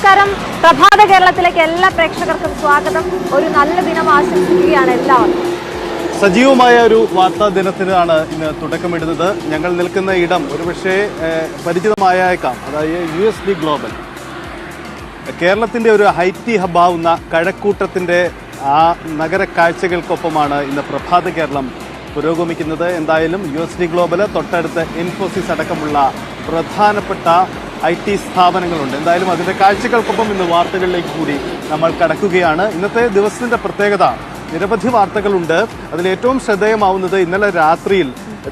നമസ്കാരം. പ്രഭാത കേരളത്തിലേക്ക് എല്ലാ പ്രേക്ഷകർക്കും സ്വാഗതം. ഒരു നല്ല ദിനം ആശംസിക്കുകയാണ് എല്ലാവരും. സജീവമായ ഒരു വാർത്താ ദിനത്തിനാണ് ഇന്ന് തുടക്കമിടുന്നത്. ഞങ്ങൾ നിൽക്കുന്ന ഇടം ഒരുപക്ഷെ പരിചിതമായേക്കാം. അതായത് USD ഗ്ലോബൽ, കേരളത്തിൻ്റെ ഒരു IT ഹബ്ബാവുന്ന കഴക്കൂട്ടത്തിൻ്റെ ആ നഗര കാഴ്ചകൾക്കൊപ്പമാണ് ഇന്ന് പ്രഭാത കേരളം പുരോഗമിക്കുന്നത്. എന്തായാലും USD ഗ്ലോബൽ, തൊട്ടടുത്ത് ഇൻഫോസിസ് അടക്കമുള്ള പ്രധാനപ്പെട്ട IT സ്ഥാപനങ്ങളുണ്ട്. എന്തായാലും അതിൻ്റെ കാഴ്ചകൾക്കൊപ്പം ഇന്ന് വാർത്തകളിലേക്ക് കൂടി നമ്മൾ കടക്കുകയാണ്. ഇന്നത്തെ ദിവസത്തിൻ്റെ പ്രത്യേകത, നിരവധി വാർത്തകളുണ്ട്. അതിലേറ്റവും ശ്രദ്ധേയമാവുന്നത് ഇന്നലെ രാത്രിയിൽ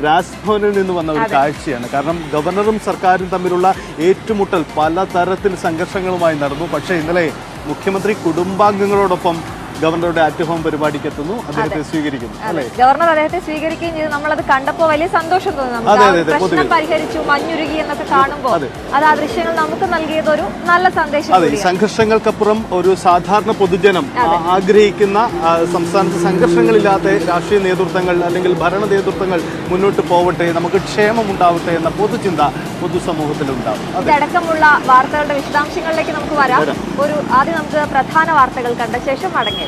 രാജ്ഭവനിൽ നിന്ന് വന്ന ഒരു കാഴ്ചയാണ്. കാരണം ഗവർണറും സർക്കാരും തമ്മിലുള്ള ഏറ്റുമുട്ടൽ പലതരത്തിൽ സംഘർഷങ്ങളുമായി നടന്നു. പക്ഷേ ഇന്നലെ മുഖ്യമന്ത്രി കുടുംബാംഗങ്ങളോടൊപ്പം ഗവർണറുടെ അറ്റ് ഹോം പരിപാടിക്ക് എത്തുന്നു, അദ്ദേഹത്തെ സ്വീകരിക്കുന്നു. അല്ലേ, ഗവർണർ അദ്ദേഹത്തെ സ്വീകരിക്കുകയും ചെയ്തു. നമ്മളത് കണ്ടപ്പോൾ വലിയ സന്തോഷം തോന്നുന്നു. പ്രശ്നം പരിഹരിച്ചു, മഞ്ഞുരുകി എന്നൊക്കെ കാണുമ്പോൾ അത് ആ ദൃശ്യങ്ങൾ നമുക്ക് നൽകിയത് ഒരു നല്ല സന്ദേശം. അതെ, സംഘർഷങ്ങൾക്കപ്പുറം ഒരു സാധാരണ പൊതുജനം ആഗ്രഹിക്കുന്ന, സംസ്ഥാനത്ത് സംഘർഷങ്ങളില്ലാത്ത രാഷ്ട്രീയ നേതൃത്വങ്ങൾ അല്ലെങ്കിൽ ഭരണ നേതൃത്വങ്ങൾ മുന്നോട്ട് പോവട്ടെ, നമുക്ക് ക്ഷേമം ഉണ്ടാവട്ടെ എന്ന പൊതുചിന്ത പൊതുസമൂഹത്തിലുണ്ടാവും. അടക്കമുള്ള വാർത്തകളുടെ വിശദാംശങ്ങളിലേക്ക് നമുക്ക് വരാം. ആദ്യം നമുക്ക് പ്രധാന വാർത്തകൾ കണ്ട ശേഷം മടങ്ങി.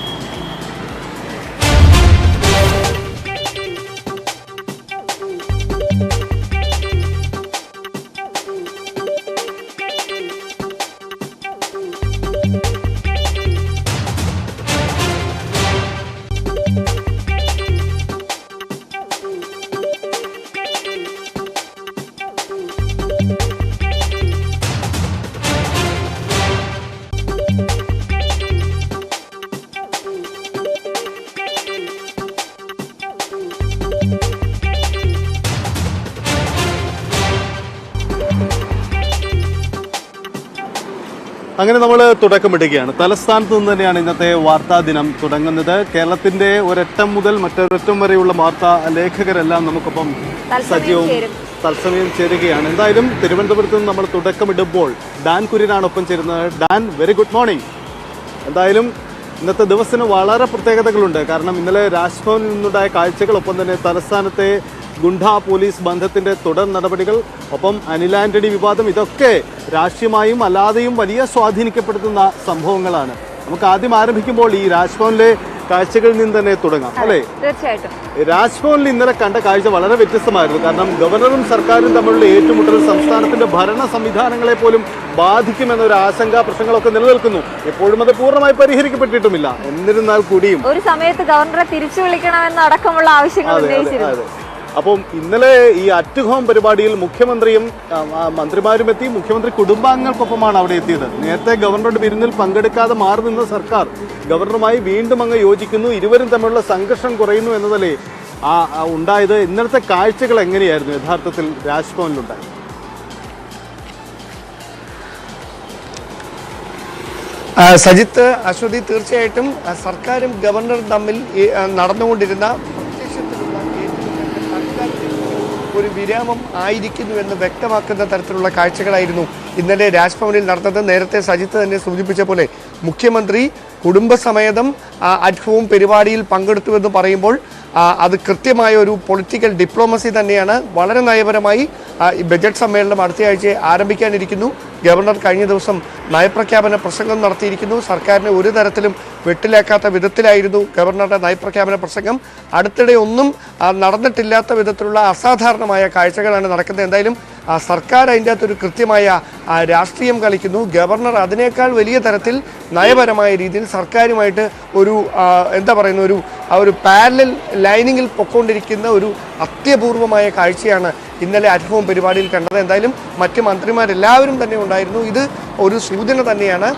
അങ്ങനെ നമ്മൾ തുടക്കമിടുകയാണ്. തലസ്ഥാനത്ത് നിന്ന് തന്നെയാണ് ഇന്നത്തെ വാർത്താ ദിനം തുടങ്ങുന്നത്. കേരളത്തിന്റെ ഒരറ്റം മുതൽ മറ്റൊരറ്റം വരെയുള്ള വാർത്താ ലേഖകരെല്ലാം നമുക്കൊപ്പം സജീവവും തത്സമയം ചേരുകയാണ്. എന്തായാലും തിരുവനന്തപുരത്ത് നിന്ന് നമ്മൾ തുടക്കമിടുമ്പോൾ ഡാൻ കുര്യനാണ് ഒപ്പം ചേരുന്നത്. Dan, very good morning. എന്തായാലും ഇന്നത്തെ ദിവസത്തിന് വളരെ പ്രത്യേകതകളുണ്ട്. കാരണം ഇന്നലെ രാജ്ഭവനിൽ നിന്നുണ്ടായ കാഴ്ചകളൊപ്പം തന്നെ തലസ്ഥാനത്തെ ഗുണ്ടാ പോലീസ് ബന്ധത്തിന്റെ തുടർ നടപടികൾ, ഒപ്പം അനിൽ ആന്റണി വിവാദം, ഇതൊക്കെ രാഷ്ട്രീയമായും അല്ലാതെയും വലിയ സ്വാധീനിക്കപ്പെടുത്തുന്ന സംഭവങ്ങളാണ്. നമുക്ക് ആദ്യം ആരംഭിക്കുമ്പോൾ ഈ രാജ്ഭവനിലെ കാഴ്ചകളിൽ നിന്ന് തന്നെ തുടങ്ങാം, അല്ലേ? തീർച്ചയായിട്ടും. രാജ്ഭവനിൽ ഇന്നലെ കണ്ട കാഴ്ച വളരെ വ്യത്യസ്തമായിരുന്നു. കാരണം ഗവർണറും സർക്കാരും തമ്മിലുള്ള ഏറ്റുമുട്ടൽ സംസ്ഥാനത്തിന്റെ ഭരണ സംവിധാനങ്ങളെ പോലും ബാധിക്കുമെന്നൊരു ആശങ്ക, പ്രശ്നങ്ങളൊക്കെ നിലനിൽക്കുന്നു. എപ്പോഴും അത് പൂർണ്ണമായി പരിഹരിക്കപ്പെട്ടിട്ടുമില്ല. എന്നിരുന്നാൽ കൂടിയും ഒരു സമയത്ത് ഗവർണറെ തിരിച്ചു വിളിക്കണമെന്ന് അടക്കമുള്ള ആവശ്യങ്ങൾ ഉന്നയിച്ചിരുന്നു. അപ്പം ഇന്നലെ ഈ അറ്റ് ഹോം പരിപാടിയിൽ മുഖ്യമന്ത്രിയും മന്ത്രിമാരും എത്തി. മുഖ്യമന്ത്രി കുടുംബാംഗങ്ങൾക്കൊപ്പമാണ് അവിടെ എത്തിയത്. നേരത്തെ ഗവർണറുടെ വിരുന്നിൽ പങ്കെടുക്കാതെ മാറി നിന്ന സർക്കാർ ഗവർണറുമായി വീണ്ടും അങ്ങ് യോജിക്കുന്നു. ഇരുവരും തമ്മിലുള്ള സംഘർഷം കുറയുന്നു എന്നതല്ലേ ഉണ്ടായത്. ഇന്നലത്തെ കാഴ്ചകൾ എങ്ങനെയായിരുന്നു യഥാർത്ഥത്തിൽ രാജ്ഭവനിലുണ്ടായത്? സജിത്ത്, അശ്വതി, തീർച്ചയായിട്ടും സർക്കാരും ഗവർണറും തമ്മിൽ നടന്നുകൊണ്ടിരുന്ന ഒരു വിരാമം ആയിരിക്കുന്നു എന്ന് വ്യക്തമാക്കുന്ന തരത്തിലുള്ള കാഴ്ചകളായിരുന്നു ഇന്നലെ രാജ്ഭവനിൽ നടന്നത്. നേരത്തെ സജിത്ത് തന്നെ സൂചിപ്പിച്ച പോലെ മുഖ്യമന്ത്രി കുടുംബസമേതം അറ്റ് ഹോം പരിപാടിയിൽ പങ്കെടുത്തുവെന്ന് പറയുമ്പോൾ അത് കൃത്യമായ ഒരു പൊളിറ്റിക്കൽ ഡിപ്ലോമസി തന്നെയാണ്. വളരെ നയപരമായി ബജറ്റ് സമ്മേളനം അടുത്തയാഴ്ച ആരംഭിക്കാനിരിക്കുന്നു. ഗവർണർ കഴിഞ്ഞ ദിവസം നയപ്രഖ്യാപന പ്രസംഗം നടത്തിയിരിക്കുന്നു. സർക്കാരിനെ ഒരു തരത്തിലും വെട്ടിലാക്കാത്ത വിധത്തിലായിരുന്നു ഗവർണറുടെ നയപ്രഖ്യാപന പ്രസംഗം. അടുത്തിടെ ഒന്നും നടന്നിട്ടില്ലാത്ത വിധത്തിലുള്ള അസാധാരണമായ കാഴ്ചകളാണ് നടക്കുന്നത്. എന്തായാലും സർക്കാർ അതിൻ്റെ അകത്തൊരു കൃത്യമായ രാഷ്ട്രീയം കളിക്കുന്നു. ഗവർണർ അതിനേക്കാൾ വലിയ തരത്തിൽ നയപരമായ രീതിയിൽ സർക്കാരുമായിട്ട് ഒരു ഒരു പാരലൽ ലൈനിങ്ങിൽ പൊക്കൊണ്ടിരിക്കുന്ന ഒരു അത്യപൂർവമായ കാഴ്ചയാണ് ഇന്നലെ അറ്റ് ഹോം പരിപാടിയിൽ കണ്ടത്. എന്തായാലും മറ്റ് മന്ത്രിമാരെല്ലാവരും തന്നെ ഉണ്ടായിരുന്നു. ഇത് ഒരു സൂചന തന്നെയാണ്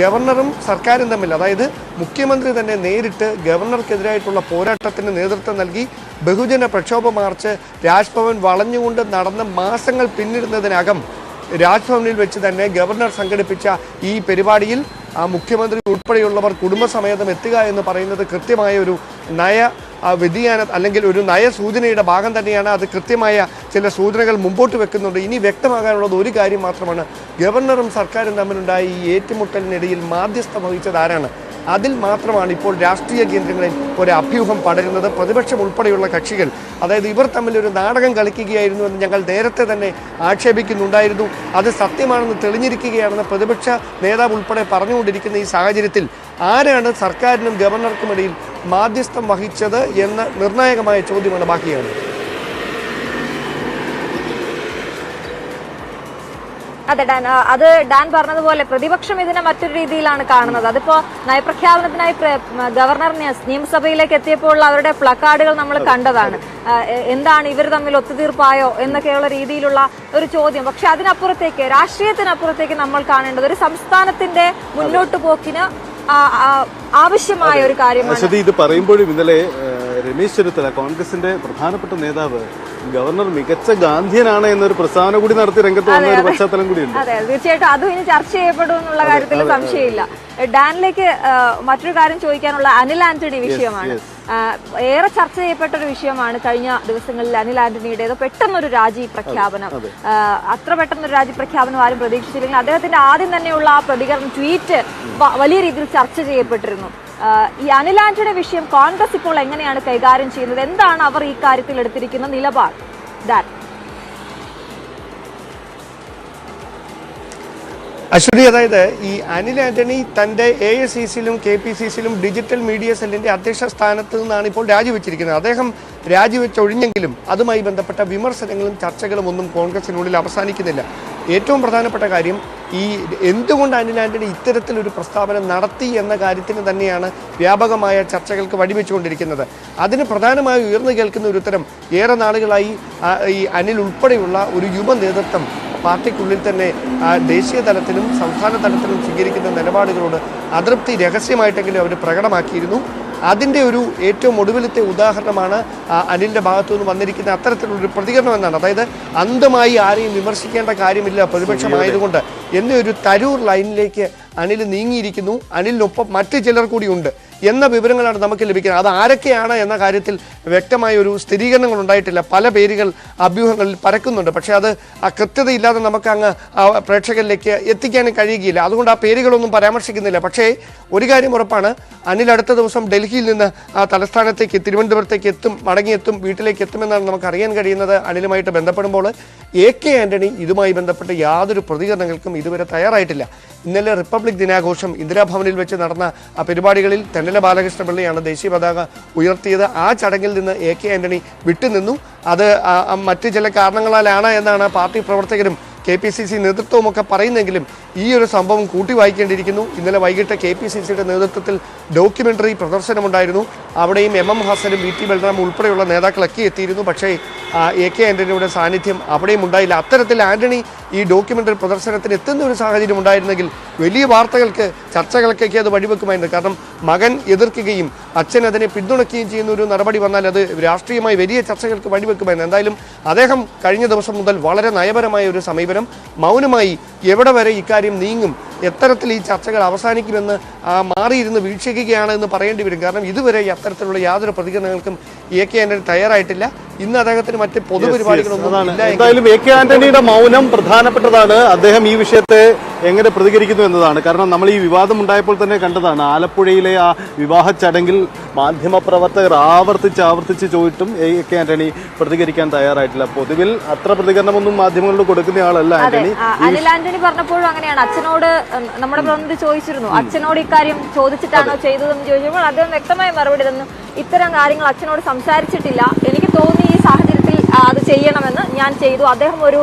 ഗവർണറും സർക്കാരും തമ്മിൽ. അതായത് മുഖ്യമന്ത്രി തന്നെ നേരിട്ട് ഗവർണർക്കെതിരായിട്ടുള്ള പോരാട്ടത്തിന് നേതൃത്വം നൽകി ബഹുജന പ്രക്ഷോഭ മാർച്ച് രാജ്ഭവൻ വളഞ്ഞുകൊണ്ട് നടന്ന മാസങ്ങൾ പിന്നിടുന്നതിനകം രാജ്ഭവനിൽ വെച്ച് തന്നെ ഗവർണർ സംഘടിപ്പിച്ച ഈ പരിപാടിയിൽ മുഖ്യമന്ത്രി ഉൾപ്പെടെയുള്ളവർ കുടുംബസമേതം എത്തുക എന്ന് പറയുന്നത് കൃത്യമായ ഒരു നയ വ്യതിയാനം അല്ലെങ്കിൽ ഒരു നയസൂചനയുടെ ഭാഗം തന്നെയാണ്. അത് കൃത്യമായ ചില സൂചനകൾ മുമ്പോട്ട് വെക്കുന്നുണ്ട്. ഇനി വ്യക്തമാകാനുള്ളത് ഒരു കാര്യം മാത്രമാണ്. ഗവർണറും സർക്കാരും തമ്മിലുണ്ടായ ഈ ഏറ്റുമുട്ടലിനിടയിൽ മാധ്യസ്ഥം വഹിച്ചത് ആരാണ്? അതിൽ മാത്രമാണ് ഇപ്പോൾ രാഷ്ട്രീയ കേന്ദ്രങ്ങളിൽ ഒരു അഭ്യൂഹം പടരുന്നത്. പ്രതിപക്ഷം ഉൾപ്പെടെയുള്ള കക്ഷികൾ അതായത് ഇവർ തമ്മിൽ ഒരു നാടകം കളിക്കുകയായിരുന്നു എന്ന് ഞങ്ങൾ നേരത്തെ തന്നെ ആക്ഷേപിക്കുന്നുണ്ടായിരുന്നു. അത് സത്യമാണെന്ന് തെളിഞ്ഞിരിക്കുകയാണെന്ന് പ്രതിപക്ഷ നേതാവ് ഉൾപ്പെടെ പറഞ്ഞുകൊണ്ടിരിക്കുന്ന ഈ സാഹചര്യത്തിൽ ആരാണ് സർക്കാരിനും ഗവർണർക്കുമിടയിൽ മാധ്യസ്ഥം വഹിച്ചത് എന്ന നിർണായകമായ ചോദ്യമാണ് ബാക്കിയാണ്. അതെ ഡാൻ, അത് ഡാൻ പറഞ്ഞതുപോലെ പ്രതിപക്ഷം ഇതിനെ മറ്റൊരു രീതിയിലാണ് കാണുന്നത്. അതിപ്പോ നയപ്രഖ്യാപനത്തിനായി ഗവർണർ നിയമസഭയിലേക്ക് എത്തിയപ്പോൾ അവരുടെ പ്ലക്കാർഡുകൾ നമ്മൾ കണ്ടതാണ്. എന്താണ് ഇവർ തമ്മിൽ ഒത്തുതീർപ്പായോ എന്നൊക്കെയുള്ള രീതിയിലുള്ള ഒരു ചോദ്യം. പക്ഷെ അതിനപ്പുറത്തേക്ക്, രാഷ്ട്രീയത്തിനപ്പുറത്തേക്ക് നമ്മൾ കാണേണ്ടത് ഒരു സംസ്ഥാനത്തിന്റെ മുന്നോട്ട് പോക്കിന് ആവശ്യമായ ഒരു കാര്യമാണ്. ഇത് പറയുമ്പോഴും ഇന്നലെ രമേശ് ചെന്നിത്തല, കോൺഗ്രസിന്റെ പ്രധാനപ്പെട്ട നേതാവ്, ഗവർണർ മികച്ച ഗാന്ധിയനാണ് എന്നൊരു പ്രസ്താവന കൂടി നടത്തി രംഗത്ത് വന്ന ഒരു പശ്ചാത്തലം കൂടിയുണ്ട്. അതെ, തീർച്ചയായിട്ടും അതും ഇനി ചർച്ച ചെയ്യപ്പെടും എന്നുള്ള കാര്യത്തിൽ സംശയമില്ല. ഡാനിലേക്ക് മറ്റൊരു കാര്യം ചോദിക്കാനുള്ള അനിൽ ആന്റണി വിഷയമാണ്. ഏറെ ചർച്ച ചെയ്യപ്പെട്ട ഒരു വിഷയമാണ് കഴിഞ്ഞ ദിവസങ്ങളിൽ അനിൽ ആന്റണിയുടേത് പെട്ടെന്നൊരു രാജി പ്രഖ്യാപനം. അത്ര പെട്ടെന്നൊരു രാജി പ്രഖ്യാപനം ആരും പ്രതീക്ഷിച്ചില്ലെങ്കിൽ അദ്ദേഹത്തിന്റെ ആദ്യം തന്നെയുള്ള ആ പ്രതികരണം, ട്വീറ്റ് വലിയ രീതിയിൽ ചർച്ച ചെയ്യപ്പെട്ടിരുന്നു. ഈ അനിൽ ആന്റണി വിഷയം കോൺഗ്രസ് ഇപ്പോൾ എങ്ങനെയാണ് കൈകാര്യം ചെയ്യുന്നത്? എന്താണ് അവർ ഈ കാര്യത്തിൽ എടുത്തിരിക്കുന്ന നിലപാട്? അശ്വതി, അതായത് ഈ അനിൽ ആന്റണി തൻ്റെ AICCയിലും KPCCയിലും ഡിജിറ്റൽ മീഡിയ സെല്ലിൻ്റെ അധ്യക്ഷ സ്ഥാനത്ത് നിന്നാണ് ഇപ്പോൾ രാജിവെച്ചിരിക്കുന്നത്. അദ്ദേഹം രാജിവെച്ചൊഴിഞ്ഞെങ്കിലും അതുമായി ബന്ധപ്പെട്ട വിമർശനങ്ങളും ചർച്ചകളും ഒന്നും കോൺഗ്രസിനുള്ളിൽ അവസാനിക്കുന്നില്ല. ഏറ്റവും പ്രധാനപ്പെട്ട കാര്യം, ഈ എന്തുകൊണ്ട് അനിൽ ആന്റണി ഇത്തരത്തിലൊരു പ്രസ്താവന നടത്തി എന്ന കാര്യത്തിന് തന്നെയാണ് വ്യാപകമായ ചർച്ചകൾക്ക് വഴിവെച്ചുകൊണ്ടിരിക്കുന്നത്. അതിന് പ്രധാനമായി ഉയർന്നു കേൾക്കുന്ന ഒരു ഉത്തരം, ഏറെ നാളുകളായി ഈ അനിൽ ഉൾപ്പെടെയുള്ള ഒരു യുവ നേതൃത്വം പാർട്ടിക്കുള്ളിൽ തന്നെ ദേശീയ തലത്തിലും സംസ്ഥാന തലത്തിലും സ്വീകരിക്കുന്ന നിലപാടുകളോട് അതൃപ്തി രഹസ്യമായിട്ടെങ്കിലും അവർ പ്രകടമാക്കിയിരുന്നു. അതിൻ്റെ ഒരു ഏറ്റവും ഒടുവിലത്തെ ഉദാഹരണമാണ് അനിലിൻ്റെ ഭാഗത്തു നിന്ന് വന്നിരിക്കുന്ന അത്തരത്തിലുള്ളൊരു പ്രതികരണം എന്നാണ്. അതായത് അന്ധമായി ആരെയും വിമർശിക്കേണ്ട കാര്യമില്ല പ്രതിപക്ഷമായതുകൊണ്ട് എന്നൊരു തരൂർ ലൈനിലേക്ക് അനിൽ നീങ്ങിയിരിക്കുന്നു. അനിലിനൊപ്പം മറ്റു ചിലർ കൂടിയുണ്ട് എന്ന വിവരങ്ങളാണ് നമുക്ക് ലഭിക്കുന്നത്. അത് ആരൊക്കെയാണ് എന്ന കാര്യത്തിൽ വ്യക്തമായ ഒരു സ്ഥിരീകരണങ്ങൾ ഉണ്ടായിട്ടില്ല. പല പേരുകൾ അഭ്യൂഹങ്ങളിൽ പരക്കുന്നുണ്ട്. പക്ഷേ അത് ആ കൃത്യതയില്ലാതെ നമുക്ക് അങ്ങ് പ്രേക്ഷകരിലേക്ക് എത്തിക്കാനും കഴിയുകയില്ല. അതുകൊണ്ട് ആ പേരുകളൊന്നും പരാമർശിക്കുന്നില്ല. പക്ഷേ ഒരു കാര്യം ഉറപ്പാണ്, അനിൽ അടുത്ത ദിവസം ഡൽഹിയിൽ നിന്ന് ആ തലസ്ഥാനത്തേക്ക് തിരുവനന്തപുരത്തേക്ക് എത്തും, മടങ്ങിയെത്തും, വീട്ടിലേക്ക് എത്തുമെന്നാണ് നമുക്ക് അറിയാൻ കഴിയുന്നത്. അനിലുമായിട്ട് ബന്ധപ്പെടുമ്പോൾ AK ആന്റണി ഇതുമായി ബന്ധപ്പെട്ട് യാതൊരു പ്രതികരണങ്ങൾക്കും ഇതുവരെ തയ്യാറായിട്ടില്ല. ഇന്നലെ റിപ്പബ്ലിക് ദിനാഘോഷം ഇന്ദിരാഭവനിൽ വെച്ച് നടന്ന ആ പരിപാടികളിൽ തെന്നല ബാലകൃഷ്ണപിള്ളയാണ് ദേശീയ പതാക ഉയർത്തിയത്. ആ ചടങ്ങിൽ നിന്ന് AK ആന്റണി വിട്ടുനിന്നു. അത് മറ്റു ചില കാരണങ്ങളാലാണ് എന്നാണ് പാർട്ടി പ്രവർത്തകരും KPCC നേതൃത്വമൊക്കെ പറയുന്നെങ്കിലും ഈ ഒരു സംഭവം കൂട്ടി വായിക്കേണ്ടിയിരിക്കുന്നു. ഇന്നലെ വൈകിട്ട് KPCCയുടെ നേതൃത്വത്തിൽ ഡോക്യുമെൻ്ററി പ്രദർശനമുണ്ടായിരുന്നു. അവിടെയും MM ഹസനും VT ബൽറാം ഉൾപ്പെടെയുള്ള നേതാക്കളൊക്കെ എത്തിയിരുന്നു. പക്ഷേ AK ആന്റണിയുടെ സാന്നിധ്യം അവിടെയും ഉണ്ടായില്ല. അത്തരത്തിൽ ആന്റണി ഈ ഡോക്യുമെൻ്ററി പ്രദർശനത്തിന് എത്തുന്ന ഒരു സാഹചര്യം ഉണ്ടായിരുന്നെങ്കിൽ വലിയ വാർത്തകൾക്ക്, ചർച്ചകൾക്കൊക്കെ അത് വഴിവെക്കുമായിരുന്നു. കാരണം മകൻ എതിർക്കുകയും അച്ഛൻ അതിനെ പിന്തുണയ്ക്കുകയും ചെയ്യുന്ന ഒരു നടപടി വന്നാൽ അത് രാഷ്ട്രീയമായി വലിയ ചർച്ചകൾക്ക് വഴിവെക്കുമായിരുന്നു. എന്തായാലും അദ്ദേഹം കഴിഞ്ഞ ദിവസം മുതൽ വളരെ നയപരമായ ഒരു സമീപനം, മൗനമായി എവിടെ വരെ ഇക്കാര്യം നീങ്ങും, എത്തരത്തിൽ ഈ ചർച്ചകൾ അവസാനിക്കുമെന്ന് മാറിയിരുന്ന് വീക്ഷിക്കുകയാണ് എന്ന് പറയേണ്ടി വരും. കാരണം ഇതുവരെ അത്തരത്തിലുള്ള യാതൊരു പ്രതികരണങ്ങൾക്കും AK ആന്റണി തയ്യാറായിട്ടില്ല. ഇന്ന് അദ്ദേഹത്തിന് മറ്റ് പൊതുപരിപാടികളൊന്നും ഇല്ല. എന്തായാലും AK ആന്റണിയുടെ മൗനം പ്രധാനപ്പെട്ടതാണ്. അദ്ദേഹം ഈ വിഷയത്തെ എങ്ങനെ പ്രതികരിക്കുന്നു എന്നതാണ്. കാരണം നമ്മൾ ഈ വിവാദം ഉണ്ടായപ്പോൾ തന്നെ കണ്ടതാണ്. ആലപ്പുഴയിലെ ആ വിവാഹ ചടങ്ങിൽ മാധ്യമപ്രവർത്തകർ ആവർത്തിച്ച് ചോദിച്ചിട്ടും AK ആന്റണി പ്രതികരിക്കാൻ തയ്യാറായിട്ടില്ല. പൊതുവിൽ അത്ര പ്രതികരണമൊന്നും മാധ്യമങ്ങളോട് കൊടുക്കുന്ന ആളല്ല ആന്റണി. അനിൽ ആന്റണി പറഞ്ഞപ്പോഴും അങ്ങനെയാണ്. അച്ഛനോട് നമ്മുടെ പ്രതിനിധി ചോദിച്ചിരുന്നു, അച്ഛനോട് ഇക്കാര്യം ചോദിച്ചിട്ടാണോ ചെയ്തതെന്ന് ചോദിച്ചപ്പോൾ അദ്ദേഹം വ്യക്തമായ മറുപടി തന്നു, ഇത്തരം കാര്യങ്ങൾ അച്ഛനോട് സംസാരിച്ചിട്ടില്ല, എനിക്ക് തോന്നി ഈ സാഹചര്യത്തിൽ അത് ചെയ്യണമെന്ന്, ഞാൻ ചെയ്തു, അദ്ദേഹം ഒരു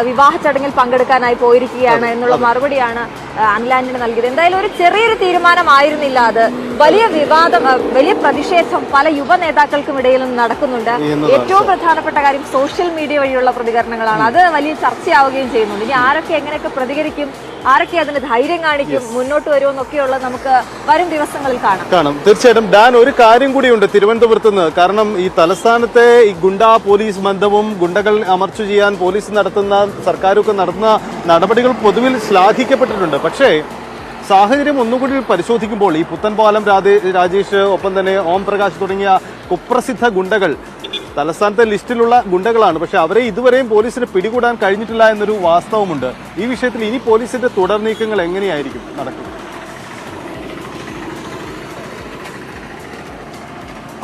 വിവാഹ ചടങ്ങിൽ പങ്കെടുക്കാനായി പോയിരിക്കുകയാണ് എന്നുള്ള മറുപടിയാണ് അനിൽ ആന്റണി നൽകിയത്. എന്തായാലും ഒരു ചെറിയൊരു തീരുമാനമായിരുന്നില്ല അത്. വലിയ വിവാദം, വലിയ പ്രതിഷേധം പല യുവ നേതാക്കൾക്കും ഇടയിൽ നടക്കുന്നുണ്ട്. ഏറ്റവും പ്രധാനപ്പെട്ട കാര്യം സോഷ്യൽ മീഡിയ വഴിയുള്ള പ്രതികരണങ്ങളാണ്. അത് വലിയ ചർച്ചയാവുകയും ചെയ്യുന്നുണ്ട്. ഇനി ആരൊക്കെ എങ്ങനെയൊക്കെ പ്രതികരിക്കും, ആരൊക്കെ അതിന് ധൈര്യം കാണിക്കും, മുന്നോട്ട് വരുമെന്നൊക്കെയുള്ളത് നമുക്ക് വരും ദിവസങ്ങളിൽ കാണാം. തീർച്ചയായിട്ടും ഡാൻ, ഒരു കാര്യം കൂടിയുണ്ട് തിരുവനന്തപുരത്ത് നിന്ന്. കാരണം ഈ തലസ്ഥാനത്തെ ഈ ഗുണ്ടാ പോലീസ് ബന്ധവും ഗുണ്ടകൾ അമർച്ച ചെയ്യാൻ പോലീസ് നടത്തുന്ന, സർക്കാരൊക്കെ നടത്തുന്ന നടപടികൾ പൊതുവിൽ ശ്ലാഘിക്കപ്പെട്ടിട്ടുണ്ട്. പക്ഷേ സാഹചര്യം ഒന്നുകൂടി പരിശോധിക്കുമ്പോൾ ഈ പുത്തൻപാലം രാജേഷ്, ഒപ്പം തന്നെ ഓം പ്രകാശ് തുടങ്ങിയ കുപ്രസിദ്ധ ഗുണ്ടകൾ തലസ്ഥാനത്തെ ലിസ്റ്റിലുള്ള ഗുണ്ടകളാണ്. പക്ഷെ അവരെ ഇതുവരെയും പോലീസിന് പിടികൂടാൻ കഴിഞ്ഞിട്ടില്ല എന്നൊരു വാസ്തവമുണ്ട്. ഈ വിഷയത്തിൽ ഇനി പോലീസിന്റെ തുടർ നീക്കങ്ങൾ എങ്ങനെയായിരിക്കും നടക്കുന്നത്?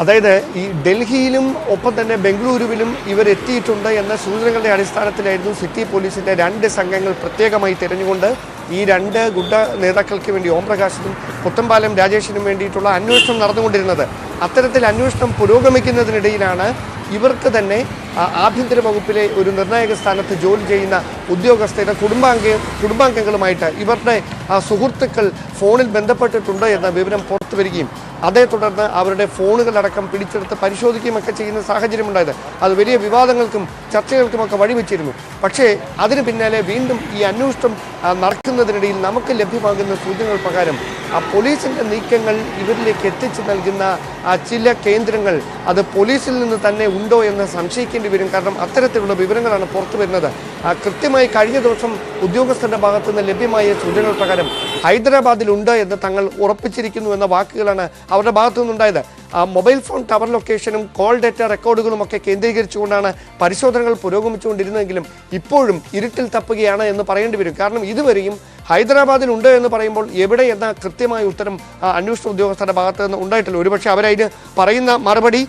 അതായത് ഈ ഡൽഹിയിലും ഒപ്പം തന്നെ ബംഗളൂരുവിലും ഇവർ എത്തിയിട്ടുണ്ട് എന്ന സൂചനകളുടെ അടിസ്ഥാനത്തിലായിരുന്നു സിറ്റി പോലീസിൻ്റെ 2 സംഘങ്ങൾ പ്രത്യേകമായി തിരഞ്ഞുകൊണ്ട് ഈ 2 ഗുണ്ട നേതാക്കൾക്ക് വേണ്ടി ഓംപ്രകാശിനും പുത്തമ്പാലം രാജേഷിനും വേണ്ടിയിട്ടുള്ള അന്വേഷണം നടന്നുകൊണ്ടിരുന്നത്. അത്തരത്തിൽ അന്വേഷണം പുരോഗമിക്കുന്നതിനിടയിലാണ് ഇവർക്ക് തന്നെ ആഭ്യന്തര വകുപ്പിലെ ഒരു നിർണായക സ്ഥാനത്ത് ജോലി ചെയ്യുന്ന ഉദ്യോഗസ്ഥരുടെ കുടുംബാംഗങ്ങളുമായിട്ട് ഇവരുടെ സുഹൃത്തുക്കൾ ഫോണിൽ ബന്ധപ്പെട്ടിട്ടുണ്ട് എന്ന വിവരം പുറത്തു വരികയും അതേ തുടർന്ന് അവരുടെ ഫോണുകളടക്കം പിടിച്ചെടുത്ത് പരിശോധിക്കുകയുമൊക്കെ ചെയ്യുന്ന സാഹചര്യമുണ്ടായത്. അത് വലിയ വിവാദങ്ങൾക്കും ചർച്ചകൾക്കുമൊക്കെ വഴിവെച്ചിരുന്നു. പക്ഷേ അതിന് പിന്നാലെ വീണ്ടും ഈ അന്വേഷണം നടക്കുന്നതിനിടയിൽ നമുക്ക് ലഭ്യമാകുന്ന സൂചനകൾ പ്രകാരം പോലീസിൻ്റെ നീക്കങ്ങൾ ഇവരിലേക്ക് എത്തിച്ചു നൽകുന്ന ചില കേന്ദ്രങ്ങൾ അത് പോലീസിൽ നിന്ന് തന്നെ ഉണ്ടോ എന്ന് സംശയിക്കേണ്ടി വരും. കാരണം അത്തരത്തിലുള്ള വിവരങ്ങളാണ് പുറത്തു വരുന്നത്. കൃത്യമായി കഴിഞ്ഞ ദിവസം ഉദ്യോഗസ്ഥരുടെ ഭാഗത്തു നിന്ന് ലഭ്യമായ സൂചനകൾ പ്രകാരം ഹൈദരാബാദിലുണ്ട് എന്ന് തങ്ങൾ ഉറപ്പിച്ചിരിക്കുന്നു എന്ന വാക്കുകളാണ് അവരുടെ ഭാഗത്തു നിന്നുണ്ടായത്. മൊബൈൽ ഫോൺ ടവർ ലൊക്കേഷനും കോൾ ഡേറ്റ റെക്കോർഡുകളും ഒക്കെ കേന്ദ്രീകരിച്ചുകൊണ്ടാണ് പരിശോധനകൾ പുരോഗമിച്ചുകൊണ്ടിരുന്നതെങ്കിലും ഇപ്പോഴും ഇരുട്ടിൽ തപ്പുകയാണ് എന്ന് പറയേണ്ടി വരും. കാരണം ഇതുവരെയും ഹൈദരാബാദിലുണ്ട് എന്ന് പറയുമ്പോൾ എവിടെ എന്ന കൃത്യമായ ഉത്തരം അന്വേഷണ ഉദ്യോഗസ്ഥരുടെ ഭാഗത്ത് നിന്ന് ഉണ്ടായിട്ടില്ല. ഒരുപക്ഷെ അവരതിന് പറയുന്ന മറുപടി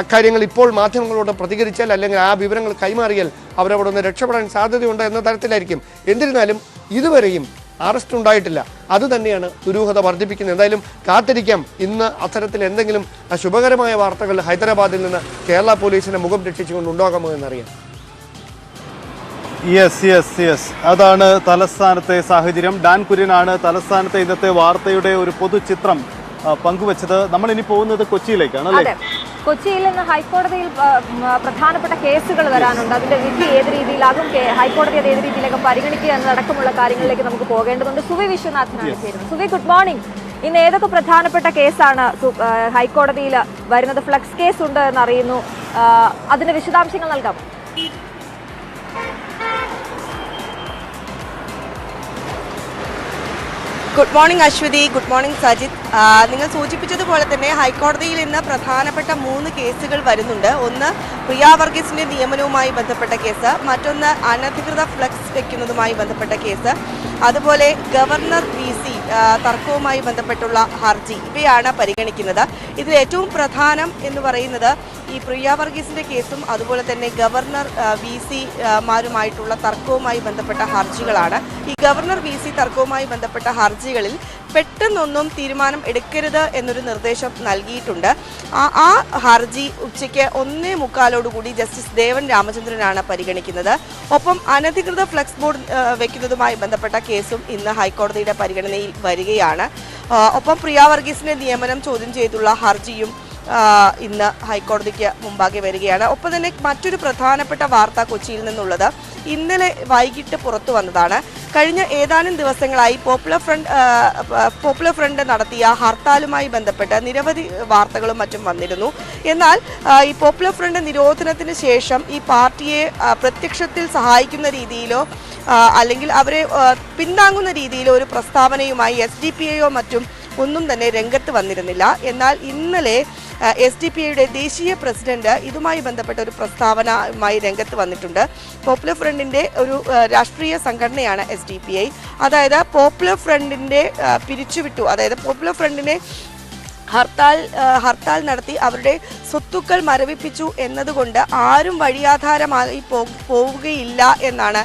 അക്കാര്യങ്ങൾ ഇപ്പോൾ മാധ്യമങ്ങളോട് പ്രതികരിച്ചാൽ അല്ലെങ്കിൽ ആ വിവരങ്ങൾ കൈമാറിയാൽ അവരവിടെ നിന്ന് രക്ഷപ്പെടാൻ സാധ്യതയുണ്ട് എന്ന തരത്തിലായിരിക്കും. എന്നിരുന്നാലും ഇതുവരെയും അറസ്റ്റ് ഉണ്ടായിട്ടില്ല. അതുതന്നെയാണ് ദുരൂഹത വർദ്ധിപ്പിക്കുന്നത്. എന്തായാലും കാത്തിരിക്കാം, ഇന്ന് അത്തരത്തിൽ എന്തെങ്കിലും ശുഭകരമായ വാർത്തകൾ ഹൈദരാബാദിൽ നിന്ന് കേരള പോലീസിന്റെ മുഖം രക്ഷിച്ചുകൊണ്ട് ഉണ്ടാകാമോ എന്നറിയാം. യെസ് അതാണ് തലസ്ഥാനത്തെ സാഹചര്യം. ഡാൻ കുര്യനാണ് തലസ്ഥാനത്തെ ഇന്നത്തെ വാർത്തയുടെ ഒരു പൊതുചിത്രം പങ്കുവച്ചത്. നമ്മൾ ഇനി പോകുന്നത് കൊച്ചിയിലേക്കാണ് അല്ലേ? കൊച്ചിയിൽ നിന്ന് ഹൈക്കോടതിയിൽ പ്രധാനപ്പെട്ട കേസുകൾ വരാനുണ്ട്. അതിന്റെ വിധി ഏത് രീതിയിലാകും, ഹൈക്കോടതി അത് ഏത് രീതിയിലൊക്കെ പരിഗണിക്കുക എന്നതടക്കമുള്ള കാര്യങ്ങളിലേക്ക് നമുക്ക് പോകേണ്ടതുണ്ട്. സുവി വിശ്വനാഥനാണ് ചേരുന്നത്. Suvi, good morning. ഇന്ന് ഏതൊക്കെ പ്രധാനപ്പെട്ട കേസാണ് ഹൈക്കോടതിയിൽ വരുന്നത്? ഫ്ലക്സ് കേസ് ഉണ്ട് എന്നറിയുന്നു. അതിന്റെ വിശദാംശങ്ങൾ നൽകാം. Good morning Aswathy, good morning Sajith. നിങ്ങൾ സൂചിപ്പിച്ചതുപോലെ തന്നെ ഹൈക്കോടതിയിൽ ഇന്ന് പ്രധാനപ്പെട്ട 3 കേസുകൾ വരുന്നുണ്ട്. ഒന്ന് പ്രിയ വർഗീസിന്റെ നിയമനവുമായി ബന്ധപ്പെട്ട കേസ്, മറ്റൊന്ന് അനധികൃത ഫ്ലക്സ് വയ്ക്കുന്നതുമായി ബന്ധപ്പെട്ട കേസ്, അതുപോലെ ഗവർണർ VC തർക്കവുമായി ബന്ധപ്പെട്ടുള്ള ഹർജി. ഇവയാണ് പരിഗണിക്കുന്നത്. ഇതിൽ ഏറ്റവും പ്രധാനം എന്ന് പറയുന്നത് ഈ പ്രിയ വർഗീസിന്റെ കേസും അതുപോലെ തന്നെ ഗവർണർ VC മാരുമായിട്ടുള്ള തർക്കവുമായി ബന്ധപ്പെട്ട ഹർജികളാണ്. ഈ ഗവർണർ VC തർക്കവുമായി ബന്ധപ്പെട്ട ഹർജികളിൽ പെട്ടെന്നൊന്നും തീരുമാനം എടുക്കരുത് എന്നൊരു നിർദ്ദേശം നൽകിയിട്ടുണ്ട്. ആ ഹർജി ഉച്ചയ്ക്ക് 1:45 ജസ്റ്റിസ് ദേവൻ രാമചന്ദ്രനാണ് പരിഗണിക്കുന്നത്. ഒപ്പം അനധികൃത ഫ്ലക്സ് ബോർഡ് വെക്കുന്നതുമായി ബന്ധപ്പെട്ട കേസും ഇന്ന് ഹൈക്കോടതിയുടെ പരിഗണനയിൽ വരികയാണ്. ഒപ്പം പ്രിയ വർഗീസിന്റെ നിയമനം ചോദ്യം ചെയ്തുള്ള ഹർജിയും ഇന്ന് ഹൈക്കോടതിക്ക് മുമ്പാകെ വരികയാണ്. ഒപ്പം തന്നെ മറ്റൊരു പ്രധാനപ്പെട്ട വാർത്ത കൊച്ചിയിൽ നിന്നുള്ളത് ഇന്നലെ വൈകിട്ട് പുറത്തു വന്നതാണ്. കഴിഞ്ഞ ഏതാനും ദിവസങ്ങളായി പോപ്പുലർ ഫ്രണ്ട് നടത്തിയ ഹർത്താലുമായി ബന്ധപ്പെട്ട് നിരവധി വാർത്തകളും മറ്റും വന്നിരുന്നു. എന്നാൽ ഈ പോപ്പുലർ ഫ്രണ്ട് നിരോധനത്തിന് ശേഷം ഈ പാർട്ടിയെ പ്രത്യക്ഷത്തിൽ സഹായിക്കുന്ന രീതിയിലോ അല്ലെങ്കിൽ അവരെ പിന്താങ്ങുന്ന രീതിയിലോ ഒരു പ്രസ്താവനയുമായി SDPIയോ മറ്റും ഒന്നും തന്നെ രംഗത്ത് വന്നിരുന്നില്ല. എന്നാൽ ഇന്നലെ SDPIയുടെ ദേശീയ പ്രസിഡന്റ് ഇതുമായി ബന്ധപ്പെട്ട ഒരു പ്രസ്താവനയുമായി രംഗത്ത് വന്നിട്ടുണ്ട്. പോപ്പുലർ ഫ്രണ്ടിന്റെ ഒരു രാഷ്ട്രീയ സംഘടനയാണ് SDPI. അതായത് പോപ്പുലർ ഫ്രണ്ടിന്റെ പിരിച്ചുവിട്ടു, അതായത് പോപ്പുലർ ഫ്രണ്ടിനെ ഹർത്താൽ നടത്തി അവരുടെ സ്വത്തുക്കൾ മരവിപ്പിച്ചു എന്നതുകൊണ്ട് ആരും വഴിയാധാരമായി പോവുകയില്ല എന്നാണ്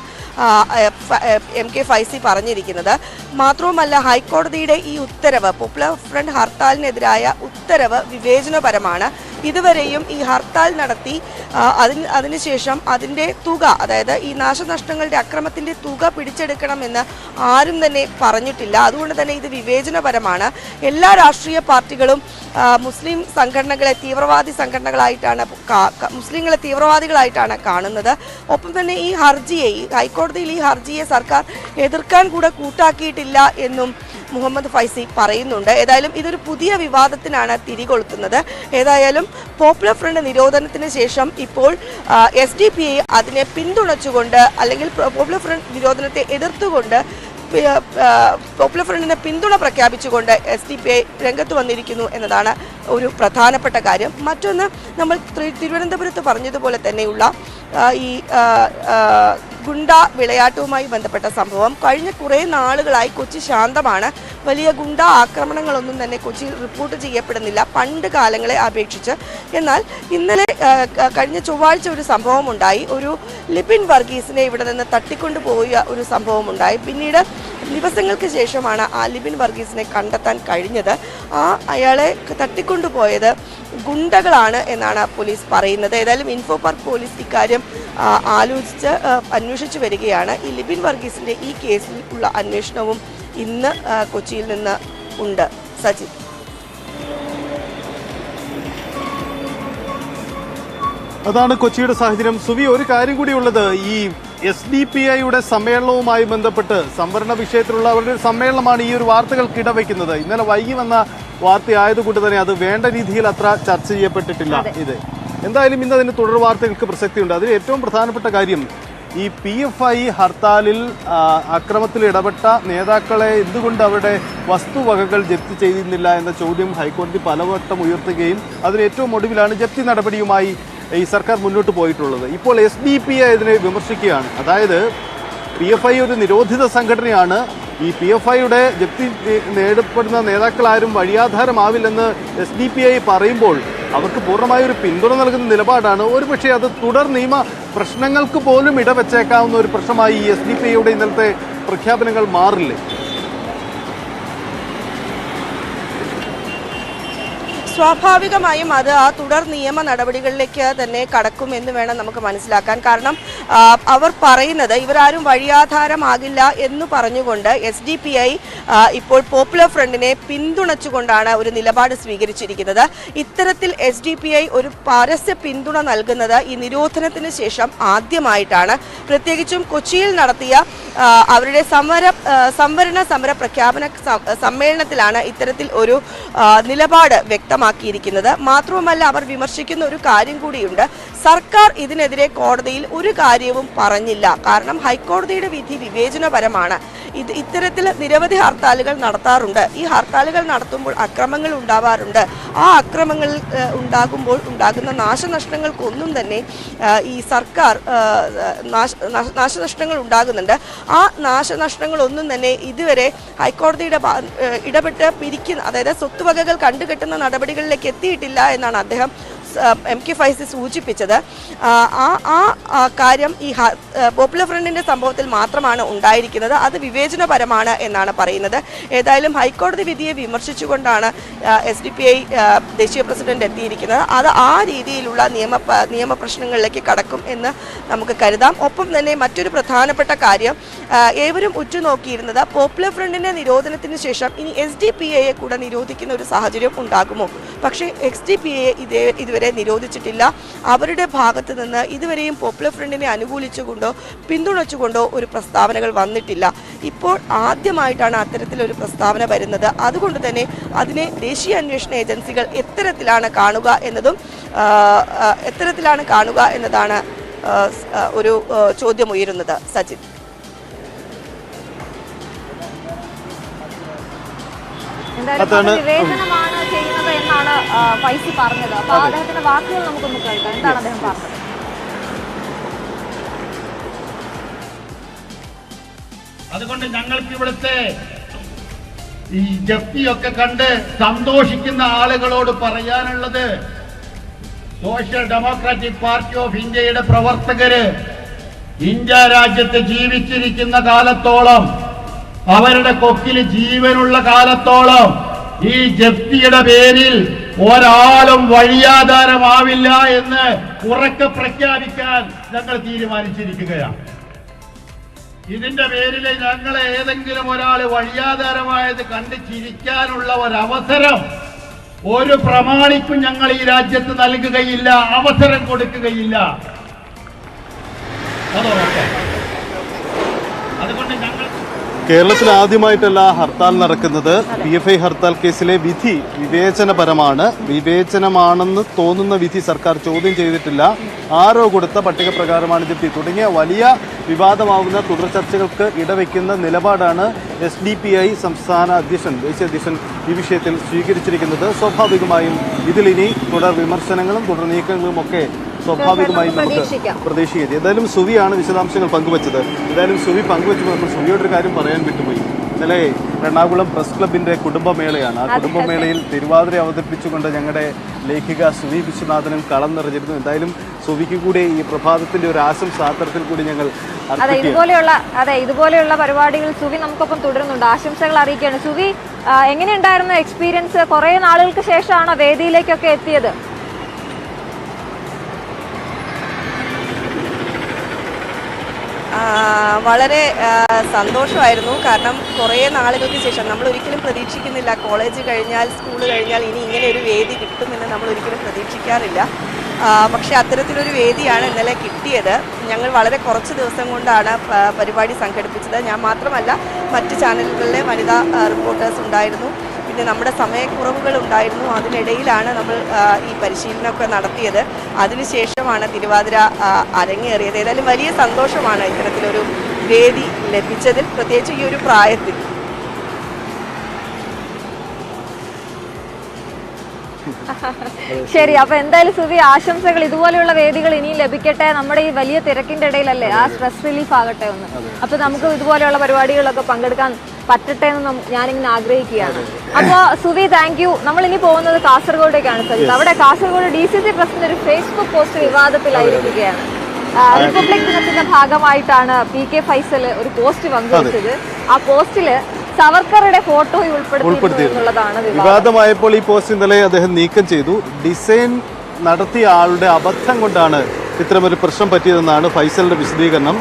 MK ഫൈസി പറഞ്ഞിരിക്കുന്നത്. മാത്രവുമല്ല ഹൈക്കോടതിയുടെ ഈ ഉത്തരവ്, പോപ്പുലർ ഫ്രണ്ട് ഹർത്താലിനെതിരായ ഉത്തരവ് വിവേചനപരമാണ്. ഇതുവരെയും ഈ ഹർത്താൽ നടത്തി അതിനുശേഷം അതിൻ്റെ തുക, അതായത് ഈ നാശനഷ്ടങ്ങളുടെ അക്രമത്തിൻ്റെ തുക പിടിച്ചെടുക്കണമെന്ന് ആരും തന്നെ പറഞ്ഞിട്ടില്ല. അതുകൊണ്ട് തന്നെ ഇത് വിവേചനപരമാണ്. എല്ലാ രാഷ്ട്രീയ പാർട്ടികളും മുസ്ലിം സംഘടനകളെ തീവ്രവാദി സംഘടനകളായിട്ടാണ്, മുസ്ലിങ്ങളെ തീവ്രവാദികളായിട്ടാണ് കാണുന്നത്. ഒപ്പം തന്നെ ഈ ഹൈക്കോടതിയിൽ ഈ ഹർജിയെ സർക്കാർ എതിർക്കാൻ കൂടെ കൂട്ടാക്കിയിട്ടില്ല എന്നും മുഹമ്മദ് ഫൈസി പറയുന്നുണ്ട്. ഏതായാലും ഇതൊരു പുതിയ വിവാദത്തിനാണ് തിരികൊളുത്തുന്നത്. ഏതായാലും പോപ്പുലർ ഫ്രണ്ട് നിരോധനത്തിന് ശേഷം ഇപ്പോൾ SDPI അതിനെ പിന്തുണച്ചുകൊണ്ട് അല്ലെങ്കിൽ പോപ്പുലർ ഫ്രണ്ട് നിരോധനത്തെ എതിർത്തുകൊണ്ട് പോപ്പുലർ ഫ്രണ്ടിന് പിന്തുണ പ്രഖ്യാപിച്ചുകൊണ്ട് SDPI രംഗത്ത് വന്നിരിക്കുന്നു എന്നതാണ് ഒരു പ്രധാനപ്പെട്ട കാര്യം. മറ്റൊന്ന്, നമ്മൾ തിരുവനന്തപുരത്ത് പറഞ്ഞതുപോലെ തന്നെയുള്ള ഈ ഗുണ്ട വിളയാട്ടവുമായി ബന്ധപ്പെട്ട സംഭവം. കഴിഞ്ഞ കുറേ നാളുകളായി കൊച്ചി ശാന്തമാണ്. വലിയ ഗുണ്ട ആക്രമണങ്ങളൊന്നും തന്നെ കൊച്ചിയിൽ റിപ്പോർട്ട് ചെയ്യപ്പെടുന്നില്ല പണ്ട് കാലങ്ങളെ അപേക്ഷിച്ച്. എന്നാൽ ഇന്നലെ കഴിഞ്ഞ ചൊവ്വാഴ്ച ഒരു സംഭവം ഉണ്ടായി. ഒരു ലിബിൻ വർഗീസിനെ ഇവിടെ നിന്ന് തട്ടിക്കൊണ്ടുപോയ ഒരു സംഭവം ഉണ്ടായി. പിന്നീട് ദിവസങ്ങൾക്ക് ശേഷമാണ് ആ ലിബിൻ വർഗീസിനെ കണ്ടെത്താൻ കഴിഞ്ഞത്. അയാളെ തട്ടിക്കൊണ്ടുപോയത് ഗുണ്ടകളാണ് എന്നാണ് പോലീസ് പറയുന്നത്. ഏതായാലും ഇൻഫോ പാർക്ക് പോലീസ് ഇക്കാര്യം ആലോചിച്ച് അന്വേഷിച്ചു വരികയാണ്. ഈ ലിബിൻ വർഗീസിന്റെ ഈ കേസിൽ ഉള്ള അന്വേഷണവും ഇന്ന് കൊച്ചിയിൽ നിന്ന് ഉണ്ട്. സജിത്. അതാണ് കൊച്ചിയുടെ സാഹചര്യം. സുവി, ഒരു കാര്യം കൂടിയുള്ളത്, ഈ SDPIയുടെ സമ്മേളനവുമായി ബന്ധപ്പെട്ട് സംവരണ വിഷയത്തിലുള്ള അവരുടെ സമ്മേളനമാണ് ഈ ഒരു വാർത്തകൾക്ക് ഇടവയ്ക്കുന്നത്. ഇന്നലെ വൈകി വന്ന വാർത്തയായതുകൊണ്ട് തന്നെ അത് വേണ്ട രീതിയിൽ അത്ര ചർച്ച ചെയ്യപ്പെട്ടിട്ടില്ല. ഇത് എന്തായാലും ഇന്ന് അതിന് തുടർ വാർത്തകൾക്ക് പ്രസക്തിയുണ്ട്. അതിൽ ഏറ്റവും പ്രധാനപ്പെട്ട കാര്യം, ഈ PFI ഹർത്താലിൽ അക്രമത്തിൽ ഇടപെട്ട നേതാക്കളെ എന്തുകൊണ്ട് അവരുടെ വസ്തുവകകൾ ജപ്തി ചെയ്തിരുന്നില്ല എന്ന ചോദ്യം ഹൈക്കോടതി പലവട്ടം ഉയർത്തുകയും അതിന് ഏറ്റവും ഒടുവിലാണ് ജപ്തി നടപടിയുമായി ഈ സർക്കാർ മുന്നോട്ട് പോയിട്ടുള്ളത്. ഇപ്പോൾ SDPI ഇതിനെ വിമർശിക്കുകയാണ്. അതായത് PFI ഒരു നിരോധിത സംഘടനയാണ്. ഈ PFIയുടെ ജപ്തി നേടപ്പെടുന്ന നേതാക്കളാരും വഴിയാധാരമാവില്ലെന്ന് SDPI പറയുമ്പോൾ അവർക്ക് പൂർണ്ണമായൊരു പിന്തുണ നൽകുന്ന നിലപാടാണ്. ഒരുപക്ഷെ അത് തുടർ നിയമ പ്രശ്നങ്ങൾക്ക് പോലും ഇടവെച്ചേക്കാവുന്ന ഒരു പ്രശ്നമായി ഈ SDPIയുടെ ഇന്നലത്തെ പ്രഖ്യാപനങ്ങൾ മാറില്ലേ? സ്വാഭാവികമായും അത് ആ തുടർ നിയമ നടപടികളിലേക്ക് തന്നെ കടക്കുമെന്ന് വേണം നമുക്ക് മനസ്സിലാക്കാൻ. കാരണം അവർ പറയുന്നത് ഇവരാരും വഴിയാധാരമാകില്ല എന്ന് പറഞ്ഞുകൊണ്ട് SDPI ഇപ്പോൾ പോപ്പുലർ ഫ്രണ്ടിനെ പിന്തുണച്ചുകൊണ്ടാണ് ഒരു നിലപാട് സ്വീകരിച്ചിരിക്കുന്നത്. ഇത്തരത്തിൽ SDPI ഒരു പരസ്യ പിന്തുണ നൽകുന്നത് ഈ നിരോധനത്തിന് ശേഷം ആദ്യമായിട്ടാണ്. പ്രത്യേകിച്ചും കൊച്ചിയിൽ നടത്തിയ അവരുടെ സംവരണ സമര പ്രഖ്യാപന സമ്മേളനത്തിലാണ് ഇത്തരത്തിൽ ഒരു നിലപാട് വ്യക്തമാക്കിയിരിക്കുന്നത്. മാത്രവുമല്ല, അവർ വിമർശിക്കുന്ന ഒരു കാര്യം കൂടിയുണ്ട്. സർക്കാർ ഇതിനെതിരെ കോടതിയിൽ ഒരു കാര്യവും പറഞ്ഞില്ല. കാരണം ഹൈക്കോടതിയുടെ വിധി വിവേചനപരമാണ്. ഇത്തരത്തിൽ നിരവധി ഹർത്താലുകൾ നടത്താറുണ്ട്. ഈ ഹർത്താലുകൾ നടത്തുമ്പോൾ അക്രമങ്ങൾ ഉണ്ടാവാറുണ്ട്. ആ അക്രമങ്ങൾ ഉണ്ടാകുമ്പോൾ ഉണ്ടാകുന്ന നാശനഷ്ടങ്ങൾക്കൊന്നും തന്നെ ഈ സർക്കാർ നാശനഷ്ടങ്ങൾ ഉണ്ടാകുന്നുണ്ട്. ആ നാശനഷ്ടങ്ങളൊന്നും തന്നെ ഇതുവരെ ഹൈക്കോടതിയുടെ ഇടപെട്ട് പിരിക്കുന്ന, അതായത് സ്വത്തുവകകൾ കണ്ടുകെട്ടുന്ന നടപടികളിലേക്ക് എത്തിയിട്ടില്ല എന്നാണ് അദ്ദേഹം MK ഫൈസി സൂചിപ്പിച്ചത്. ആ കാര്യം ഈ പോപ്പുലർ ഫ്രണ്ടിന്റെ സംഭവത്തിൽ മാത്രമാണ് ഉണ്ടായിരിക്കുന്നത്. അത് വിവേചനപരമാണ് എന്നാണ് പറയുന്നത്. ഏതായാലും ഹൈക്കോടതി വിധിയെ വിമർശിച്ചുകൊണ്ടാണ് SDPI ദേശീയ പ്രസിഡന്റ് എത്തിയിരിക്കുന്നത്. അത് ആ രീതിയിലുള്ള നിയമപ്രശ്നങ്ങളിലേക്ക് കടക്കും എന്ന് നമുക്ക് കരുതാം. ഒപ്പം തന്നെ മറ്റൊരു പ്രധാനപ്പെട്ട കാര്യം, ഏവരും ഉറ്റുനോക്കിയിരുന്നത് പോപ്പുലർ ഫ്രണ്ടിന്റെ നിരോധനത്തിന് ശേഷം ഇനി SDPIയെ കൂടെ നിരോധിക്കുന്ന ഒരു സാഹചര്യം ഉണ്ടാകുമോ. പക്ഷേ SDPIയെ ഇതുവരെ നിരോധിച്ചിട്ടില്ല. അവരുടെ ഭാഗത്ത് നിന്ന് ഇതുവരെയും പോപ്പുലർ ഫ്രണ്ടിനെ അനുകൂലിച്ചുകൊണ്ടോ പിന്തുണച്ചുകൊണ്ടോ ഒരു പ്രസ്താവനകൾ വന്നിട്ടില്ല. ഇപ്പോൾ ആദ്യമായിട്ടാണ് അത്തരത്തിലൊരു പ്രസ്താവന വരുന്നത്. അതുകൊണ്ട് തന്നെ അതിനെ ദേശീയ അന്വേഷണ ഏജൻസികൾ എത്തരത്തിലാണ് കാണുക എന്നതാണ് ഒരു ചോദ്യം ഉയരുന്നത്. സജിത്. എന്തായാലും വിവേചനമാണ് ചെയ്യുന്നത് എന്നാണ് ഫൈസി പറഞ്ഞത്. അപ്പൊ അദ്ദേഹത്തിന്റെ വാക്കുകൾ നമുക്കൊന്ന് കേൾക്കാം. എന്താണ് അദ്ദേഹം പറഞ്ഞത്? അതുകൊണ്ട് ഞങ്ങൾക്ക് ഇവിടുത്തെ ഈ ജപ്തിയൊക്കെ കണ്ട് സന്തോഷിക്കുന്ന ആളുകളോട് പറയാനുള്ളത്, സോഷ്യൽ ഡെമോക്രാറ്റിക് പാർട്ടി ഓഫ് ഇന്ത്യയുടെ പ്രവർത്തകര് ഇന്ത്യ രാജ്യത്ത് ജീവിച്ചിരിക്കുന്ന കാലത്തോളം, അവരുടെ കൊക്കിൽ ജീവനുള്ള കാലത്തോളം ഈ ജപ്തിയുടെ പേരിൽ ഒരാളും വഴിയാധാരമാവില്ല എന്ന് ഉറക്കെ പ്രഖ്യാപിക്കാൻ ഞങ്ങൾ തീരുമാനിച്ചിരിക്കുകയാണ്. ഇതിന്റെ പേരിൽ ഞങ്ങളെ ഏതെങ്കിലും ഒരാൾ വഴിയാധാരമായത് കണ്ട് ചിരിക്കാനുള്ള ഒരവസരം ഒരു പ്രമാണിക്കും ഞങ്ങൾ ഈ രാജ്യത്ത് നൽകുകയില്ല, അവസരം കൊടുക്കുകയില്ല. അതോക്കെ അതുകൊണ്ട് ഞങ്ങൾ കേരളത്തിൽ ആദ്യമായിട്ടല്ല ഹർത്താൽ നടക്കുന്നത്. PFI ഹർത്താൽ കേസിലെ വിധി വിവേചനമാണെന്ന് തോന്നുന്ന വിധി സർക്കാർ ചോദ്യം ചെയ്തിട്ടില്ല. ആരോ കൊടുത്ത പട്ടിക പ്രകാരമാണ് ജപ്തി തുടങ്ങിയ വലിയ വിവാദമാവുന്ന തുടർ ചർച്ചകൾക്ക് ഇടവയ്ക്കുന്ന നിലപാടാണ് SDPI ദേശീയ അധ്യക്ഷൻ ഈ വിഷയത്തിൽ സ്വീകരിച്ചിരിക്കുന്നത്. സ്വാഭാവികമായും ഇതിലിനി തുടർ വിമർശനങ്ങളും തുടർ നീക്കങ്ങളും ഒക്കെ സ്വാഭാവികമായും നമുക്ക് പ്രതീക്ഷിക്കാം. എന്തായാലും സുവിയാണ് വിശദാംശങ്ങൾ പങ്കുവച്ചത്. എന്തായാലും സുവി പങ്കുവച്ചപ്പോൾ നമ്മൾ സുവിയോടൊരു കാര്യം പറയാൻ വിട്ടുപോയി. ഇന്നലെ എറണാകുളം പ്രസ് ക്ലബിൻ്റെ കുടുംബമേളയാണ്. ആ കുടുംബമേളയിൽ തിരുവാതിര അവതരിപ്പിച്ചുകൊണ്ട് ഞങ്ങളുടെ ലേഖിക സുവി വിശ്വനാഥനും കളം നിറഞ്ഞിരുന്നു. എന്തായാലും സുവിക്ക് കൂടി ഈ പ്രഭാതത്തിൻ്റെ ഒരു ആശംസ അത്തരത്തിൽ കൂടി ഞങ്ങൾ ഇതുപോലെയുള്ള പരിപാടികൾ സുവി നമുക്കൊപ്പം തുടരുന്നുണ്ട്. ആശംസകൾ അറിയിക്കുകയാണ്. സുവി, എങ്ങനെയുണ്ടായിരുന്നു എക്സ്പീരിയൻസ്? കുറേ നാളുകൾക്ക് ശേഷമാണോ വേദിയിലേക്കൊക്കെ എത്തിയത്? വളരെ സന്തോഷമായിരുന്നു. കാരണം കുറേ നാളുകൾക്ക് ശേഷം നമ്മൾ ഒരിക്കലും പ്രതീക്ഷിക്കുന്നില്ല, കോളേജ് കഴിഞ്ഞാൽ സ്കൂൾ കഴിഞ്ഞാൽ ഇനി ഇങ്ങനെ ഒരു വേദി കിട്ടുമെന്ന് നമ്മൾ ഒരിക്കലും പ്രതീക്ഷിക്കാറില്ല. പക്ഷേ അത്തരത്തിലൊരു വേദിയാണ് ഇന്നലെ കിട്ടിയത്. ഞങ്ങൾ വളരെ കുറച്ച് ദിവസം കൊണ്ടാണ് പരിപാടി സംഘടിപ്പിച്ചത്. ഞാൻ മാത്രമല്ല, മറ്റ് ചാനലുകളിലെ വനിതാ റിപ്പോർട്ടേഴ്സ് ഉണ്ടായിരുന്നു. പിന്നെ നമ്മുടെ സമയക്കുറവുകൾ ഉണ്ടായിരുന്നു. അതിനിടയിലാണ് നമ്മൾ ഈ പരിശീലനമൊക്കെ നടത്തിയത്. അതിനുശേഷമാണ് തിരുവാതിര അരങ്ങേറിയത്. ഏതായാലും വലിയ സന്തോഷമാണ് ഇത്തരത്തിലൊരു വേദി ലഭിച്ചതിൽ, പ്രത്യേകിച്ച് ഈ ഒരു പ്രായത്തിൽ. ശരി, അപ്പൊ എന്തായാലും സുവി, ആശംസകൾ. ഇതുപോലെയുള്ള വേദികൾ ഇനിയും ലഭിക്കട്ടെ. നമ്മുടെ ഈ വലിയ തിരക്കിന്റെ ഇടയിലല്ലേ ആ സ്ട്രെസ് റിലീഫ് ആകട്ടെ ഒന്ന്. അപ്പൊ നമുക്ക് ഇതുപോലെയുള്ള പരിപാടികളൊക്കെ പങ്കെടുക്കാൻ പറ്റട്ടെ എന്ന് ഞാനിങ്ങനെ ആഗ്രഹിക്കുകയാണ്. അപ്പൊ സുവി, താങ്ക് യു. നമ്മൾ ഇനി പോകുന്നത് കാസർഗോഡേക്കാണ് സജിത്. അവിടെ കാസർഗോഡ് DCC പ്രസിഡന്റ് ഒരു ഫേസ്ബുക്ക് പോസ്റ്റ് വിവാദത്തിലായിരിക്കുകയാണ്. റിപ്പബ്ലിക് ദിനത്തിന്റെ ഭാഗമായിട്ടാണ് PK ഫൈസൽ ഒരു പോസ്റ്റ് പങ്കുവച്ചത്. ആ പോസ്റ്റില് സവർക്കറുടെ ഫോട്ടോ ഉൾപ്പെടുത്തി എന്നുള്ളതാണ് വിവാദമായപ്പോൾ ഈ പോസ്റ്റ് ഇന്നലെ അദ്ദേഹം നീക്കം ചെയ്തു. ഡിസൈൻ നടത്തിയ ആളുടെ അബദ്ധം കൊണ്ടാണ് ഇത്തരമൊരു പ്രശ്നം പറ്റിയതെന്നാണ് ഫൈസലിന്റെ വിശദീകരണം.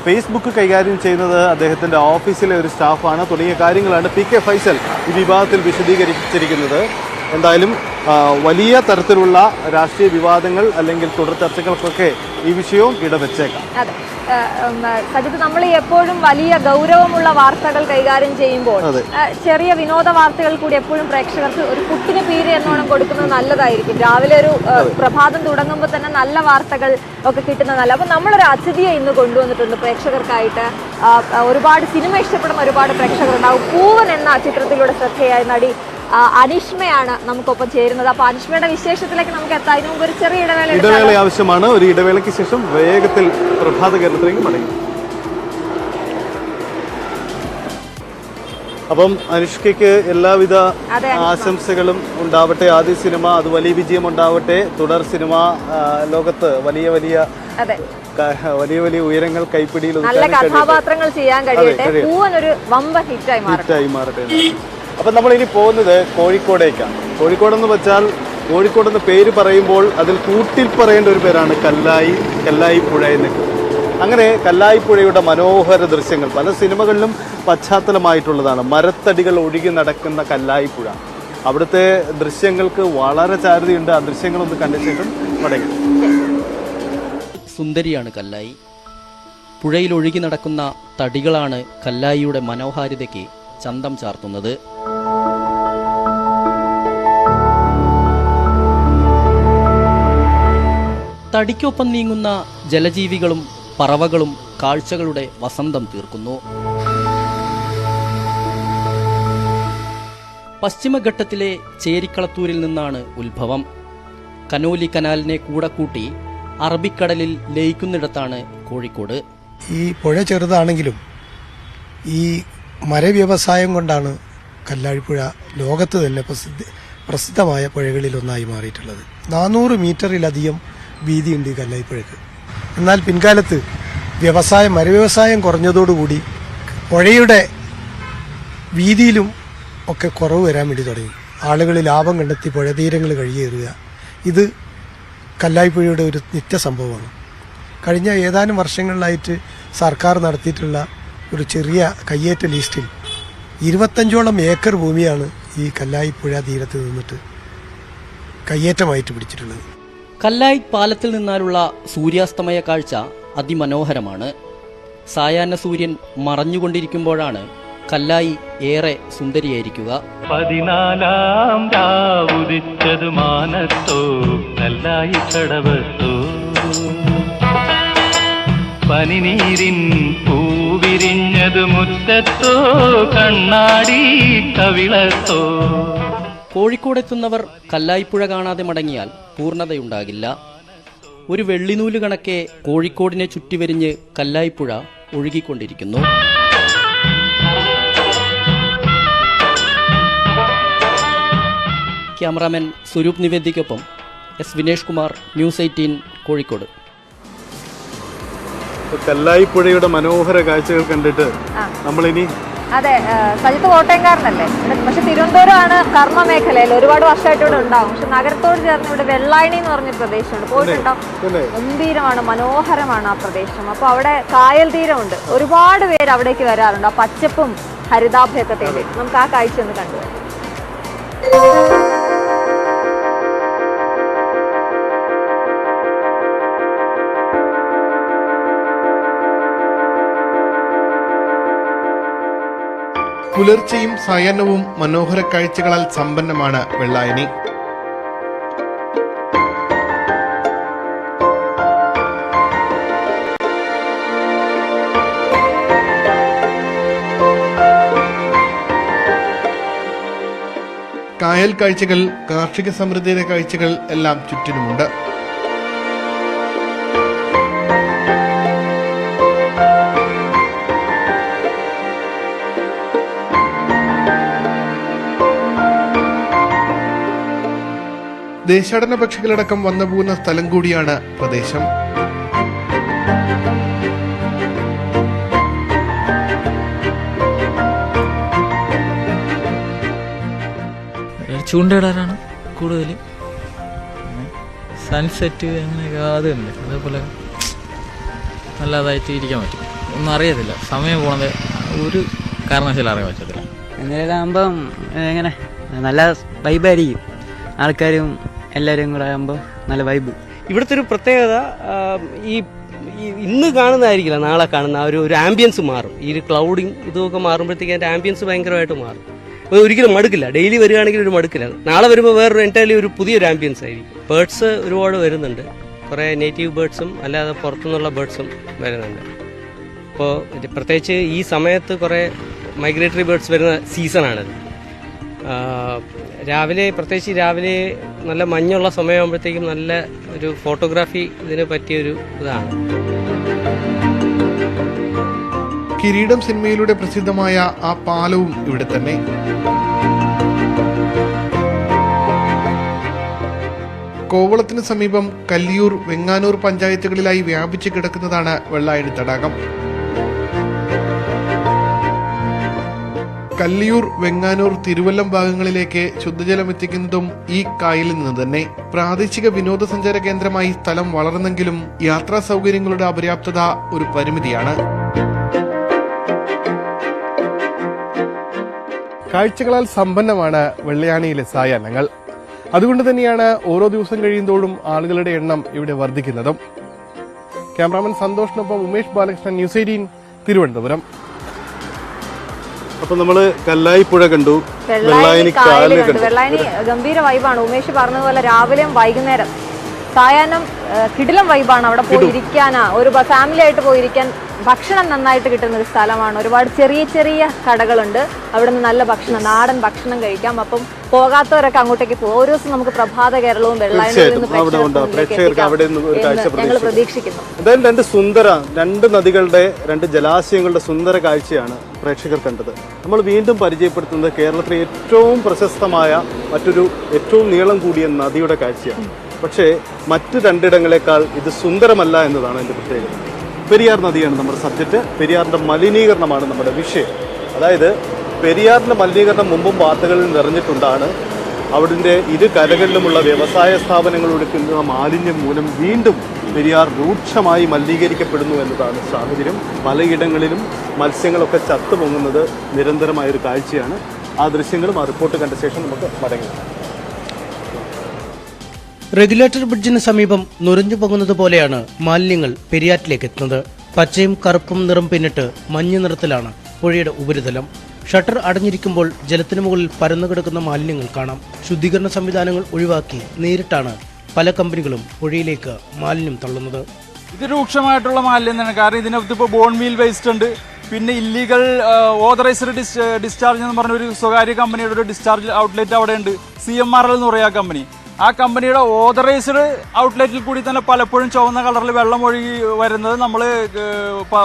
ഫേസ്ബുക്ക് കൈകാര്യം ചെയ്യുന്നത് അദ്ദേഹത്തിന്റെ ഓഫീസിലെ ഒരു സ്റ്റാഫാണ്. തുടങ്ങിയ കാര്യങ്ങളാണ് PK ഫൈസൽ ഈ വിവാദത്തിൽ വിശദീകരിച്ചിരിക്കുന്നത്. എന്തായാലും വലിയ തരത്തിലുള്ള രാഷ്ട്രീയ വിവാദങ്ങൾ അല്ലെങ്കിൽ തുടർ ചർച്ചകൾക്കൊക്കെ ഈ വിഷയവും ഇടവെച്ചേക്കാം. സജിത്ത്, നമ്മൾ എപ്പോഴും വലിയ ഗൗരവമുള്ള വാർത്തകൾ കൈകാര്യം ചെയ്യുമ്പോൾ ചെറിയ വിനോദ വാർത്തകൾ കൂടി എപ്പോഴും പ്രേക്ഷകർക്ക് ഒരു കുട്ടിന് പീര് എന്നോണം കൊടുക്കുന്നത് നല്ലതായിരിക്കും. രാവിലെ ഒരു പ്രഭാതം തുടങ്ങുമ്പോൾ തന്നെ നല്ല വാർത്തകൾ ഒക്കെ കിട്ടുന്നത് നല്ല. അപ്പൊ നമ്മളൊരു അതിഥിയെ ഇന്ന് കൊണ്ടുവന്നിട്ടുണ്ട് പ്രേക്ഷകർക്കായിട്ട്. ഒരുപാട് സിനിമ ഇഷ്ടപ്പെടുന്ന ഒരുപാട് പ്രേക്ഷകരുണ്ടാവും. പൂവൻ എന്ന ചിത്രത്തിലൂടെ ശ്രദ്ധേയായ നടി അനിഷ്മയാണ് നമുക്കൊപ്പം ചേരുന്നത്. അപ്പൊ അനിഷ്മയുടെ വിശേഷത്തിലേക്ക് നമുക്ക് എത്താം. അതിന് മുമ്പ് ഒരു ചെറിയ ഇടവേള ആവശ്യമാണ്. ഒരു ഇടവേളയ്ക്ക് ശേഷം വേഗത്തിൽ പ്രഭാത കേരളത്തിലേക്ക് മടങ്ങി. അപ്പം അനുഷ്കയ്ക്ക് എല്ലാവിധ ആശംസകളും ഉണ്ടാവട്ടെ. ആദ്യ സിനിമ അത് വലിയ വിജയം ഉണ്ടാവട്ടെ. തുടർ സിനിമ ലോകത്ത് വലിയ വലിയ ഉയരങ്ങൾ കൈപ്പിടിയിൽ നല്ല കഥാപാത്രങ്ങൾ ചെയ്യാൻ കഴിയട്ടെ. പൂവൻ ഒരു വമ്പൻ ഹിറ്റായി മാറട്ടെ. അപ്പം നമ്മളിനി പോകുന്നത് കോഴിക്കോടേക്കാണ്. കോഴിക്കോടെന്ന് വെച്ചാൽ കോഴിക്കോടെന്ന് പേര് പറയുമ്പോൾ അതിൽ കൂട്ടിൽ പറയേണ്ട ഒരു പേരാണ് കല്ലായിപ്പുഴ എന്നൊക്കെ. അങ്ങനെ കല്ലായിപ്പുഴയുടെ മനോഹര ദൃശ്യങ്ങൾ പല സിനിമകളിലും പശ്ചാത്തലമായിട്ടുള്ളതാണ്. മരത്തടികൾ ഒഴുകി നടക്കുന്ന കല്ലായിപ്പുഴ, അവിടുത്തെ ദൃശ്യങ്ങൾക്ക് വളരെ ചാരുതയുണ്ട്. ആ ദൃശ്യങ്ങളൊന്ന് കണ്ട ശേഷം മടങ്ങി. സുന്ദരിയാണ് കല്ലായി. പുഴയിൽ ഒഴുകി നടക്കുന്ന തടികളാണ് കല്ലായിയുടെ മനോഹാരിതയ്ക്ക് ചന്തം ചാർത്തുന്നത്. തടിക്കൊപ്പം നീങ്ങുന്ന ജലജീവികളും പറവകളും കാഴ്ചകളുടെ വസന്തം തീർക്കുന്നു. പശ്ചിമഘട്ടത്തിലെ ചേരിക്കളത്തൂരിൽ നിന്നാണ് ഉത്ഭവം. കനോലി കനാലിനെ കൂടെ കൂട്ടി അറബിക്കടലിൽ ലയിക്കുന്നിടത്താണ് കോഴിക്കോട്. ഈ പുഴ ചെറുതാണെങ്കിലും ഈ മരവ്യവസായം കൊണ്ടാണ് കല്ലായിപ്പുഴ ലോകത്ത് തന്നെ പ്രസിദ്ധമായ പുഴകളിലൊന്നായി മാറിയിട്ടുള്ളത്. 400 മീറ്ററിലധികം വീതിയുണ്ട് ഈ കല്ലായിപ്പുഴക്ക്. എന്നാൽ പിൻകാലത്ത് മരവ്യവസായം കുറഞ്ഞതോടുകൂടി പുഴയുടെ വീതിയിലും ഒക്കെ കുറവ് വരാൻ വേണ്ടി തുടങ്ങി. ആളുകൾ ലാഭം കണ്ടെത്തി പുഴതീരങ്ങൾ കഴിയേറുക, ഇത് കല്ലായിപ്പുഴയുടെ ഒരു നിത്യസംഭവമാണ്. കഴിഞ്ഞ ഏതാനും വർഷങ്ങളിലായിട്ട് സർക്കാർ നടത്തിയിട്ടുള്ള ഒരു ചെറിയ കയ്യേറ്റ ലിസ്റ്റിൽ 25ഓളം ഏക്കർ ഭൂമിയാണ് ഈ കല്ലായിപ്പുഴ തീരത്ത് നിന്നിട്ട് കയ്യേറ്റമായിട്ട് പിടിച്ചിട്ടുള്ളത്. കല്ലായി പാലത്തിൽ നിന്നാലുള്ള സൂര്യാസ്തമയ കാഴ്ച അതിമനോഹരമാണ്. സായാഹ്ന സൂര്യൻ മറഞ്ഞുകൊണ്ടിരിക്കുമ്പോഴാണ് കല്ലായി ഏറെ സുന്ദരിയായിരിക്കുക. 14 രാവുദിച്ചത് മാനത്തോ കല്ലായി കടവത്തോ, പനിനീരിൻ പൂവിരിഞ്ഞത് മുറ്റത്തോ കണ്ണാടി കവിളത്തോ. കോഴിക്കോടെത്തുന്നവർ കല്ലായിപ്പുഴ കാണാതെ മടങ്ങിയാൽ പൂർണ്ണതയുണ്ടാകില്ല. ഒരു വെള്ളിനൂല് കണക്കെ കോഴിക്കോടിനെ ചുറ്റിവരിഞ്ഞ് കല്ലായിപ്പുഴ ഒഴുകിക്കൊണ്ടിരിക്കുന്നു. ക്യാമറാമാൻ സ്വരൂപ് നിവേദിക്കൊപ്പം എസ് വിനേഷ് കുമാർ, ന്യൂസ് 18 കോഴിക്കോട്. കല്ലായിപ്പുഴയുടെ മനോഹര കാഴ്ചകൾ കണ്ടിട്ട് നമ്മളിനി അതെ, സജിത്ത് കോട്ടയംകാരനല്ലേ, പക്ഷെ തിരുവനന്തപുരമാണ് കർമ്മ മേഖലയിൽ ഒരുപാട് വർഷമായിട്ട് ഇവിടെ ഉണ്ടാവും. പക്ഷെ നഗരത്തോട് ചേർന്ന് ഇവിടെ വെള്ളായണി എന്ന് പറഞ്ഞ പ്രദേശമുണ്ട്, പോയിട്ടുണ്ടാവും. ഗംഭീരമാണ്, മനോഹരമാണ് ആ പ്രദേശം. അപ്പൊ അവിടെ കായൽ തീരമുണ്ട്, ഒരുപാട് പേര് അവിടേക്ക് വരാറുണ്ട്. ആ പച്ചപ്പും ഹരിതാഭയൊക്കെ തേടി നമുക്ക് ആ കാഴ്ച ഒന്ന് കണ്ടുവരാം. പുലർച്ചെയും സായാഹ്നവും മനോഹര കാഴ്ചകളാൽ സമ്പന്നമാണ് വെള്ളായണി. കായൽ കാഴ്ചകൾ, കാർഷിക സമൃദ്ധിയുടെ കാഴ്ചകൾ എല്ലാം ചുറ്റിനുമുണ്ട്. ദേശാടന പക്ഷികളടക്കം വന്നുപോകുന്ന സ്ഥലം കൂടിയാണ് പ്രദേശം. ചൂണ്ടയിടാനാണ് കൂടുതൽ, സൺസെറ്റ് അങ്ങനെയൊക്കെ അതുണ്ട്. അതേപോലെ നല്ലതായിട്ട് ഇരിക്കാൻ പറ്റും. ഒന്നും അറിയത്തില്ല, സമയം പോണത് ഒരു കാരണവശാലും അറിയാൻ പറ്റത്തില്ല. അങ്ങനെയൊക്കെ ആകുമ്പം എങ്ങനെ നല്ല വൈബായിരിക്കും, ആൾക്കാരും എല്ലാവരും കൂടെ ആകുമ്പോൾ നല്ല വൈബ്. ഇവിടുത്തെ ഒരു പ്രത്യേകത ഇന്ന് കാണുന്നതായിരിക്കില്ല നാളെ കാണുന്ന ആ ഒരു ആംബിയൻസ് മാറും. ഈ ഒരു ക്ലൗഡിങ് ഇതൊക്കെ മാറുമ്പോഴത്തേക്ക് അതിൻ്റെ ആംബിയൻസ് ഭയങ്കരമായിട്ട് മാറും. ഒരിക്കലും മടുക്കില്ല, ഡെയിലി വരികയാണെങ്കിൽ ഒരു മടുക്കില്ല. നാളെ വരുമ്പോൾ വേറൊരു എൻറ്റയർലി ഒരു പുതിയൊരു ആംബിയൻസ് ആയിരിക്കും. ബേർഡ്സ് ഒരുപാട് വരുന്നുണ്ട്, കുറേ നേറ്റീവ് ബേർഡ്സും അല്ലാതെ പുറത്തുനിന്നുള്ള ബേർഡ്സും വരുന്നുണ്ട്. അപ്പോൾ പ്രത്യേകിച്ച് ഈ സമയത്ത് കുറേ മൈഗ്രേറ്ററി ബേർഡ്സ് വരുന്ന സീസണാണിത്. പ്രത്യേകിച്ച് രാവിലെ നല്ല മഞ്ഞുള്ള സമയമാകുമ്പോഴത്തേക്കും നല്ല ഒരു ഫോട്ടോഗ്രാഫി ഇതിന് പറ്റിയൊരു ഇതാണ്. കിരീടം സിനിമയിലൂടെ പ്രസിദ്ധമായ ആ പാലവും ഇവിടെ തന്നെ. കോവളത്തിന് സമീപം കല്ലിയൂർ, വെങ്ങാനൂർ പഞ്ചായത്തുകളിലായി വ്യാപിച്ചു കിടക്കുന്നതാണ് വെള്ളായണി തടാകം. കല്ലിയൂർ, വെങ്ങാനൂർ, തിരുവല്ലം ഭാഗങ്ങളിലേക്ക് ശുദ്ധജലം എത്തിക്കുന്നതും ഈ കായലിൽ നിന്ന് തന്നെ. പ്രാദേശിക വിനോദസഞ്ചാര കേന്ദ്രമായി സ്ഥലം വളർന്നെങ്കിലും യാത്രാ സൗകര്യങ്ങളുടെ അപര്യാപ്തത ഒരു പരിമിതിയാണ്. കാഴ്ചകളാൽ സമ്പന്നമാണ് വെള്ളായണിയിലെ സായാഹ്നങ്ങൾ. അതുകൊണ്ട് തന്നെയാണ് ഓരോ ദിവസം കഴിയുന്തോറും ആളുകളുടെ എണ്ണം ഇവിടെ വർദ്ധിക്കുന്നതും. ക്യാമറാമാൻ സന്തോഷിനൊപ്പം ഉമേഷ് ബാലകൃഷ്ണൻ, ന്യൂസ് 18 തിരുവനന്തപുരം. അപ്പൊ നമ്മള് കല്ലായിപ്പുഴ കണ്ടു, വെള്ളായണി കായല് കണ്ടു. വെള്ളായണി ഗംഭീര വൈബാണ്. ഉമേഷ് പറഞ്ഞതുപോലെ രാവിലെയും വൈകുന്നേരം സായാഹ്നം കിടിലം വൈബാണ്. അവിടെ പോയിരിക്കാനാ, ഒരു ഫാമിലി ആയിട്ട് പോയിരിക്കാൻ ഭക്ഷണം നന്നായിട്ട് കിട്ടുന്ന ഒരു സ്ഥലമാണ്. ഒരുപാട് ചെറിയ ചെറിയ കടകളുണ്ട്, അവിടെ നിന്ന് നല്ല ഭക്ഷണം, നാടൻ ഭക്ഷണം കഴിക്കാം. അപ്പം പോകാത്തവരൊക്കെ അങ്ങോട്ടേക്ക് പോകും. ഓരോ ദിവസം നമുക്ക് പ്രഭാത കേരളവും വെള്ളായണിയിൽ നിന്ന് ഞങ്ങൾ പ്രതീക്ഷിക്കുന്നു. എന്തായാലും രണ്ട് നദികളുടെ, രണ്ട് ജലാശയങ്ങളുടെ സുന്ദര കാഴ്ചയാണ് പ്രേക്ഷകർ കണ്ടത്. നമ്മൾ വീണ്ടും പരിചയപ്പെടുത്തുന്നത് കേരളത്തിലെ ഏറ്റവും പ്രശസ്തമായ ഏറ്റവും നീളം കൂടിയ നദിയുടെ കാഴ്ചയാണ്. പക്ഷേ മറ്റു രണ്ടിടങ്ങളെക്കാൾ ഇത് സുന്ദരമല്ല എന്നതാണ് എൻ്റെ പ്രത്യേകത. പെരിയാർ നദിയാണ് നമ്മുടെ സബ്ജക്റ്റ്. പെരിയാറിൻ്റെ മലിനീകരണമാണ് നമ്മുടെ വിഷയം. അതായത് പെരിയാറിൻ്റെ മലിനീകരണം മുമ്പും വാർത്തകളിൽ നിറഞ്ഞിട്ടുണ്ടാണ്. അവിടുത്തെ ഇരു കരകളിലുമുള്ള വ്യവസായ സ്ഥാപനങ്ങൾ ഒഴുക്കുന്ന മാലിന്യം മൂലം വീണ്ടും പെരിയാർ രൂക്ഷമായി മലിനീകരിക്കപ്പെടുന്നു എന്നതാണ് സാഹചര്യം. പലയിടങ്ങളിലും മത്സ്യങ്ങളൊക്കെ ചത്തുപൊങ്ങുന്നത് നിരന്തരമായൊരു കാഴ്ചയാണ്. ആ ദൃശ്യങ്ങളും ആ റിപ്പോർട്ട് കണ്ട ശേഷം നമുക്ക് മടങ്ങി. റെഗുലേറ്റർ ബ്രിഡ്ജിന് സമീപം നുരഞ്ഞു പൊങ്ങുന്നത് പോലെയാണ് മാലിന്യങ്ങൾ പെരിയാറ്റിലേക്ക് എത്തുന്നത്. പച്ചയും കറുപ്പും നിറം പിന്നിട്ട് മഞ്ഞ നിറത്തിലാണ് പുഴയുടെ ഉപരിതലം. ഷട്ടർ അടഞ്ഞിരിക്കുമ്പോൾ ജലത്തിന് മുകളിൽ പരന്നു കിടക്കുന്ന മാലിന്യങ്ങൾ കാണാം. ശുദ്ധീകരണ സംവിധാനങ്ങൾ ഒഴിവാക്കി നേരിട്ടാണ് പല കമ്പനികളും പുഴയിലേക്ക് മാലിന്യം തള്ളുന്നത്. ഇത് രൂക്ഷമായിട്ടുള്ള മാലിന്യം തന്നെ. കാരണം ഇതിനകത്ത് ഇപ്പോൾ ബോൺമീൽ വേസ്റ്റ് ഉണ്ട്, പിന്നെ ഇല്ലീഗൽ ഓതറൈസ്ഡ് ഡിസ്ചാർജ് എന്ന് പറഞ്ഞ ഒരു സ്വകാര്യ കമ്പനിയുടെ ഒരു ഡിസ്ചാർജ് ഔട്ട്ലെറ്റ് അവിടെ ഉണ്ട്, CMRL എന്ന് പറയുക കമ്പനി. ആ കമ്പനിയുടെ ഓതറൈസ്ഡ് ഔട്ട്ലെറ്റിൽ കൂടി തന്നെ പലപ്പോഴും ചുവന്ന കളറിൽ വെള്ളം ഒഴുകി വരുന്നത് നമ്മൾ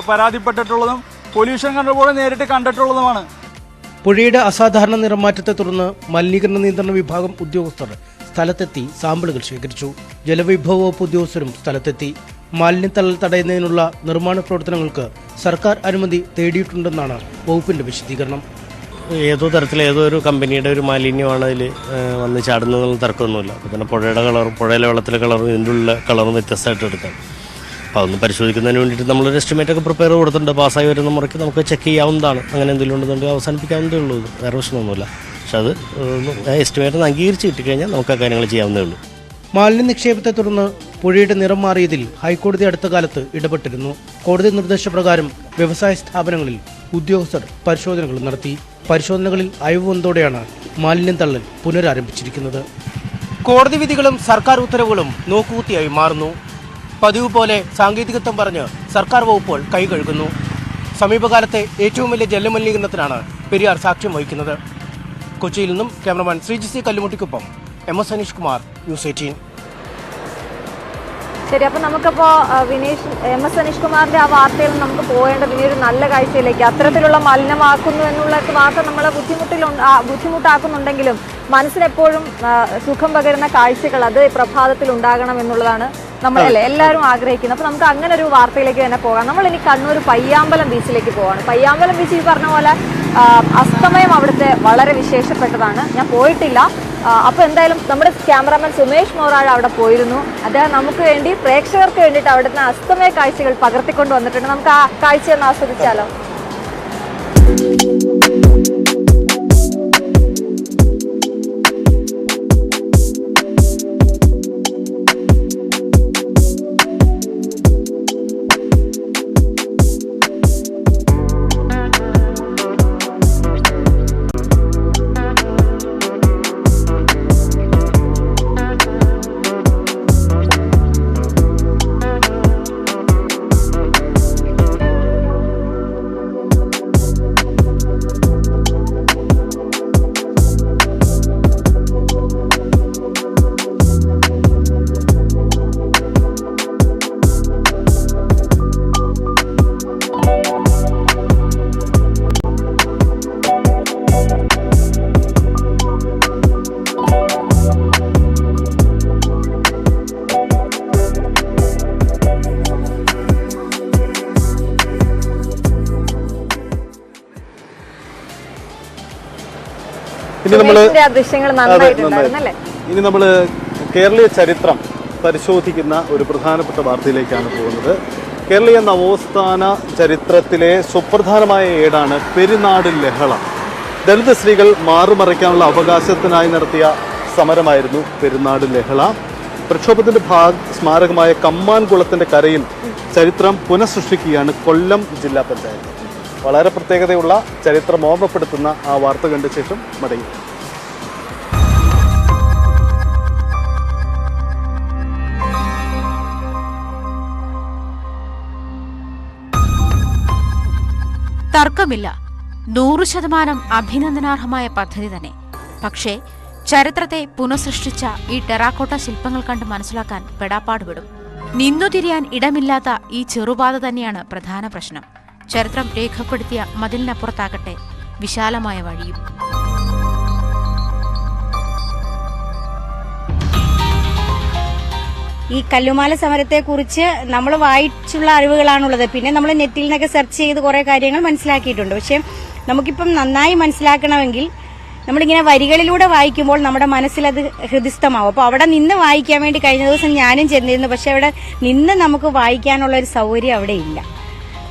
പരാതിപ്പെട്ടിട്ടുള്ളതും പൊല്യൂഷൻ കൺട്രോൾ ബോർഡ് നേരിട്ട് കണ്ടിട്ടുള്ളതുമാണ്. പുഴയുടെ അസാധാരണ നിറമാറ്റത്തെ തുടർന്ന് മലിനീകരണ നിയന്ത്രണ വിഭാഗം ഉദ്യോഗസ്ഥർ സ്ഥലത്തെത്തി സാമ്പിളുകൾ ശേഖരിച്ചു. ജലവിഭവ വകുപ്പ് ഉദ്യോഗസ്ഥരും സ്ഥലത്തെത്തി. മാലിന്യത്തള്ളൽ തടയുന്നതിനുള്ള നിർമ്മാണ പ്രവർത്തനങ്ങൾക്ക് സർക്കാർ അനുമതി തേടിയിട്ടുണ്ടെന്നാണ് വകുപ്പിന്റെ വിശദീകരണം. ഏതോ തരത്തിലേതോ ഒരു കമ്പനിയുടെ ഒരു മാലിന്യമാണ് അതിൽ വന്ന് ചാടുന്നതെന്നുള്ള തർക്കമൊന്നുമില്ല. അപ്പോൾ തന്നെ പുഴയുടെ കളറും പുഴയിലെ വെള്ളത്തിലെ കളറും ഇതിൻ്റെ ഉള്ള കളറും വ്യത്യസ്തമായിട്ട് എടുക്കാം. അപ്പോൾ അതൊന്ന് പരിശോധിക്കുന്നതിന് വേണ്ടിയിട്ട് നമ്മളൊരു എസ്റ്റിമേറ്റൊക്കെ പ്രിപ്പയർ കൊടുത്തിട്ടുണ്ട്. പാസ്സായി വരുന്ന മുറയ്ക്ക് നമുക്ക് ചെക്ക് ചെയ്യാവുന്നതാണ്. അങ്ങനെ എന്തെങ്കിലും ഉണ്ടെന്നുണ്ടെങ്കിൽ അവസാനിപ്പിക്കാവുന്നതേ ഉള്ളൂ. ഇത് വേറെ പ്രശ്നമൊന്നുമില്ല. പക്ഷെ അത് എസ്റ്റിമേറ്റ് അംഗീകരിച്ച് കിട്ടിക്കഴിഞ്ഞാൽ നമുക്ക് ആ കാര്യങ്ങൾ ചെയ്യാവുന്നതേ ഉള്ളൂ. മാലിന്യ നിക്ഷേപത്തെ തുടർന്ന് പുഴയുടെ നിറം മാറിയതിൽ ഹൈക്കോടതി അടുത്ത കാലത്ത് ഇടപെട്ടിരുന്നു. കോടതി നിർദ്ദേശപ്രകാരം വ്യവസായ സ്ഥാപനങ്ങളിൽ ഉദ്യോഗസ്ഥർ പരിശോധനകൾ നടത്തി. പരിശോധനകളിൽ അയവ് വന്നതോടെയാണ് മാലിന്യം തള്ളൽ പുനരാരംഭിച്ചിരിക്കുന്നത്. കോടതി വിധികളും സർക്കാർ ഉത്തരവുകളും നോക്കുകുത്തിയായി മാറുന്നു. പതിവ് പോലെ സാങ്കേതികത്വം പറഞ്ഞ് സർക്കാർ വകുപ്പുകൾ കൈകഴുകുന്നു. സമീപകാലത്തെ ഏറ്റവും വലിയ ജലമലിനീകരണത്തിനാണ് പെരിയാർ സാക്ഷ്യം വഹിക്കുന്നത്. കൊച്ചിയിൽ നിന്നും ക്യാമറമാൻ ശ്രീജിസി കല്ലുമുട്ടിക്കൊപ്പം MS അനീഷ് കുമാർ, News 18. ശരി, അപ്പൊ നമുക്കിപ്പോ MS അനീഷ് കുമാറിന്റെ ആ വാർത്തയിൽ നമുക്ക് പോകേണ്ടത് ഇനി ഒരു നല്ല കാഴ്ചയിലേക്ക്. അത്തരത്തിലുള്ള മലിനമാക്കുന്നു എന്നുള്ള വാർത്ത നമ്മളെ ബുദ്ധിമുട്ടാക്കുന്നുണ്ടെങ്കിലും മനസ്സിനെപ്പോഴും സുഖം പകരുന്ന കാഴ്ചകൾ അത് പ്രഭാതത്തിൽ ഉണ്ടാകണം എന്നുള്ളതാണ് നമ്മളല്ലേ എല്ലാവരും ആഗ്രഹിക്കുന്നത്. അപ്പൊ നമുക്ക് അങ്ങനെ ഒരു വാർത്തയിലേക്ക് തന്നെ പോകാം. നമ്മൾ ഇനി കണ്ണൂർ പയ്യാമ്പലം ബീച്ചിലേക്ക് പോവാണ്. പയ്യാമ്പലം ബീച്ച് ഈ പറഞ്ഞ പോലെ അസ്തമയം അവിടുത്തെ വളരെ വിശേഷപ്പെട്ടതാണ്. ഞാൻ പോയിട്ടില്ല. അപ്പോൾ എന്തായാലും നമ്മുടെ ക്യാമറാമാൻ സുമേഷ് മോറാഴ അവിടെ പോയിരുന്നു. അദ്ദേഹം നമുക്ക് വേണ്ടി പ്രേക്ഷകർക്ക് വേണ്ടിയിട്ട് അവിടുത്തെ അസ്തമയ കാഴ്ചകൾ പകർത്തിക്കൊണ്ട് വന്നിട്ടുണ്ട്. നമുക്ക് ആ കാഴ്ച ഒന്ന് ആസ്വദിച്ചാലോ? ഇനി നമ്മൾ കേരളീയ ചരിത്രം പരിശോധിക്കുന്ന ഒരു പ്രധാനപ്പെട്ട വാർത്തയിലേക്കാണ് പോകുന്നത്. കേരളീയ നവോത്ഥാന ചരിത്രത്തിലെ സുപ്രധാനമായ ഏടാണ് പെരുന്നാട് ലഹള. ദളിത് സ്ത്രീകൾ മാറുമറയ്ക്കാനുള്ള അവകാശത്തിനായി നടത്തിയ സമരമായിരുന്നു പെരുന്നാട് ലഹള. പ്രക്ഷോഭത്തിന്റെ സ്മാരകമായ കമ്മാൻകുളത്തിന്റെ കരയിൽ ചരിത്രം പുനഃസൃഷ്ടിക്കുകയാണ് കൊല്ലം ജില്ലാ പഞ്ചായത്ത്. വളരെ പ്രത്യേകതയുള്ള ചരിത്രം ഓർമ്മപ്പെടുത്തുന്ന ആ വാർത്ത കണ്ട ശേഷം മടങ്ങി. തർക്കമില്ല, 100% അഭിനന്ദനാർഹമായ പദ്ധതി തന്നെ. പക്ഷേ ചരിത്രത്തെ പുനഃസൃഷ്ടിച്ച ഈ ടെറാക്കോട്ട ശില്പങ്ങൾ കണ്ട് മനസ്സിലാക്കാൻ പെടാപ്പാടുപെടും. നിന്നുതിരിയാൻ ഇടമില്ലാത്ത ഈ ചെറുപാത തന്നെയാണ് പ്രധാന പ്രശ്നം. ചരിത്രം രേഖപ്പെടുത്തിയ മതിലിനപ്പുറത്താകട്ടെ വിശാലമായ വഴിയും. ഈ കല്ലുമാല സമരത്തെക്കുറിച്ച് നമ്മൾ വായിച്ചുള്ള അറിവുകളാണുള്ളത്. പിന്നെ നമ്മൾ നെറ്റിൽ നിന്നൊക്കെ സെർച്ച് ചെയ്ത് കുറേ കാര്യങ്ങൾ മനസ്സിലാക്കിയിട്ടുണ്ട്. പക്ഷെ നമുക്കിപ്പം നന്നായി മനസ്സിലാക്കണമെങ്കിൽ നമ്മളിങ്ങനെ വരികളിലൂടെ വായിക്കുമ്പോൾ നമ്മുടെ മനസ്സിലത് ഹൃദിസ്ഥമാവും. അപ്പോൾ അവിടെ നിന്ന് വായിക്കാൻ വേണ്ടി കഴിഞ്ഞ ദിവസം ഞാനും ചെന്നിരുന്നു. പക്ഷെ അവിടെ നിന്ന് നമുക്ക് വായിക്കാനുള്ള ഒരു സൗകര്യം അവിടെ ഇല്ല.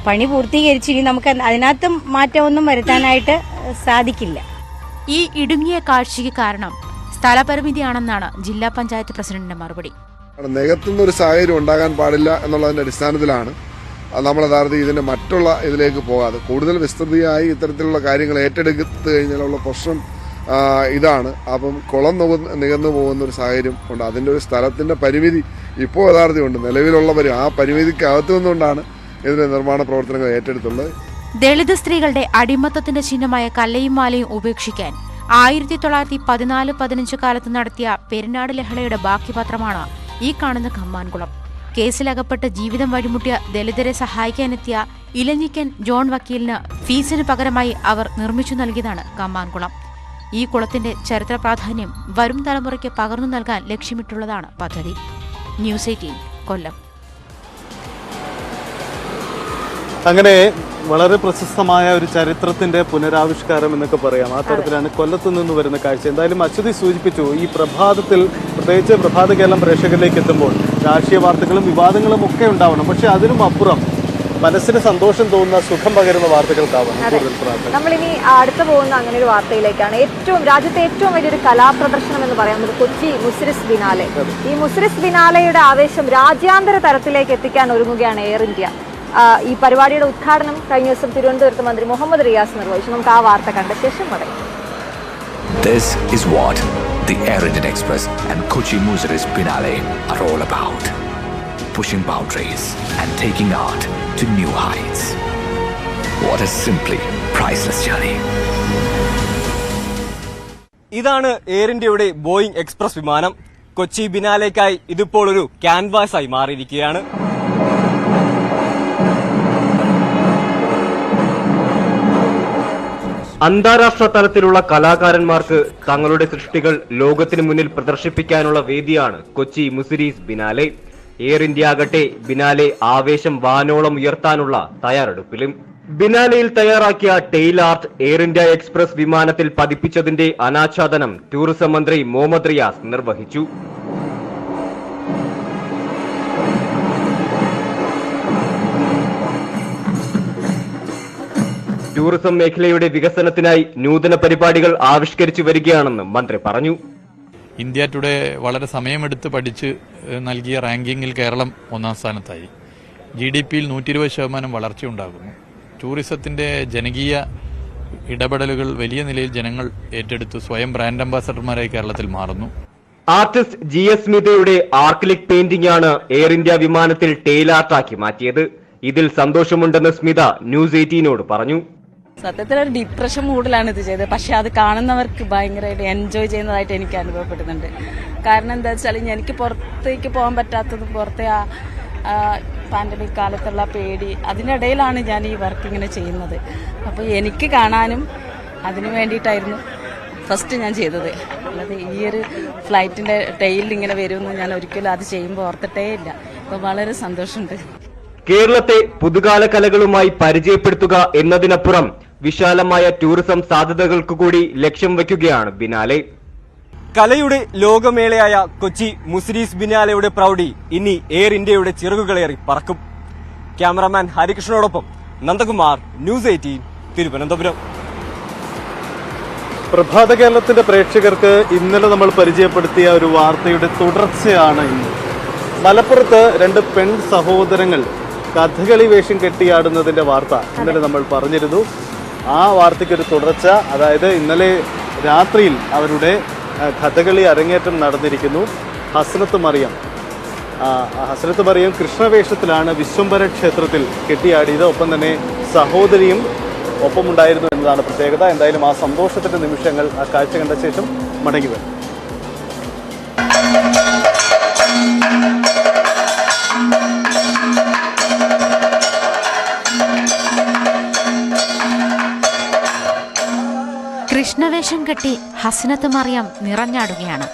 പണി പൂർത്തീകരിച്ചു. ഇനി നമുക്ക് അതിനകത്ത് മാറ്റമൊന്നും വരുത്താനായിട്ട് സാധിക്കില്ല. ഈ ഇടുങ്ങിയ കാഴ്ചയ്ക്ക് കാരണം സ്ഥലപരിമിതിയാണെന്നാണ് ജില്ലാ പഞ്ചായത്ത് പ്രസിഡന്റിന്റെ മറുപടി. നികത്തുന്ന ഒരു സാഹചര്യം ഉണ്ടാകാൻ പാടില്ല എന്നുള്ളതിന്റെ അടിസ്ഥാനത്തിലാണ് നമ്മൾ യഥാർത്ഥത്തിൽ ഇതിന്റെ മറ്റുള്ള ഇതിലേക്ക് പോകാതെ കൂടുതൽ വിസ്തൃതിയായി ഇത്തരത്തിലുള്ള കാര്യങ്ങൾ ഏറ്റെടുത്ത് കഴിഞ്ഞാലുള്ള പ്രശ്നം ഇതാണ്. അപ്പം കുളം നികന്നു പോകുന്ന ഒരു സാഹചര്യം ഉണ്ട്. അതിന്റെ ഒരു സ്ഥലത്തിന്റെ പരിമിതി ഇപ്പോൾ യഥാർത്ഥമുണ്ട്. നിലവിലുള്ള ആ പരിമിതിക്ക് അകത്തു നിന്നുകൊണ്ടാണ് ഇതിന്റെ നിർമ്മാണ പ്രവർത്തനങ്ങൾ ഏറ്റെടുത്തുള്ളത്. ദളിത് സ്ത്രീകളുടെ അടിമത്തത്തിന്റെ ചിഹ്നമായ കല്ലയും മാലയും ഉപേക്ഷിക്കാൻ 1914-15 കാലത്ത് നടത്തിയ പെരിനാട് ലഹളയുടെ ബാക്കി പത്രമാണ് ഈ കാണുന്ന കമ്മാൻകുളം. കേസിലകപ്പെട്ട് ജീവിതം വഴിമുട്ടിയ ദലിതരെ സഹായിക്കാനെത്തിയ ഇലഞ്ഞിക്കൻ ജോൺ വക്കീലിന് ഫീസിന് പകരമായി അവർ നിർമ്മിച്ചു നൽകിയതാണ് കമ്മാൻകുളം. ഈ കുളത്തിന്റെ ചരിത്ര പ്രാധാന്യം വരും തലമുറയ്ക്ക് പകർന്നു നൽകാൻ ലക്ഷ്യമിട്ടുള്ളതാണ് പദ്ധതി. ന്യൂസ് 18 കൊല്ലം. അങ്ങനെ വളരെ പ്രശസ്തമായ ഒരു ചരിത്രത്തിന്റെ പുനരാവിഷ്കാരം എന്നൊക്കെ പറയാം. ആ തരത്തിലാണ് കൊല്ലത്ത് നിന്ന് വരുന്ന കാഴ്ച. എന്തായാലും അശ്വതി സൂചിപ്പിച്ചു, ഈ പ്രഭാതത്തിൽ പ്രത്യേകിച്ച് പ്രഭാത കേരളം പ്രേക്ഷകരിലേക്ക് എത്തുമ്പോൾ രാഷ്ട്രീയ വാർത്തകളും വിവാദങ്ങളും ഒക്കെ ഉണ്ടാവണം. പക്ഷെ അതിനും അപ്പുറം മനസ്സിന് സന്തോഷം തോന്നുന്ന, സുഖം പകരുന്ന വാർത്തകൾക്കാവണം കൂടുതൽ പ്രാധാന്യം. നമ്മളിനി അടുത്ത് പോകുന്ന അങ്ങനെ ഒരു വാർത്തയിലേക്കാണ്. രാജ്യത്തെ ഏറ്റവും വലിയൊരു കലാപ്രദർശനം എന്ന് പറയുന്നത് കൊച്ചി മുസിരിസ് ബിനാലെ. ഈ മുസിരിസ് ബിനാലെയുടെ ആവേശം രാജ്യാന്തര തലത്തിലേക്ക് എത്തിക്കാൻ ഒരുങ്ങുകയാണ് എയർ ഇന്ത്യ. ഈ പരിപാടിയുടെ ഉദ്ഘാടനം കഴിഞ്ഞ ദിവസം തിരുവനന്തപുരത്ത് മന്ത്രി മുഹമ്മദ് റിയാസ് നിർവഹിച്ചു. നമുക്ക് ആ വാർത്ത കണ്ട ശേഷം പറയാം. This is what the Air Indian Express and Kochi Muziris Binale are all about. Pushing boundaries and taking art to new heights. What a simply priceless journey. ഇതാണ് എയർ ഇന്ത്യയുടെ ബോയിങ് എക്സ്പ്രസ് വിമാനം. കൊച്ചി ബിനാലേക്കായി ഇതിപ്പോൾ ഒരു ക്യാൻവാസായി മാറിയിരിക്കുകയാണ്. അന്താരാഷ്ട്ര തലത്തിലുള്ള കലാകാരന്മാർക്ക് തങ്ങളുടെ സൃഷ്ടികൾ ലോകത്തിനു മുന്നിൽ പ്രദർശിപ്പിക്കാനുള്ള വേദിയാണ് Kochi Muziris biennale. Air India ആകട്ടെ ബിനാലെ ആവേശം വാനോളം ഉയർത്താനുള്ള തയ്യാറെടുപ്പിലും. ബിനാലെയിൽ തയ്യാറാക്കിയ tail art Air India Express വിമാനത്തിൽ പതിപ്പിച്ചതിന്റെ അനാച്ഛാദനം ടൂറിസം മന്ത്രി മുഹമ്മദ് റിയാസ് നിർവഹിച്ചു. ടൂറിസം മേഖലയുടെ വികസനത്തിനായി നൂതന പരിപാടികൾ ആവിഷ്കരിച്ചു വരികയാണെന്ന് മന്ത്രി പറഞ്ഞു. ഇന്ത്യ ടുഡേ വളരെ സമയമെടുത്ത് പഠിച്ച് നൽകിയ റാങ്കിങ്ങിൽ കേരളം 1ാം സ്ഥാനത്തായി. GDP-യിൽ 120% വളർച്ചയുണ്ടാകുന്നു. ടൂറിസത്തിന്റെ ജനകീയ ഇടപെടലുകൾ വലിയ നിലയിൽ ജനങ്ങൾ ഏറ്റെടുത്ത് സ്വയം ബ്രാൻഡ് അംബാസഡർമാരായി കേരളത്തിൽ മാറുന്നു. ആർട്ടിസ്റ്റ് GS സ്മിതയുടെ ആർക്കിലിക് പെയിന്റിംഗ് ആണ് എയർ ഇന്ത്യ വിമാനത്തിൽ ടെയിൽ ആർട്ടാക്കി മാറ്റിയത്. ഇതിൽ സന്തോഷമുണ്ടെന്ന് സ്മിത ന്യൂസ് 18നോട് പറഞ്ഞു. സത്യത്തിൽ ഒരു ഡിപ്രഷൻ മൂഡിലാണ് ഇത് ചെയ്തത്. പക്ഷെ അത് കാണുന്നവർക്ക് ഭയങ്കരമായിട്ട് എൻജോയ് ചെയ്യുന്നതായിട്ട് എനിക്ക് അനുഭവപ്പെടുന്നുണ്ട്. കാരണം എന്താ വെച്ചാൽ എനിക്ക് പുറത്തേക്ക് പോകാൻ പറ്റാത്തത്, പുറത്തെ പാൻഡമിക് കാലത്തുള്ള പേടി, അതിനിടയിലാണ് ഞാൻ ഈ വർക്ക് ഇങ്ങനെ ചെയ്യുന്നത്. അപ്പോൾ എനിക്ക് കാണാനും അതിനു വേണ്ടിയിട്ടായിരുന്നു ഫസ്റ്റ് ഞാൻ ചെയ്തത്. അല്ലാതെ ഈ ഒരു ഫ്ലൈറ്റിന്റെ ടെയിൽ ഇങ്ങനെ വരുമെന്ന് ഞാൻ ഒരിക്കലും അത് ചെയ്യുമ്പോൾ ഓർത്തിട്ടേ ഇല്ല. അപ്പോൾ വളരെ സന്തോഷമുണ്ട്. കേരളത്തെ പുതുകാല കലകളുമായി പരിചയപ്പെടുത്തുക എന്നതിനപ്പുറം വിശാലമായ ടൂറിസം സാധ്യതകൾക്ക് കൂടി ലക്ഷ്യം വയ്ക്കുകയാണ് ബിനാലെ. കലയുടെ ലോകമേളയായ കൊച്ചി മുസിരീസ് ബിനാലെയുടെ പ്രൗഢി ഇനി എയർ ഇന്ത്യയുടെ ചിറകുകളേറി പറക്കും. ക്യാമറാമാൻ ഹരികൃഷ്ണനോടൊപ്പം നന്ദകുമാർ, ന്യൂസ് 18 തിരുവനന്തപുരം. പ്രഭാത കേരളത്തിന്റെ പ്രേക്ഷകർക്ക് ഇന്നലെ നമ്മൾ പരിചയപ്പെടുത്തിയ ഒരു വാർത്തയുടെ തുടർച്ചയാണ് ഇന്ന്. മലപ്പുറത്ത് 2 പെൺ സഹോദരങ്ങൾ കഥകളി വേഷം കെട്ടിയാടുന്നതിന്റെ വാർത്ത ഇന്നലെ നമ്മൾ പറഞ്ഞിരുന്നു. ആ വാർത്തയ്ക്കൊരു തുടർച്ച, അതായത് ഇന്നലെ രാത്രിയിൽ അവരുടെ കഥകളി അരങ്ങേറ്റം നടന്നിരിക്കുന്നു. ഹസ്രത്ത് മറിയം കൃഷ്ണവേഷത്തിലാണ് വിശ്വംഭര ക്ഷേത്രത്തിൽ കെട്ടിയാടിയത്. ഒപ്പം തന്നെ സഹോദരിയും ഒപ്പമുണ്ടായിരുന്നു എന്നതാണ് പ്രത്യേകത. എന്തായാലും ആ സന്തോഷത്തിന്റെ നിമിഷങ്ങൾ, ആ കാഴ്ച കണ്ട ശേഷം മടങ്ങി വരും. കൃഷ്ണവേഷം കെട്ടി ഹസ്നത്ത് മറിയം നിറഞ്ഞാടുകയാണ്.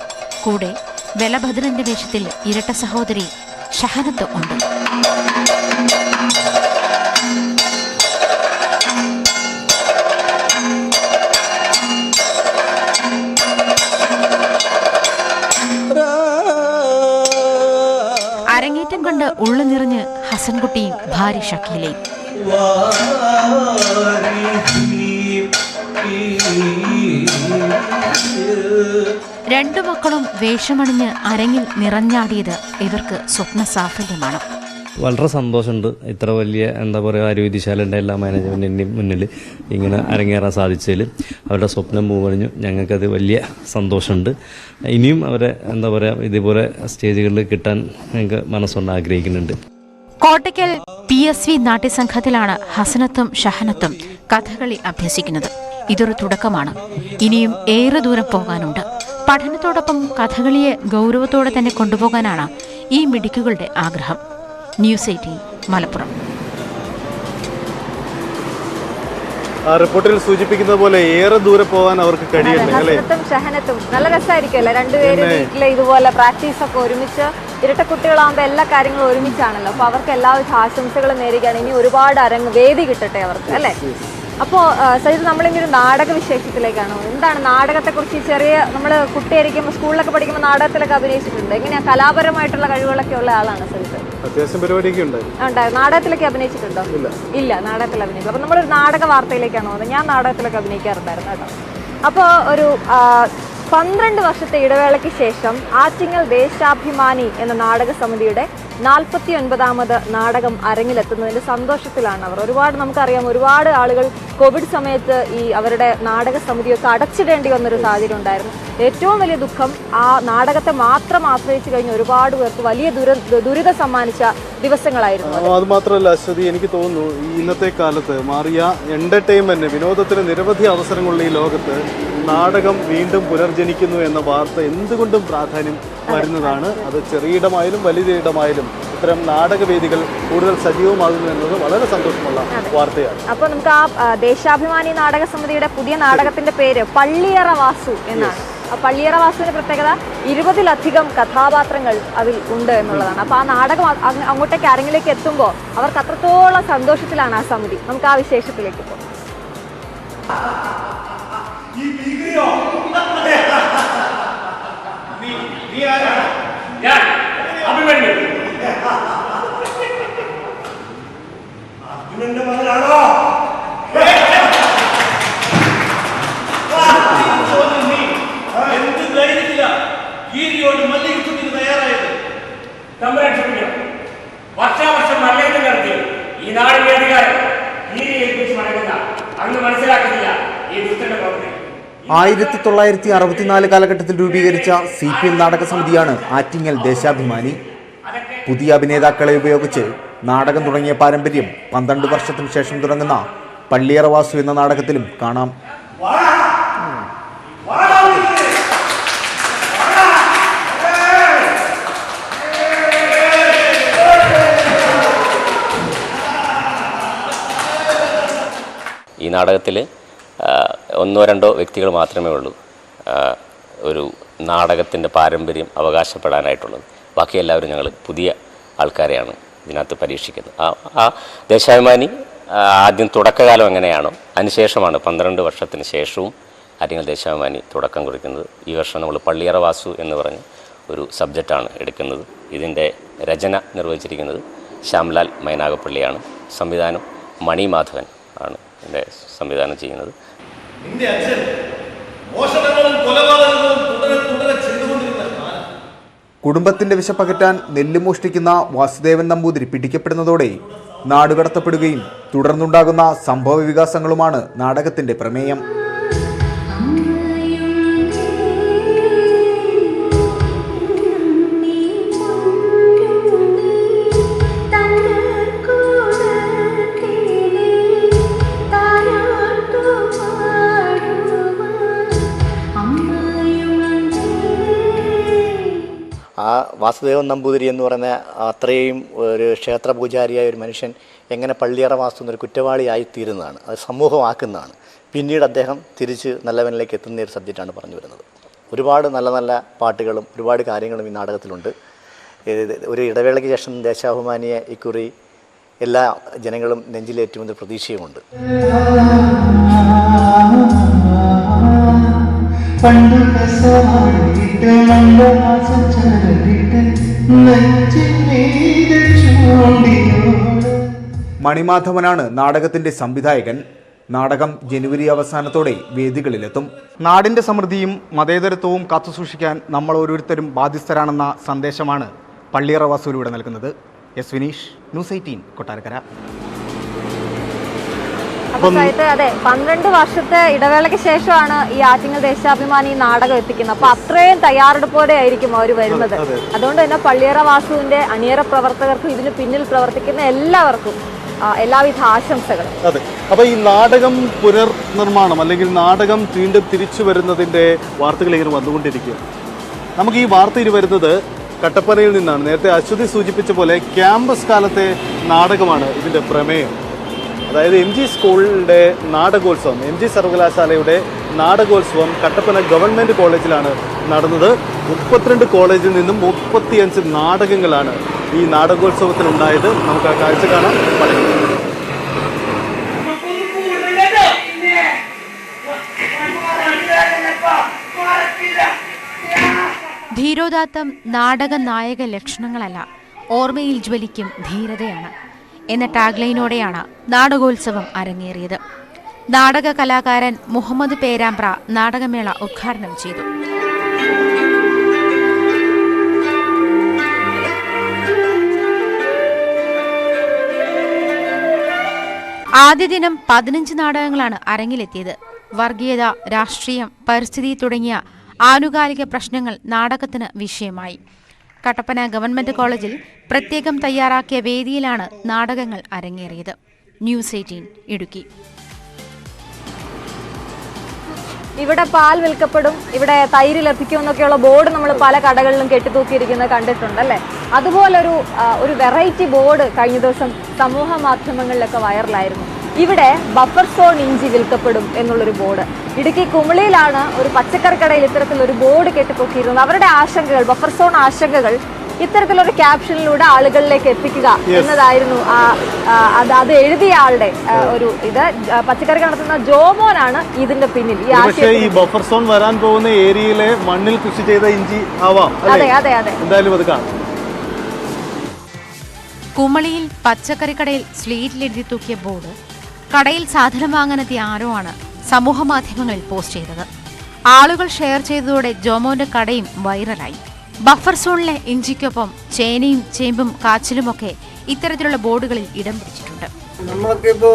കൂടെ ബലഭദ്രന്റെ വേഷത്തിൽ ഇരട്ട സഹോദരി ഷഹനത്ത് ഉണ്ട്. അരങ്ങേറ്റം കണ്ട് ഉള്ളു നിറഞ്ഞ് ഹസൻകുട്ടിയും ഭാര്യ ഷക്കീലയും. രണ്ടു മക്കളും വേഷമണിഞ്ഞ് അരങ്ങിൽ നിറഞ്ഞാടിയത് ഇവർക്ക് സ്വപ്ന സാഫല്യമാണ്. വളരെ സന്തോഷമുണ്ട്. ഇത്ര വലിയ ആരോഗ്യശാലയുടെ എല്ലാ മാനേജ്മെൻറ്റിൻ്റെയും മുന്നിൽ ഇങ്ങനെ അരങ്ങേറാൻ സാധിച്ചതിൽ അവരുടെ സ്വപ്നം പൂവണിഞ്ഞു. ഞങ്ങൾക്കത് വലിയ സന്തോഷമുണ്ട്. ഇനിയും അവരെ ഇതുപോലെ സ്റ്റേജുകളിൽ കിട്ടാൻ ഞങ്ങൾക്ക് മനസ്സുകൊണ്ട് ആഗ്രഹിക്കുന്നുണ്ട്. കോട്ടയ്ക്കൽ PSV നാട്യസംഘത്തിലാണ് ഹസനത്തും ഷഹനത്തും കഥകളി അഭ്യസിക്കുന്നത്. ഇതൊരു തുടക്കമാണ്. ഇനിയും ഏറെ ദൂരം പോകാനുണ്ട്. പഠനത്തോടൊപ്പം കഥകളിയെ ഗൗരവത്തോടെ തന്നെ കൊണ്ടുപോകാനാണ് ഈ മിടുക്കുകളുടെ ആഗ്രഹം. ന്യൂസ് 18 മലപ്പുറം. റിപ്പോർട്ടിൽ സൂചിപ്പിക്കുന്നത് പോലെ ഏറെ ദൂരെ പോകാൻ അവർക്ക് കഴിയുന്നുണ്ട്. ഷഹനത്തും നല്ല രസമായിരിക്കുമല്ലോ രണ്ടുപേരും വീട്ടില് ഇതുപോലെ പ്രാക്ടീസ് ഒക്കെ ഒരുമിച്ച്. ഇരട്ട കുട്ടികളാകുമ്പോൾ എല്ലാ കാര്യങ്ങളും ഒരുമിച്ചാണല്ലോ. അപ്പൊ അവർക്ക് എല്ലാവിധ ആശംസകളും നേരുകയാണ്. ഇനി ഒരുപാട് വേദി കിട്ടട്ടെ അവർക്ക്, അല്ലേ? അപ്പോൾ സജിത്, നമ്മളിങ്ങനെ ഒരു നാടക വിശേഷത്തിലേക്കാണോ? എന്താണ് നാടകത്തെക്കുറിച്ച്? നമ്മൾ കുട്ടിയായിരിക്കുമ്പോൾ സ്കൂളിലൊക്കെ പഠിക്കുമ്പോൾ നാടകത്തിലൊക്കെ അഭിനയിച്ചിട്ടുണ്ട്. എങ്ങനെയാ കലാപരമായിട്ടുള്ള കഴിവുകളൊക്കെ ഉള്ള ആളാണ് സജിത്? അത്യാവശ്യം പരിപാടിയൊക്കെ ഉണ്ടായിരുന്നു. നാടകത്തിലൊക്കെ അഭിനയിച്ചിട്ടുണ്ടോ? ഇല്ല, നാടകത്തിൽ അഭിനയിച്ചു. അപ്പോൾ നമ്മളൊരു നാടക വാർത്തയിലേക്കാണോ പോകുന്നത്? ഞാൻ നാടകത്തിലൊക്കെ അഭിനയിക്കാറുണ്ടായിരുന്നു കേട്ടോ. അപ്പോൾ ഒരു 12 വർഷത്തെ ഇടവേളയ്ക്ക് ശേഷം ആറ്റിങ്ങൽ ദേശാഭിമാനി എന്ന നാടക സമിതിയുടെ 49ാമത് നാടകം അരങ്ങിലെത്തുന്നതിന്റെ സന്തോഷത്തിലാണ് അവർ. നമുക്കറിയാം, ഒരുപാട് ആളുകൾ കോവിഡ് സമയത്ത് അവരുടെ നാടക സമിതിയൊക്കെ അടച്ചിടേണ്ടി വന്നൊരു സാഹചര്യം ഉണ്ടായിരുന്നു. ഏറ്റവും വലിയ ദുഃഖം ആ നാടകത്തെ മാത്രം ആശ്രയിച്ചു കഴിഞ്ഞ ഒരുപാട് പേർക്ക് വലിയ ദുരിതം സമ്മാനിച്ച ദിവസങ്ങളായിരുന്നു. അത് മാത്രമല്ല അശ്വതി, എനിക്ക് തോന്നുന്നു ഇന്നത്തെ കാലത്ത് മാറിയ എന്റർടൈൻമെന്റ്, വിനോദത്തിന് നിരവധി അവസരങ്ങളുള്ള ഈ ലോകത്ത് നാടകം വീണ്ടും പുനർജനിക്കുന്നു എന്ന വാർത്ത എന്തുകൊണ്ടും പ്രാധാന്യം വരുന്നതാണ്. അത് ചെറിയിടമായാലും വലിയയിടമായാലും ഇത്തരം നാടകവേദികൾ കൂടുതൽ സജീവമാകുന്നു എന്നത് വളരെ സന്തോഷമുള്ള വാർത്തയാണ്. അപ്പോൾ നമുക്ക് ആ ദേശാഭിമാനി നാടക സമിതിയുടെ പുതിയ നാടകത്തിന്റെ പേര് പള്ളിയറ വാസു എന്നാണ്. ആ പള്ളിയറ വാസുവിന്റെ പ്രത്യേകത 20-ലധികം കഥാപാത്രങ്ങൾ അതിൽ ഉണ്ട് എന്നുള്ളതാണ്. അപ്പോൾ ആ നാടകം അങ്ങോട്ടേക്ക് അരങ്ങിലേക്ക് എത്തുമ്പോൾ അവർക്ക് അത്രത്തോളം സന്തോഷത്തിലാണ് ആ സമിതി. നമുക്ക് ആ വിശേഷത്തിലേക്ക് പോകാം. വർഷാവർഷം മല്ലേറ്റം നടത്തി ഈ നാടിന്റെ അധികാരം ഏൽപ്പിച്ച് മടങ്ങുന്ന അന്ന് മനസ്സിലാക്കുന്നില്ല ഈ ദുഷ്ടന്റെ പ്രവൃത്തി. 1964 കാലഘട്ടത്തിൽ രൂപീകരിച്ച CPM നാടക സമിതിയാണ് ആറ്റിങ്ങൽ ദേശാഭിമാനി. പുതിയ അഭിനേതാക്കളെ ഉപയോഗിച്ച് നാടകം തുടങ്ങിയ പാരമ്പര്യം 12 വർഷത്തിനു ശേഷം തുടങ്ങുന്ന പള്ളിയറ വാസു എന്ന നാടകത്തിലും കാണാം. ഈ നാടകത്തിൽ 1-2 വ്യക്തികൾ മാത്രമേ ഉള്ളൂ ഒരു നാടകത്തിൻ്റെ പാരമ്പര്യം അവകാശപ്പെടാനായിട്ടുള്ളത്. ബാക്കി എല്ലാവരും ഞങ്ങൾ പുതിയ ആൾക്കാരെയാണ് ഇതിനകത്ത് പരീക്ഷിക്കുന്നത്. ആ ദേശാഭിമാനി ആദ്യം തുടക്കകാലം എങ്ങനെയാണോ അതിനുശേഷമാണ് 12 വർഷത്തിന് ശേഷവും ആറ്റിങ്ങൽ ദേശാഭിമാനി തുടക്കം കുറിക്കുന്നത്. ഈ വർഷം നമ്മൾ പള്ളിയറ വാസു എന്ന് പറഞ്ഞ ഒരു സബ്ജക്റ്റാണ് എടുക്കുന്നത്. ഇതിൻ്റെ രചന നിർവഹിച്ചിരിക്കുന്നത് ശ്യാംലാൽ മൈനാഗപ്പള്ളിയാണ്. സംവിധാനം മണി മാധവൻ ആണ് ഇതിൻ്റെ സംവിധാനം ചെയ്യുന്നത്. കുടുംബത്തിന്റെ വിശപ്പകറ്റാൻ നെല്ല് മോഷ്ടിക്കുന്ന വാസുദേവൻ നമ്പൂതിരി പിടിക്കപ്പെടുന്നതോടെ നാടുകടത്തപ്പെടുകയും തുടർന്നുണ്ടാകുന്ന സംഭവ വികാസങ്ങളുമാണ് നാടകത്തിന്റെ പ്രമേയം. ആ വാസുദേവൻ നമ്പൂതിരി എന്ന് പറയുന്ന അത്രയും ഒരു ക്ഷേത്ര പൂജാരിയായ ഒരു മനുഷ്യൻ എങ്ങനെ പള്ളിയറ വാസു എന്നൊരു കുറ്റവാളിയായിത്തീരുന്നതാണ്, അത് സമൂഹമാക്കുന്നതാണ്. പിന്നീട് അദ്ദേഹം തിരിച്ച് നല്ലവനിലേക്ക് എത്തുന്ന ഒരു സബ്ജക്റ്റാണ് പറഞ്ഞു വരുന്നത്. ഒരുപാട് നല്ല നല്ല പാട്ടുകളും ഒരുപാട് കാര്യങ്ങളും ഈ നാടകത്തിലുണ്ട്. ഒരു ഇടവേളയ്ക്ക് ശേഷം ദേശാഭിമാനിയെ ഇക്കുറി എല്ലാ ജനങ്ങളും നെഞ്ചിലേറ്റുമെന്ന പ്രതീക്ഷയുമുണ്ട്. മണിമാധവനാണ് നാടകത്തിന്റെ സംവിധായകൻ. നാടകം ജനുവരി അവസാനത്തോടെ വേദികളിലെത്തും. നാടിന്റെ സമൃദ്ധിയും മതേതരത്വവും കാത്തുസൂക്ഷിക്കാൻ നമ്മൾ ഓരോരുത്തരും ബാധ്യസ്ഥരാണെന്ന സന്ദേശമാണ് പള്ളിയറ വാസുവിലൂടെ നൽകുന്നത്. S Vineesh, news 18 Kottarakkara. അപ്പൊ അതെ, 12 വർഷത്തെ ഇടവേളയ്ക്ക് ശേഷമാണ് ഈ ആറ്റിങ്ങൽ ദേശാഭിമാനി നാടകം എത്തിക്കുന്നത്. അപ്പൊ അത്രയും തയ്യാറെടുപ്പോടെ ആയിരിക്കും അവർ വരുന്നത്. അതുകൊണ്ട് തന്നെ പള്ളിയറ വാസുവിന്റെ അണിയറ പ്രവർത്തകർക്കും ഇതിന് പിന്നിൽ പ്രവർത്തിക്കുന്ന എല്ലാവർക്കും എല്ലാവിധ ആശംസകളും. അതെ, അപ്പോൾ ഈ നാടകം പുനർനിർമ്മാണം അല്ലെങ്കിൽ നാടകം വീണ്ടും തിരിച്ചു വരുന്നതിൻ്റെ വാർത്തകൾ ഇങ്ങനെ വന്നുകൊണ്ടിരിക്കുക. നമുക്ക് ഈ വാർത്ത ഇനി വരുന്നത് കട്ടപ്പനയിൽ നിന്നാണ്. നേരത്തെ അശ്വതി സൂചിപ്പിച്ച പോലെ ക്യാമ്പസ് കാലത്തെ നാടകമാണ് ഇതിൻ്റെ പ്രമേയം. അതായത് MG സ്കൂളിൻ്റെ നാടകോത്സവം, MG സർവകലാശാലയുടെ നാടകോത്സവം കട്ടപ്പന ഗവൺമെൻറ് കോളേജിലാണ് നടന്നത്. 32 കോളേജിൽ നിന്നും 35 നാടകങ്ങളാണ് ഈ നാടകോത്സവത്തിനുണ്ടായത്. നമുക്ക് ആ കാഴ്ച കാണാം. ധീരോദാത്തം നാടക നായക ലക്ഷണങ്ങളല്ല, ഓർമ്മയിൽ ജ്വലിക്കും ധീരതയാണ് എന്ന ടാഗ്ലൈനോടെയാണ് നാടകോത്സവം അരങ്ങേറിയത്. നാടക കലാകാരൻ മുഹമ്മദ് പേരാമ്പ്ര നാടകമേള ഉദ്ഘാടനം ചെയ്തു. ആദ്യ ദിനം 15 നാടകങ്ങളാണ് അരങ്ങിലെത്തിയത്. വർഗീയത, രാഷ്ട്രീയം, പരിസ്ഥിതി തുടങ്ങിയ ആനുകാലിക പ്രശ്നങ്ങൾ നാടകത്തിന് വിഷയമായി. കട്ടപ്പന ഗവൺമെന്റ് കോളേജിൽ പ്രത്യേകം തയ്യാറാക്കിയ വേദിയിലാണ് നാടകങ്ങൾ അരങ്ങേറിയത്. ന്യൂസ് 18 ഇടുക്കി. ഇവിടെ പാൽ വിൽക്കപ്പെടും, ഇവിടെ തൈര് ലഭിക്കും എന്നൊക്കെയുള്ള ബോർഡ് നമ്മൾ പല കടകളിലും കെട്ടിത്തൂക്കിയിരിക്കുന്നത് കണ്ടിട്ടുണ്ടല്ലേ. അതുപോലൊരു വെറൈറ്റി ബോർഡ് കഴിഞ്ഞ ദിവസം സമൂഹ മാധ്യമങ്ങളിലൊക്കെ വൈറലായിരുന്നു. ഇവിടെ ബഫർ സോൺ ഇഞ്ചി വിൽക്കപ്പെടും എന്നുള്ളൊരു ബോർഡ്. ഇടുക്കി കുമളിയിലാണ് ഒരു പച്ചക്കറി കടയിൽ ഇത്തരത്തിലൊരു ബോർഡ് കെട്ടിപ്പൊക്കിയിരുന്നത്. അവരുടെ ആശങ്കകൾ, ബഫർ സോൺ ആശങ്കകൾ ഇത്തരത്തിലൊരു ക്യാപ്ഷനിലൂടെ ആളുകളിലേക്ക് എത്തിക്കുക എന്നതായിരുന്നു അത് എഴുതിയ ആളുടെ ഒരു ഇത്. പച്ചക്കറി നടത്തുന്ന ജോമോനാണ് ഇതിന്റെ പിന്നിൽ. ഈ ബഫർ സോൺ വരാൻ പോകുന്ന ഏരിയയിലെ മണ്ണിൽ കൃഷി ചെയ്ത ഇഞ്ചി ആവാം. അതെ അതെ അതെ, എന്തായാലും അത് കാണാം. കുമളിയിൽ പച്ചക്കറി കടയിൽ സ്ലേറ്റിൽ എഴുതി തൂക്കിയ ബോർഡ് കടയിൽ സാധനം വാങ്ങാനെത്തിയ ആരോ ആണ് സമൂഹ മാധ്യമങ്ങളിൽ പോസ്റ്റ് ചെയ്തത്. ആളുകൾ ഷെയർ ചെയ്തതോടെ ജോമോന്റെ കടയും വൈറലായി. ബഫർ സോണിലെ ഇഞ്ചിക്കൊപ്പം ചേനയും ചേമ്പും കാച്ചിലുമൊക്കെ ഇത്തരത്തിലുള്ള ബോർഡുകളിൽ ഇടം പിടിച്ചിട്ടുണ്ട്. നമ്മളൊക്കെ ഇപ്പോൾ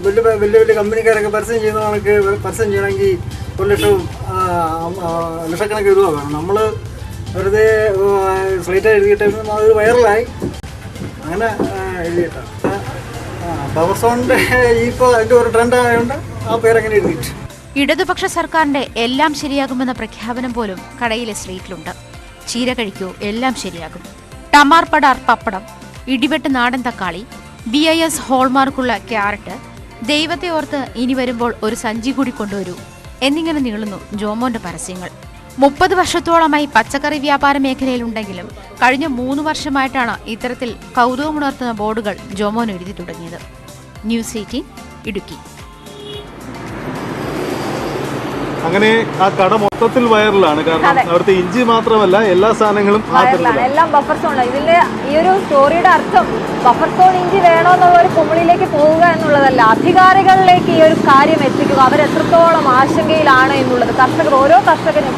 വലിയ വലിയ കമ്പനിക്കാരൊക്കെ പരസ്യം ചെയ്യുന്നതാണെങ്കിൽ പരസ്യം ചെയ്യണമെങ്കിൽ 1 ലക്ഷവും ലക്ഷക്കണക്കിന് രൂപ വേണം. നമ്മൾ വെറുതെ സ്ലേറ്റ് എഴുതിയിട്ട് അത് വൈറലായി, അങ്ങനെ എഴുതിയിട്ടാണ്. ബഫർ സോണിൻ്റെ ഇപ്പോൾ അതിൻ്റെ ഒരു ട്രെൻഡ് ആയതുകൊണ്ട് ആ പേരങ്ങനെ എഴുതിയിട്ട്. ഇടതുപക്ഷ സർക്കാരിന്റെ എല്ലാം ശരിയാകുമെന്ന പ്രഖ്യാപനം പോലും കടയിലെ സ്ലേറ്റിലുണ്ട്. ചീര കഴിക്കൂ, എല്ലാം ശരിയാകും. ടമാർ പടാർ പപ്പടം, ഇടിവെട്ട് നാടൻ തക്കാളി, BIS ഹോൾമാർക്കുള്ള ക്യാരറ്റ്, ദൈവത്തെ ഓർത്ത് ഇനി വരുമ്പോൾ ഒരു സഞ്ചി കൂടി കൊണ്ടുവരൂ എന്നിങ്ങനെ നീളുന്നു ജോമോന്റെ പരസ്യങ്ങൾ. 30 വർഷത്തോളമായി പച്ചക്കറി വ്യാപാര മേഖലയിലുണ്ടെങ്കിലും കഴിഞ്ഞ 3 വർഷമായിട്ടാണ് ഇത്തരത്തിൽ കൗതുകമുണർത്തുന്ന ബോർഡുകൾ ജോമോൻ എഴുതി തുടങ്ങിയത്. ന്യൂസ് 18 ഇടുക്കി. അങ്ങനെ ആ കട മൊത്തത്തിൽ വൈറലാണ്. കാരണം അവിടുത്തെ ഇഞ്ചി മാത്രമല്ല, എല്ലാ സാധനങ്ങളും എല്ലാം ബഫർ സോണിലാണ്. ഇതിന്റെ ഈ ഒരു സ്റ്റോറിയുടെ അർത്ഥം ബഫർ സോൺ ഇഞ്ചി വേണമെന്നുള്ള ഒരു കുമളിയിലേക്ക് പോവുക എന്നുള്ളതല്ല, അധികാരികളിലേക്ക് ഈ ഒരു കാര്യം എത്തിക്കുക. അവരെത്രത്തോളം ആശങ്കയിലാണ് എന്നുള്ളത്. കർഷകർ, ഓരോ കർഷകനും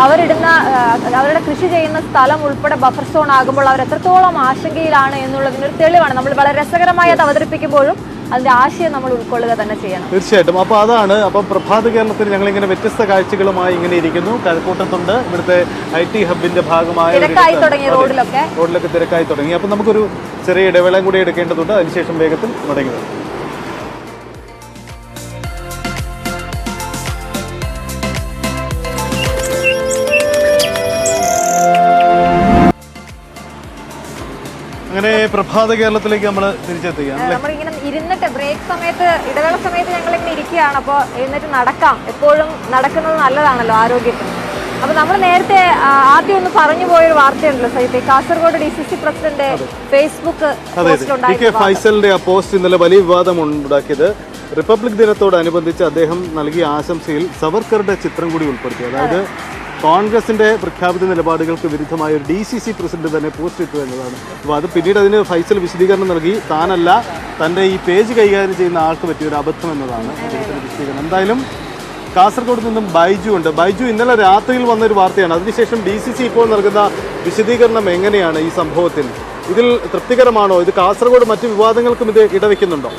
അവരുടെ കൃഷി ചെയ്യുന്ന സ്ഥലം ഉൾപ്പെടെ ബഫർ സോൺ ആകുമ്പോൾ അവർ എത്രത്തോളം ആശങ്കയിലാണ് എന്നുള്ളതിനൊരു തെളിവാണ്. നമ്മൾ വളരെ രസകരമായി അത് അവതരിപ്പിക്കുമ്പോഴും അതിന്റെ ആശയം നമ്മൾ ഉൾക്കൊള്ളുക തന്നെ ചെയ്യണം. തീർച്ചയായിട്ടും. അപ്പോൾ അതാണ്. അപ്പം പ്രഭാത കേരളത്തിൽ ഞങ്ങളിങ്ങനെ വ്യത്യസ്ത കാഴ്ചകളുമായി ഇങ്ങനെ ഇരിക്കുന്നു. കഴക്കൂട്ടത്തുണ്ട്, ഇവിടുത്തെ IT ഹബിന്റെ ഭാഗമായ റോഡിലൊക്കെ തിരക്കായി തുടങ്ങി. അപ്പം നമുക്കൊരു ചെറിയ ഇടവേളയും കൂടി എടുക്കേണ്ടതുണ്ട്. അതിനുശേഷം വേഗത്തിൽ മടങ്ങി വരും. അങ്ങനെ പ്രഭാത കേരളത്തിലേക്ക് നമ്മൾ തിരിച്ചെത്തുകയാണ്. നമ്മളിങ്ങനെ ഇരുന്നിട്ട് ബ്രേക്ക് സമയത്ത്, ഇടവേള സമയത്ത് ഞങ്ങളിങ്ങനെ ഇരിക്കുകയാണ്. അപ്പോൾ എഴുന്നേറ്റ് നടക്കാം. എപ്പോഴും നടക്കുന്നത് നല്ലതാണല്ലോ ആരോഗ്യത്തിന്. അപ്പോൾ നമ്മൾ നേരത്തെ ആദ്യം ഒന്ന് പറഞ്ഞു പോയൊരു വാർത്തയുണ്ടല്ലോ സൈത്തെ, കാസർഗോഡ് DCC പ്രസിഡന്റ് ഫേസ്ബുക്ക് പോസ്റ്റിലുണ്ടായ ഫൈസലിന്റെ ആ പോസ്റ്റ് ഇന്നലെ വലിയ വിവാദം ഉണ്ടാക്കിയത്. റിപ്പബ്ലിക് ദിനത്തോടനുബന്ധിച്ച് അദ്ദേഹം നൽകിയ ആശംസയിൽ സവർക്കറുടെ ചിത്രം കൂടി ഉൾപ്പെടുത്തി. അതായത് കോൺഗ്രസിന്റെ പ്രഖ്യാപിത നിലപാടുകൾക്ക് വിരുദ്ധമായ ഒരു DCC പ്രസിഡന്റ് തന്നെ പോസ്റ്റ് ഇട്ടു എന്നതാണ്. അപ്പോൾ അത് പിന്നീട് അതിന് ഫൈസൽ വിശദീകരണം നൽകി. താനല്ല, തൻ്റെ ഈ പേജ് കൈകാര്യം ചെയ്യുന്ന ആൾക്ക് പറ്റിയ ഒരു അബദ്ധം എന്നതാണ് അദ്ദേഹത്തിന്റെ വിശദീകരണം. എന്തായാലും കാസർഗോഡ് നിന്നും ബൈജു ഉണ്ട്. ബൈജു, ഇന്നലെ രാത്രിയിൽ വന്നൊരു വാർത്തയാണ്. അതിനുശേഷം DCC ഇപ്പോൾ നൽകുന്ന വിശദീകരണം എങ്ങനെയാണ് ഈ സംഭവത്തിൽ? ഇതിൽ തൃപ്തികരമാണോ? ഇത് കാസർഗോഡ് മറ്റു വിവാദങ്ങൾക്കും ഇത് ഇടവെക്കുന്നുണ്ടോ?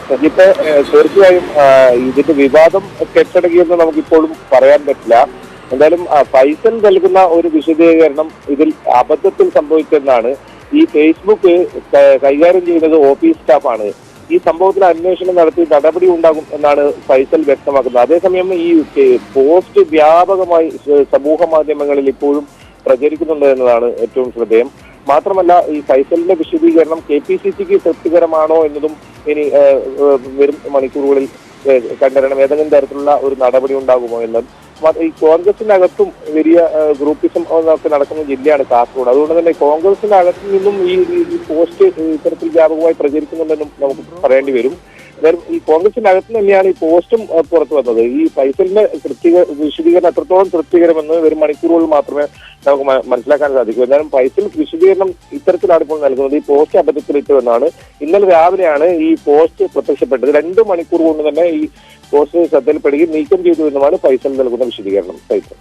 സജിത്ത്, തീർച്ചയായും ഇതിന്റെ വിവാദം കെട്ടടങ്ങിയെന്ന് നമുക്കിപ്പോഴും പറയാൻ പറ്റില്ല. എന്തായാലും ഫൈസൽ നൽകുന്ന ഒരു വിശദീകരണം ഇതിൽ അബദ്ധത്തിൽ സംഭവിച്ചെന്നാണ് ഈ ഫേസ്ബുക്ക് കൈകാര്യം ചെയ്യുന്നത് ഓഫീസ് സ്റ്റാഫാണ്. ഈ സംഭവത്തിൽ അന്വേഷണം നടത്തി നടപടി ഉണ്ടാകും എന്നാണ് ഫൈസൽ വ്യക്തമാക്കുന്നത്. അതേസമയം ഈ പോസ്റ്റ് വ്യാപകമായി സമൂഹ മാധ്യമങ്ങളിൽ ഇപ്പോഴും പ്രചരിക്കുന്നുണ്ട് എന്നതാണ് ഏറ്റവും ശ്രദ്ധേയം. മാത്രമല്ല ഈ ഫൈസലിന്റെ വിശദീകരണം KPCCക്ക് തൃപ്തികരമാണോ എന്നതും ഇനി വരും മണിക്കൂറുകളിൽ കണ്ടറിയണം. ഏതെങ്കിലും തരത്തിലുള്ള ഒരു നടപടി ഉണ്ടാകുമോ എന്നും. ഈ കോൺഗ്രസിനകത്തും വലിയ ഗ്രൂപ്പിസം ഒക്കെ നടക്കുന്ന ജില്ലയാണ് കാസർഗോഡ്. അതുകൊണ്ട് തന്നെ കോൺഗ്രസിന്റെ അകത്തു നിന്നും ഈ പോസ്റ്റ് ഇത്തരത്തിൽ വ്യാപകമായി പ്രചരിക്കുന്നുണ്ടെന്നും നമുക്ക് പറയേണ്ടി വരും. ഈ കോൺഗ്രസിന്റെ അകത്ത് തന്നെയാണ് ഈ പോസ്റ്റും പുറത്തു വന്നത്. ഈ ഫൈസലിന്റെ വിശദീകരണം എത്രത്തോളം തൃപ്തികരമെന്ന് വരും മണിക്കൂറുകളിൽ മാത്രമേ നമുക്ക് മനസ്സിലാക്കാൻ സാധിക്കൂ. എന്നാലും ഫൈസൽ വിശദീകരണം ഇത്തരത്തിലാണ് ഇപ്പോൾ നൽകുന്നത്. ഈ പോസ്റ്റ് അബദ്ധത്തിലിട്ടു എന്നാണ്. ഇന്നലെ രാവിലെയാണ് ഈ പോസ്റ്റ് പ്രത്യക്ഷപ്പെട്ടത്. 2 മണിക്കൂർ കൊണ്ട് തന്നെ ഈ പോസ്റ്റ് ശ്രദ്ധയിൽപ്പെടുകയും നീക്കം ചെയ്തു എന്നുമാണ് ഫൈസൽ നൽകുന്ന വിശദീകരണം. ഫൈസൽ,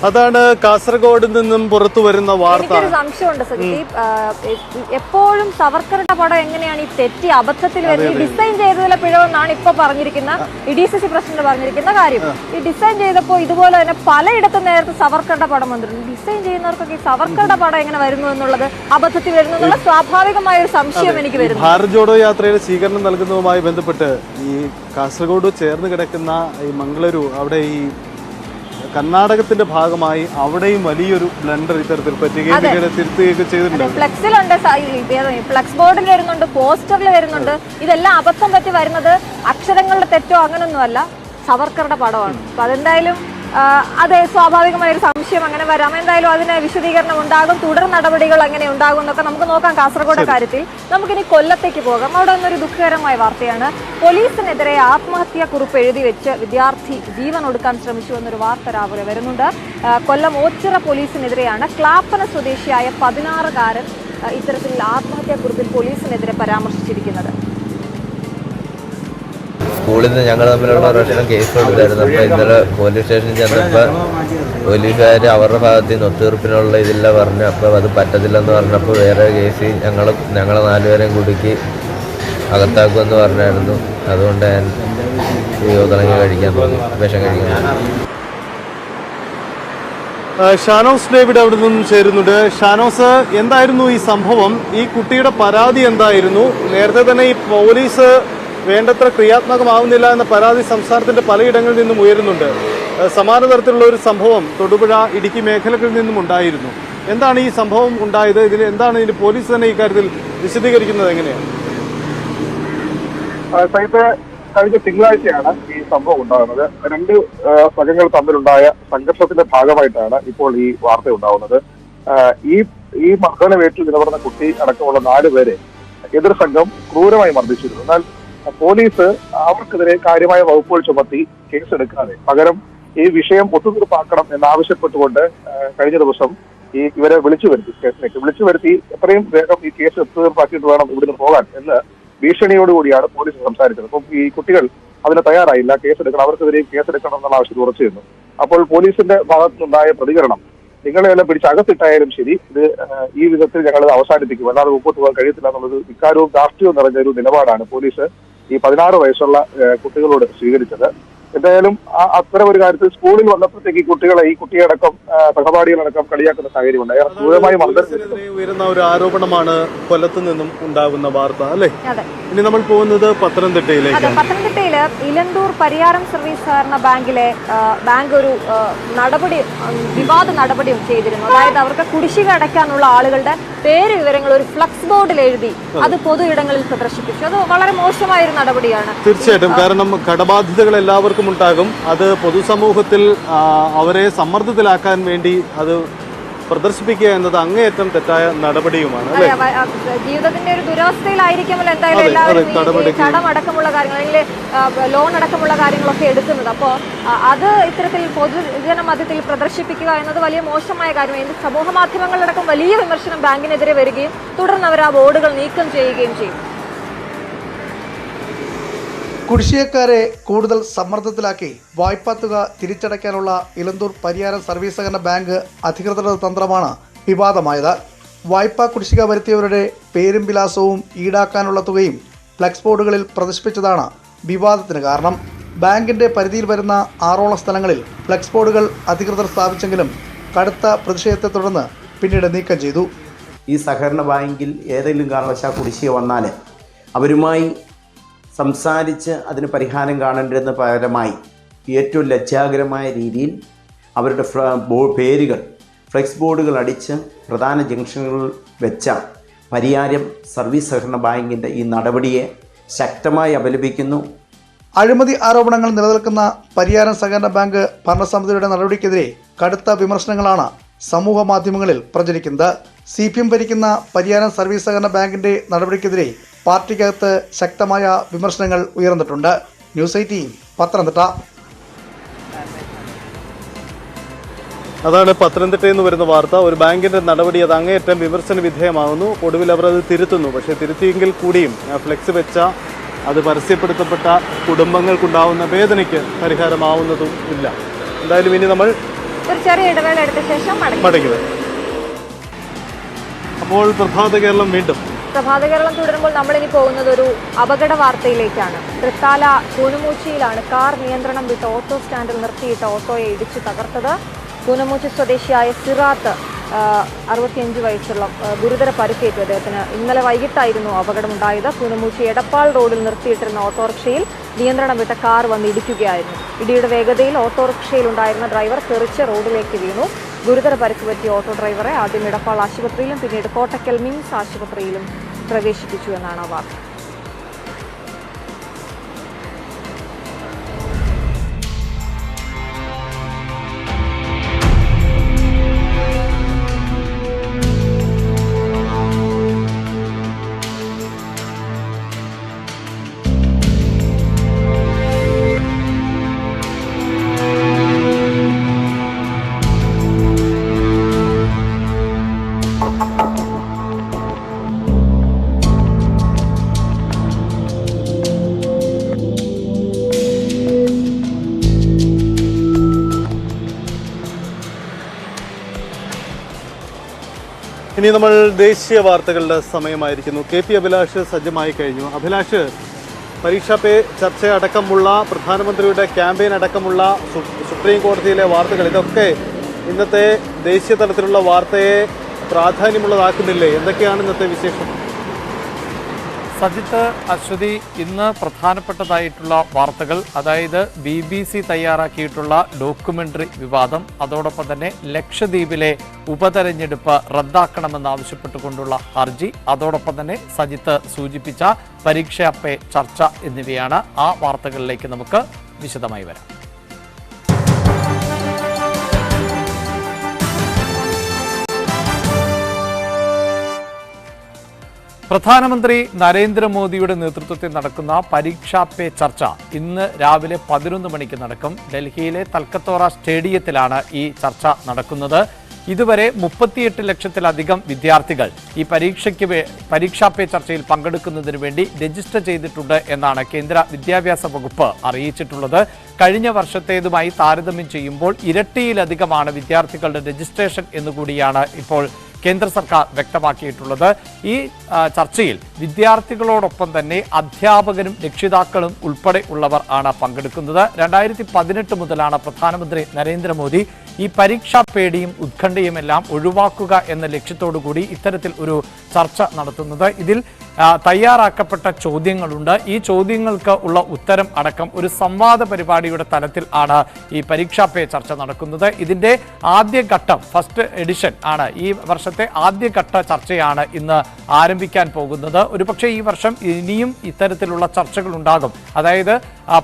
അതാണ് കാസർഗോഡ് നിന്നും പുറത്തു വരുന്ന വാർത്ത. എനിക്കൊരു സംശയമുണ്ട് സജിദീപ്, എപ്പോഴും സവർക്കറുടെ പടം എങ്ങനെയാണ് ഈ തെറ്റി അബദ്ധത്തിൽ വരുന്നത്? ഡിസൈൻ ചെയ്തതിലെ പിഴവെന്നാണ് ഇപ്പൊ പറഞ്ഞിരിക്കുന്ന DCC പ്രസിഡന്റ് പറഞ്ഞിരിക്കുന്ന കാര്യം. ഈ ഡിസൈൻ ചെയ്തപ്പോൾ ഇതുപോലെ തന്നെ പലയിടത്തും നേരത്തെ സവർക്കറുടെ പടം വന്നിട്ടുണ്ട്. ഡിസൈൻ ചെയ്യുന്നവർക്കൊക്കെ ഈ സവർക്കറുടെ പടം എങ്ങനെ വരുന്നു എന്നുള്ളത്, അബദ്ധത്തിൽ വരുന്നു എന്നുള്ള സ്വാഭാവികമായ ഒരു സംശയം എനിക്ക് വരുന്നു. ഭാരത് ജോഡോ യാത്രയുടെ സ്വീകരണം നൽകുന്നതുമായി ബന്ധപ്പെട്ട് ഈ കാസർഗോഡ് ചേർന്ന് കിടക്കുന്ന ഈ മംഗളൂരു, അവിടെ ഈ കർണാടകത്തിന്റെ ഭാഗമായി അവിടെയും വലിയൊരു ബ്ലണ്ടർ ഇത്തരത്തിൽ പറ്റുകയും തിരുത്തുകയൊക്കെ ചെയ്തിട്ടുണ്ട്. ഫ്ലെക്സിലുണ്ട്, ഫ്ലെക്സ് ബോർഡിൽ വരുന്നുണ്ട്, പോസ്റ്ററിൽ വരുന്നുണ്ട്. ഇതെല്ലാം അബദ്ധം പറ്റി വരുന്നത് അക്ഷരങ്ങളുടെ തെറ്റോ അങ്ങനൊന്നുമല്ല, സവർക്കറുടെ പടമാണ്. അപ്പൊ അതെന്തായാലും അതെ, സ്വാഭാവികമായ ഒരു സംശയം അങ്ങനെ വരാം. എന്തായാലും അതിന് വിശദീകരണം ഉണ്ടാകും, തുടർ നടപടികൾ എങ്ങനെ ഉണ്ടാകും എന്നൊക്കെ നമുക്ക് നോക്കാം. കാസർഗോഡ് കാര്യത്തിൽ നമുക്കിനി കൊല്ലത്തേക്ക് പോകാം. അവിടെ നിന്നൊരു ദുഃഖകരമായ വാർത്തയാണ്. പോലീസിനെതിരെ ആത്മഹത്യാ കുറിപ്പ് എഴുതി വെച്ച് വിദ്യാർത്ഥി ജീവൻ ഒടുക്കാൻ ശ്രമിച്ചു എന്നൊരു വാർത്ത രാവിലെ വരുന്നുണ്ട്. കൊല്ലം ഓച്ചിറ പോലീസിനെതിരെയാണ് ക്ലാപ്പന സ്വദേശിയായ 16-കാരൻ ഇത്തരത്തിൽ ആത്മഹത്യാ കുറിപ്പിൽ പോലീസിനെതിരെ പരാമർശിച്ചിരിക്കുന്നത്. സ്കൂളിൽ നിന്ന് ഞങ്ങൾ തമ്മിലുള്ള പ്രശ്നം കേസ് കൊടുത്തായിരുന്നു. അപ്പോൾ ഇന്നലെ പോലീസ് സ്റ്റേഷനിൽ ചെന്നപ്പോൾ പോലീസുകാർ അവരുടെ ഭാഗത്ത് നിന്ന് ഒത്തുതീർപ്പിനുള്ള ഇതില്ല പറഞ്ഞു. അപ്പോൾ അത് പറ്റത്തില്ലെന്ന് പറഞ്ഞപ്പോൾ വേറെ കേസ് ഞങ്ങളെ 4 പേരെയും കുടുക്കി അകത്താക്കുമെന്ന് പറഞ്ഞായിരുന്നു. അതുകൊണ്ട് ഞാൻ തുടങ്ങി കഴിക്കാൻ തോന്നി, വിഷം കഴിക്കാൻ. ഷാനോസ് ഡേവിഡ് അവിടെ നിന്നും ചേരുന്നുണ്ട്. ഷാനോസ്, എന്തായിരുന്നു ഈ സംഭവം? ഈ കുട്ടിയുടെ പരാതി എന്തായിരുന്നു? നേരത്തെ തന്നെ ഈ പോലീസ് വേണ്ടത്ര ക്രിയാത്മകമാവുന്നില്ല എന്ന പരാതി സംസ്ഥാനത്തിന്റെ പലയിടങ്ങളിൽ നിന്നും ഉയരുന്നുണ്ട്. സമാന തരത്തിലുള്ള ഒരു സംഭവം തൊടുപുഴ, ഇടുക്കി മേഖലകളിൽ നിന്നും ഉണ്ടായിരുന്നു. എന്താണ് ഈ സംഭവം ഉണ്ടായത്? എന്താണ് ഇതിന് പോലീസ് തന്നെ ഇക്കാര്യത്തിൽ വിശദീകരിക്കുന്നത് എങ്ങനെയാണ്? കഴിഞ്ഞ തിങ്കളാഴ്ചയാണ് ഈ സംഭവം ഉണ്ടാകുന്നത്. 2 സംഘങ്ങൾ തമ്മിലുണ്ടായ സംഘർഷത്തിന്റെ ഭാഗമായിട്ടാണ് ഇപ്പോൾ ഈ വാർത്ത ഉണ്ടാകുന്നത്. ഈ മക്കളുടെ വീട്ടിൽ നിലകൊള്ളുന്ന കുട്ടി അടക്കമുള്ള 4 പേരെ എതിർ സംഘം ക്രൂരമായി മർദ്ദിച്ചിരുന്നു. എന്നാൽ പോലീസ് അവർക്കെതിരെ കാര്യമായ വകുപ്പുകൾ ചുമത്തി കേസെടുക്കാതെ പകരം ഈ വിഷയം ഒത്തുതീർപ്പാക്കണം എന്നാവശ്യപ്പെട്ടുകൊണ്ട് കഴിഞ്ഞ ദിവസം ഇവരെ വിളിച്ചു വരുത്തി എത്രയും വേഗം ഈ കേസ് ഒത്തുതീർപ്പാക്കിയിട്ട് വേണം ഇവിടുന്ന് പോകാൻ എന്ന് ഭീഷണിയോടുകൂടിയാണ് പോലീസ് സംസാരിച്ചത്. അപ്പം ഈ കുട്ടികൾ അതിന് തയ്യാറായില്ല, കേസെടുക്കണം, അവർക്കെതിരെ കേസെടുക്കണം എന്നുള്ള ആവശ്യം ഉറച്ചു നിന്നു. അപ്പോൾ പോലീസിന്റെ ഭാഗത്തു നിന്നുണ്ടായ പ്രതികരണം, നിങ്ങളെല്ലാം പിടിച്ച് അകത്തിട്ടായാലും ശരി, ഇത് ഈ വിധത്തിൽ ഞങ്ങൾ അവസാനിപ്പിക്കും, അല്ലാതെ മുമ്പോട്ട് പോകാൻ കഴിയത്തില്ല എന്നുള്ളത് വികാരവും ധാർഷ്ട്യവും നിറഞ്ഞ ഒരു നിലപാടാണ് പോലീസ് ഈ 16 വയസ്സുള്ള കുട്ടികളോട് സ്വീകരിച്ചത്. എന്തായാലും അത്തരം ഒരു കാര്യത്തിൽ സ്കൂളിൽ വന്നപ്പോഴത്തേക്ക് ഈ കുട്ടിയടക്കം സഹപാഠികളടക്കം കളിയാക്കുന്ന സാഹചര്യമുണ്ട്. ക്രൂരമായി ഉയരുന്ന ഒരു ആരോപണമാണ് കൊല്ലത്ത് നിന്നും ഉണ്ടാകുന്ന വാർത്ത, അല്ലേ? ഇനി നമ്മൾ പോകുന്നത് പത്തനംതിട്ടയിലേക്ക്. പത്തനംതിട്ടയിൽ ഇലന്തൂർ പരിയാരം സർവീസ് സഹകരണ ബാങ്ക് ഒരു വിവാദ നടപടി ചെയ്തിരുന്നു. അതായത് അവർക്ക് കുടിശ്ശിക അടയ്ക്കാനുള്ള ആളുകളുടെ പേര് വിവരങ്ങൾ ഒരു ഫ്ലക്സ് ബോർഡിൽ എഴുതി അത് പൊതു ഇടങ്ങളിൽ പ്രദർശിപ്പിച്ചു. അത് വളരെ മോശമായ ഒരു നടപടിയാണ്. തീർച്ചയായിട്ടും, കാരണം കടബാധ്യതകൾ എല്ലാവർക്കും ഉണ്ടാകും. അത് പൊതുസമൂഹത്തിൽ അവരെ സമ്മർദ്ദത്തിലാക്കാൻ വേണ്ടി അത് പ്രദർശിപ്പിക്കുക എന്നത് അങ്ങേയറ്റം തെറ്റായ നടപടിയുമാണ്. ജീവിതത്തിന്റെ ഒരു ദുരവസ്ഥയിലായിരിക്കുമല്ലോ എന്തായാലും എല്ലാവരും കടമടക്കമുള്ള കാര്യങ്ങൾ അല്ലെങ്കിൽ ലോൺ അടക്കമുള്ള കാര്യങ്ങളൊക്കെ എടുക്കുന്നത്. അപ്പോൾ അത് ഇത്തരത്തിൽ പൊതുജന മധ്യത്തിൽ പ്രദർശിപ്പിക്കുക എന്നത് വലിയ മോശമായ കാര്യമാണ്. സമൂഹ മാധ്യമങ്ങളിലടക്കം വലിയ വിമർശനം ബാങ്കിനെതിരെ വരികയും തുടർന്ന് അവർ ആ ബോർഡുകൾ നീക്കം ചെയ്യുകയും ചെയ്യും. കുടിശ്ശികക്കാരെ കൂടുതൽ സമ്മർദ്ദത്തിലാക്കി വായ്പാ തുക തിരിച്ചടയ്ക്കാനുള്ള ഇലന്തൂർ പരിയാരം സർവീസ് സഹകരണ ബാങ്ക് അധികൃതരുടെ തന്ത്രമാണ് വിവാദമായത്. വായ്പാ കുടിശ്ശിക വരുത്തിയവരുടെ പേരും വിലാസവും ഈടാക്കാനുള്ള തുകയും ഫ്ലക്സ് ബോർഡുകളിൽ പ്രദർശിപ്പിച്ചതാണ് വിവാദത്തിന് കാരണം. ബാങ്കിന്റെ പരിധിയിൽ വരുന്ന 6ഓളം സ്ഥലങ്ങളിൽ ഫ്ലെക്സ് ബോർഡുകൾ അധികൃതർ സ്ഥാപിച്ചെങ്കിലും കടുത്ത പ്രതിഷേധത്തെ തുടർന്ന് പിന്നീട് നീക്കം ചെയ്തു. ഈ സഹകരണ ബാങ്കിൽ ഏതെങ്കിലും കാരണവശാൽ കുടിശ്ശിക വന്നാൽ അവരുമായി സംസാരിച്ച് അതിന് പരിഹാരം കാണേണ്ടതിന് പകരമായി ഏറ്റവും ലജ്ജാകരമായ രീതിയിൽ അവരുടെ പേരുകൾ ഫ്ലെക്സ് ബോർഡുകൾ അടിച്ച് പ്രധാന ജംഗ്ഷനുകളിൽ വെച്ച പരിയാരം സർവീസ് സഹകരണ ബാങ്കിൻ്റെ ഈ നടപടിയെ ശക്തമായി അപലപിക്കുന്നു. അഴിമതി ആരോപണങ്ങൾ നിലനിൽക്കുന്ന പരിയാരം സഹകരണ ബാങ്ക് ഭരണസമിതിയുടെ നടപടിക്കെതിരെ കടുത്ത വിമർശനങ്ങളാണ് സമൂഹ മാധ്യമങ്ങളിൽ പ്രചരിക്കുന്നത്. CPM ഭരിക്കുന്ന പരിയാരം സർവീസ് സഹകരണ ബാങ്കിന്റെ നടപടിക്കെതിരെ പാർട്ടിക്കകത്ത് ശക്തമായ വിമർശനങ്ങൾ ഉയർന്നിട്ടുണ്ട്. ന്യൂസ് 18 പത്തനംതിട്ട. അതാണ് പത്തനംതിട്ടയിൽ നിന്ന് വരുന്ന വാർത്ത. ഒരു ബാങ്കിന്റെ നടപടി അത് അങ്ങേയറ്റം വിമർശന വിധേയമാകുന്നു. ഒടുവിൽ അവർ അത് തിരുത്തുന്നു. പക്ഷേ തിരുത്തിയെങ്കിൽ കൂടിയും ഫ്ലെക്സ് വെച്ച അത് പരസ്യപ്പെടുത്തപ്പെട്ട കുടുംബങ്ങൾക്കുണ്ടാവുന്ന വേദനയ്ക്ക് പരിഹാരമാവുന്നതും ഇല്ല. എന്തായാലും ഇനി നമ്മൾ ഒരു ചെറിയ ഇടവേള എടുത്ത ശേഷം മടങ്ങി വരും. അപ്പോൾ പ്രഭാത കേരളം വീണ്ടും. പ്രഭാത കേരളം തുടരുമ്പോൾ നമ്മളിനി പോകുന്നത് ഒരു അപകട വാർത്തയിലേക്കാണ്. തൃത്താല കൂനമൂച്ചിയിലാണ് കാർ നിയന്ത്രണം വിട്ട് ഓട്ടോ സ്റ്റാൻഡിൽ നിർത്തിയിട്ട് ഓട്ടോയെ ഇടിച്ചു തകർത്തത്. കൂനമൂച്ചി സ്വദേശിയായ സിറാത്ത് 65 വയസ്സുള്ള ഗുരുതര പരിക്കേറ്റു അദ്ദേഹത്തിന്. ഇന്നലെ വൈകിട്ടായിരുന്നു അപകടമുണ്ടായത്. കൂനമൂച്ചി എടപ്പാൾ റോഡിൽ നിർത്തിയിട്ടിരുന്ന ഓട്ടോറിക്ഷയിൽ നിയന്ത്രണം വിട്ട കാർ വന്ന് ഇടിക്കുകയായിരുന്നു. ഇടിയുടെ വേഗതയിൽ ഓട്ടോറിക്ഷയിലുണ്ടായിരുന്ന ഡ്രൈവർ തെറിച്ച് റോഡിലേക്ക് വീണു. ഗുരുതര പരിക്ക് പറ്റിയ ഓട്ടോ ഡ്രൈവറെ ആദ്യം എടപ്പാൾ ആശുപത്രിയിലും പിന്നീട് കോട്ടക്കൽ മിംസ് ആശുപത്രിയിലും പ്രവേശിപ്പിച്ചു എന്നാണ് വാർത്ത. ഇനി നമ്മൾ ദേശീയ വാർത്തകളുടെ സമയമായിരിക്കുന്നു. KP അഭിലാഷ് സജ്ജമായി കഴിഞ്ഞു. അഭിലാഷ്, പരീക്ഷാ പേ ചർച്ച അടക്കമുള്ള പ്രധാനമന്ത്രിയുടെ ക്യാമ്പയിൻ അടക്കമുള്ള സുപ്രീം കോടതിയിലെ വാർത്തകൾ ഇതൊക്കെ ഇന്നത്തെ ദേശീയ തലത്തിലുള്ള വാർത്തയെ പ്രാധാന്യമുള്ളതാക്കുന്നില്ലേ? എന്തൊക്കെയാണ് ഇന്നത്തെ വിശേഷം? സജിത്ത്, അശ്വതി, ഇന്ന് പ്രധാനപ്പെട്ടതായിട്ടുള്ള വാർത്തകൾ, അതായത് BBC തയ്യാറാക്കിയിട്ടുള്ള ഡോക്യുമെന്ററി വിവാദം, അതോടൊപ്പം തന്നെ ലക്ഷദ്വീപിലെ ഉപതെരഞ്ഞെടുപ്പ് റദ്ദാക്കണമെന്നാവശ്യപ്പെട്ടുകൊണ്ടുള്ള ഹർജി, അതോടൊപ്പം തന്നെ സജിത്ത് സൂചിപ്പിച്ച പരീക്ഷാ പേ ചർച്ച എന്നിവയാണ്. ആ വാർത്തകളിലേക്ക് നമുക്ക് വിശദമായി വരാം. പ്രധാനമന്ത്രി നരേന്ദ്രമോദിയുടെ നേതൃത്വത്തിൽ നടക്കുന്ന പരീക്ഷാ പേ ചർച്ച ഇന്ന് രാവിലെ 11 മണിക്ക് നടക്കും. ഡൽഹിയിലെ തൽക്കത്തോറ സ്റ്റേഡിയത്തിലാണ് ഈ ചർച്ച നടക്കുന്നത്. ഇതുവരെ 38 ലക്ഷത്തിലധികം വിദ്യാർത്ഥികൾ ഈ പരീക്ഷാ പേ ചർച്ചയിൽ പങ്കെടുക്കുന്നതിന് വേണ്ടി രജിസ്റ്റർ ചെയ്തിട്ടുണ്ട് എന്നാണ് കേന്ദ്ര വിദ്യാഭ്യാസ വകുപ്പ് അറിയിച്ചിട്ടുള്ളത്. കഴിഞ്ഞ വർഷത്തേതുമായി താരതമ്യം ചെയ്യുമ്പോൾ ഇരട്ടിയിലധികമാണ് വിദ്യാർത്ഥികളുടെ രജിസ്ട്രേഷൻ എന്നുകൂടിയാണ് ഇപ്പോൾ കേന്ദ്ര സർക്കാർ വ്യക്തമാക്കിയിട്ടുള്ളത്. ഈ ചർച്ചയിൽ വിദ്യാർത്ഥികളോടൊപ്പം തന്നെ അധ്യാപകരും രക്ഷിതാക്കളും ഉൾപ്പെടെ ഉള്ളവർ ആണ് പങ്കെടുക്കുന്നത്. 2018 മുതലാണ് പ്രധാനമന്ത്രി നരേന്ദ്രമോദി ഈ പരീക്ഷാ പേടിയും ഉത്കണ്ഠയുമെല്ലാം ഒഴിവാക്കുക എന്ന ലക്ഷ്യത്തോടുകൂടി ഇത്തരത്തിൽ ഒരു ചർച്ച നടത്തുന്നത്. ഇതിൽ തയ്യാറാക്കപ്പെട്ട ചോദ്യങ്ങളുണ്ട്. ഈ ചോദ്യങ്ങൾക്ക് ഉള്ള ഉത്തരം അടക്കം ഒരു സംവാദ പരിപാടിയുടെ തലത്തിൽ ആണ് ഈ പരീക്ഷാ പേ ചർച്ച നടക്കുന്നത്. ഇതിന്റെ ആദ്യഘട്ടം, ഫസ്റ്റ് എഡിഷൻ ആണ്, ഈ വർഷത്തെ ആദ്യഘട്ട ചർച്ചയാണ് ഇന്ന് ആരംഭിക്കാൻ പോകുന്നത്. ഒരുപക്ഷെ ഈ വർഷം ഇനിയും ഇത്തരത്തിലുള്ള ചർച്ചകൾ ഉണ്ടാകും. അതായത്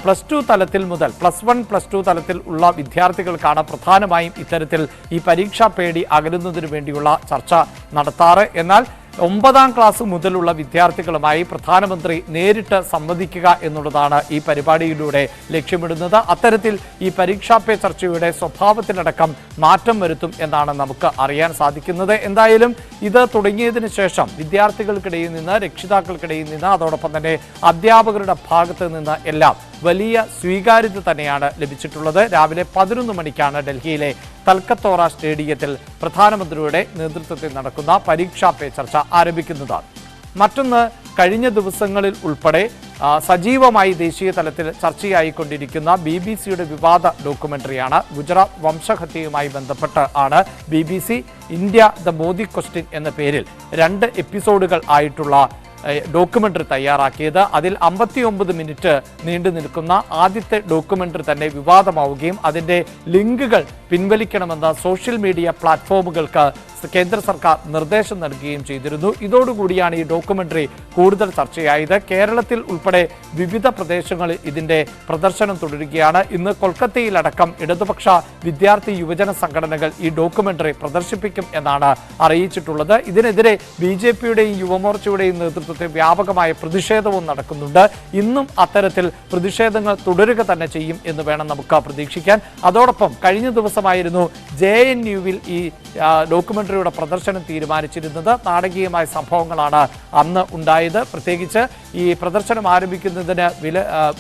+2 തലത്തിൽ മുതൽ +1, +2 തലത്തിൽ ഉള്ള വിദ്യാർത്ഥികൾക്കാണ് പ്രധാനമായും ഇത്തരത്തിൽ ഈ പരീക്ഷാ പേടി അകലുന്നതിന് വേണ്ടിയുള്ള ചർച്ച നടത്താറ്. എന്നാൽ 9ാം ക്ലാസ് മുതലുള്ള വിദ്യാർത്ഥികളുമായി പ്രധാനമന്ത്രി നേരിട്ട് സംവദിക്കുക എന്നുള്ളതാണ് ഈ പരിപാടിയിലൂടെ ലക്ഷ്യമിടുന്നത്. അത്തരത്തിൽ ഈ പരീക്ഷാ പേ ചർച്ചയുടെ സ്വഭാവത്തിലടക്കം മാറ്റം വരുത്തും എന്നാണ് നമുക്ക് അറിയാൻ സാധിക്കുന്നത്. എന്തായാലും ഇത് തുടങ്ങിയതിന് ശേഷം വിദ്യാർത്ഥികൾക്കിടയിൽ നിന്ന്, രക്ഷിതാക്കൾക്കിടയിൽ നിന്ന്, അതോടൊപ്പം തന്നെ അധ്യാപകരുടെ ഭാഗത്ത് നിന്ന് എല്ലാം വലിയ സ്വീകാര്യത തന്നെയാണ് ലഭിച്ചിട്ടുള്ളത്. രാവിലെ 11 മണിക്കാണ് ഡൽഹിയിലെ തൽക്കത്തോറ സ്റ്റേഡിയത്തിൽ പ്രധാനമന്ത്രിയുടെ നേതൃത്വത്തിൽ നടക്കുന്ന പരീക്ഷാ പേ ചർച്ച ആരംഭിക്കുന്നതാണ്. മറ്റൊന്ന്, കഴിഞ്ഞ ദിവസങ്ങളിൽ ഉൾപ്പെടെ സജീവമായി ദേശീയ തലത്തിൽ ചർച്ചയായിക്കൊണ്ടിരിക്കുന്ന BBC-യുടെ വിവാദ ഡോക്യുമെന്ററിയാണ്. ഗുജറാത്ത് വംശഹത്യയുമായി ബന്ധപ്പെട്ട് ആണ് BBC India the Modi question എന്ന പേരിൽ 2 എപ്പിസോഡുകൾ ആയിട്ടുള്ള ഡോക്യുമെന്ററി തയ്യാറാക്കിയത്. അതിൽ 59 മിനിറ്റ് നീണ്ടു നിൽക്കുന്ന ആദ്യത്തെ ഡോക്യുമെന്ററി തന്നെ വിവാദമാവുകയും അതിൻ്റെ ലിങ്കുകൾ പിൻവലിക്കണമെന്ന സോഷ്യൽ മീഡിയ പ്ലാറ്റ്ഫോമുകൾക്ക് കേന്ദ്ര സർക്കാർ നിർദ്ദേശം നൽകുകയും ചെയ്തിരുന്നു. ഇതോടുകൂടിയാണ് ഈ ഡോക്യുമെന്ററി കൂടുതൽ ചർച്ചയായത്. കേരളത്തിൽ ഉൾപ്പെടെ വിവിധ പ്രദേശങ്ങളിൽ ഇതിന്റെ പ്രദർശനം തുടരുകയാണ്. ഇന്ന് കൊൽക്കത്തയിലടക്കം ഇടതുപക്ഷ വിദ്യാർത്ഥി യുവജന സംഘടനകൾ ഈ ഡോക്യുമെന്ററി പ്രദർശിപ്പിക്കും എന്നാണ് അറിയിച്ചിട്ടുള്ളത്. ഇതിനെതിരെ BJP-യുടെയും യുവമോർച്ചയുടെയും നേതൃത്വത്തിൽ വ്യാപകമായ പ്രതിഷേധവും നടക്കുന്നുണ്ട്. ഇന്നും അത്തരത്തിൽ പ്രതിഷേധങ്ങൾ തുടരുക തന്നെ ചെയ്യും എന്ന് വേണം നമുക്ക് പ്രതീക്ഷിക്കാൻ. അതോടൊപ്പം കഴിഞ്ഞ ദിവസമായിരുന്നു JNU-വിൽ ഈ ഡോക്യുമെന്ററിയുടെ പ്രദർശനം തീരുമാനിച്ചിരുന്നത്. നാടകീയമായ സംഭവങ്ങളാണ് അന്ന് ഉണ്ടായത്. പ്രത്യേകിച്ച് ഈ പ്രദർശനം ആരംഭിക്കുന്നതിന്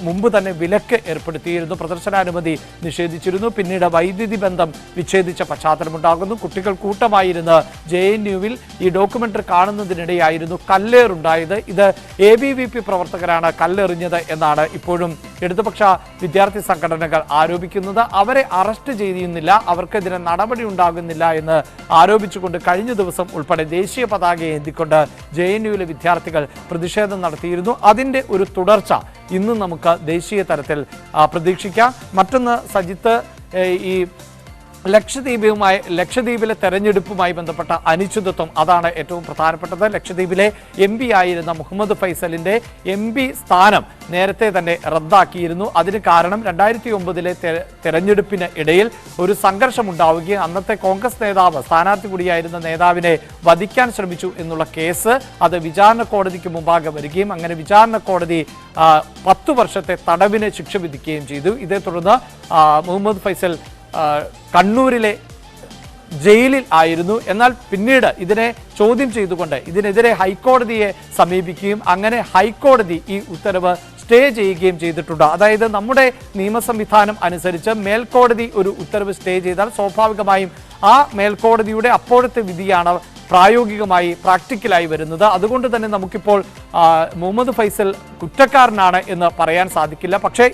മുമ്പ് തന്നെ വിലക്ക് ഏർപ്പെടുത്തിയിരുന്നു. പ്രദർശനാനുമതി നിഷേധിച്ചിരുന്നു. പിന്നീട് വൈദ്യുതി ബന്ധം വിച്ഛേദിച്ച പശ്ചാത്തലമുണ്ടാകുന്നു. കുട്ടികൾ കൂട്ടമായിരുന്ന് JNU-വിൽ ഈ ഡോക്യുമെന്ററി കാണുന്നതിനിടെയായിരുന്നു കല്ലേറുണ്ടായത്. ഇത് ABVP പ്രവർത്തകരാണ് കല്ലെറിഞ്ഞത് എന്നാണ് ഇപ്പോഴും ഇടതുപക്ഷ വിദ്യാർത്ഥി സംഘടനകൾ ആരോപിക്കുന്നത്. അവരെ അറസ്റ്റ് ചെയ്യുന്നില്ല, അവർക്കെതിരെ നടപടി ഉണ്ടാകുന്നില്ല എന്ന് ആരോപിച്ചുകൊണ്ട് കഴിഞ്ഞ ദിവസം ഉൾപ്പെടെ ദേശീയ പതാക ഏന്തിക്കൊണ്ട് JNU-ലെ വിദ്യാർത്ഥികൾ പ്രതിഷേധം നടത്തിയിരുന്നു. അതിൻ്റെ ഒരു തുടർച്ച ഇന്ന് നമുക്ക് ദേശീയ തലത്തിൽ പ്രതീക്ഷിക്കാം. മറ്റൊന്ന് സജിത്ത്, ഈ ലക്ഷദ്വീപിലെ തെരഞ്ഞെടുപ്പുമായി ബന്ധപ്പെട്ട അനിശ്ചിതത്വം അതാണ് ഏറ്റവും പ്രധാനപ്പെട്ടത്. ലക്ഷദ്വീപിലെ MP ആയിരുന്ന മുഹമ്മദ് ഫൈസലിന്റെ MP സ്ഥാനം നേരത്തെ തന്നെ റദ്ദാക്കിയിരുന്നു. അതിന് കാരണം 2009-ലെ തെരഞ്ഞെടുപ്പിന് ഇടയിൽ ഒരു സംഘർഷമുണ്ടാവുകയും അന്നത്തെ കോൺഗ്രസ് നേതാവ്, സ്ഥാനാർത്ഥി കൂടിയായിരുന്ന നേതാവിനെ വധിക്കാൻ ശ്രമിച്ചു എന്നുള്ള കേസ് അത് വിചാരണ കോടതിക്ക് മുമ്പാകെ വരികയും അങ്ങനെ വിചാരണ കോടതി 10 വർഷത്തെ തടവിന് ശിക്ഷ വിധിക്കുകയും ചെയ്തു. ഇതേ തുടർന്ന് മുഹമ്മദ് ഫൈസൽ കണ്ണൂരിലെ ജയിലിൽ ആയിരുന്നു. എന്നാൽ പിന്നീട് ഇതിനെ ചോദ്യം ചെയ്തുകൊണ്ട് ഇതിനെതിരെ ഹൈക്കോടതിയെ സമീപിക്കുകയും അങ്ങനെ ഹൈക്കോടതി ഈ ഉത്തരവ് സ്റ്റേ ചെയ്യുകയും ചെയ്തിട്ടുണ്ട്. അതായത് നമ്മുടെ നിയമ സംവിധാനം അനുസരിച്ച് മേൽക്കോടതി ഒരു ഉത്തരവ് സ്റ്റേ ചെയ്താൽ സ്വാഭാവികമായും ആ മേൽക്കോടതിയുടെ അപ്പോഴത്തെ വിധിയാണ് പ്രാക്ടിക്കലായി വരുന്നത്. അതുകൊണ്ട് തന്നെ നമുക്കിപ്പോൾ മുഹമ്മദ് ഫൈസൽ കുറ്റക്കാരനാണ് എന്ന് പറയാൻ സാധിക്കില്ല. പക്ഷേ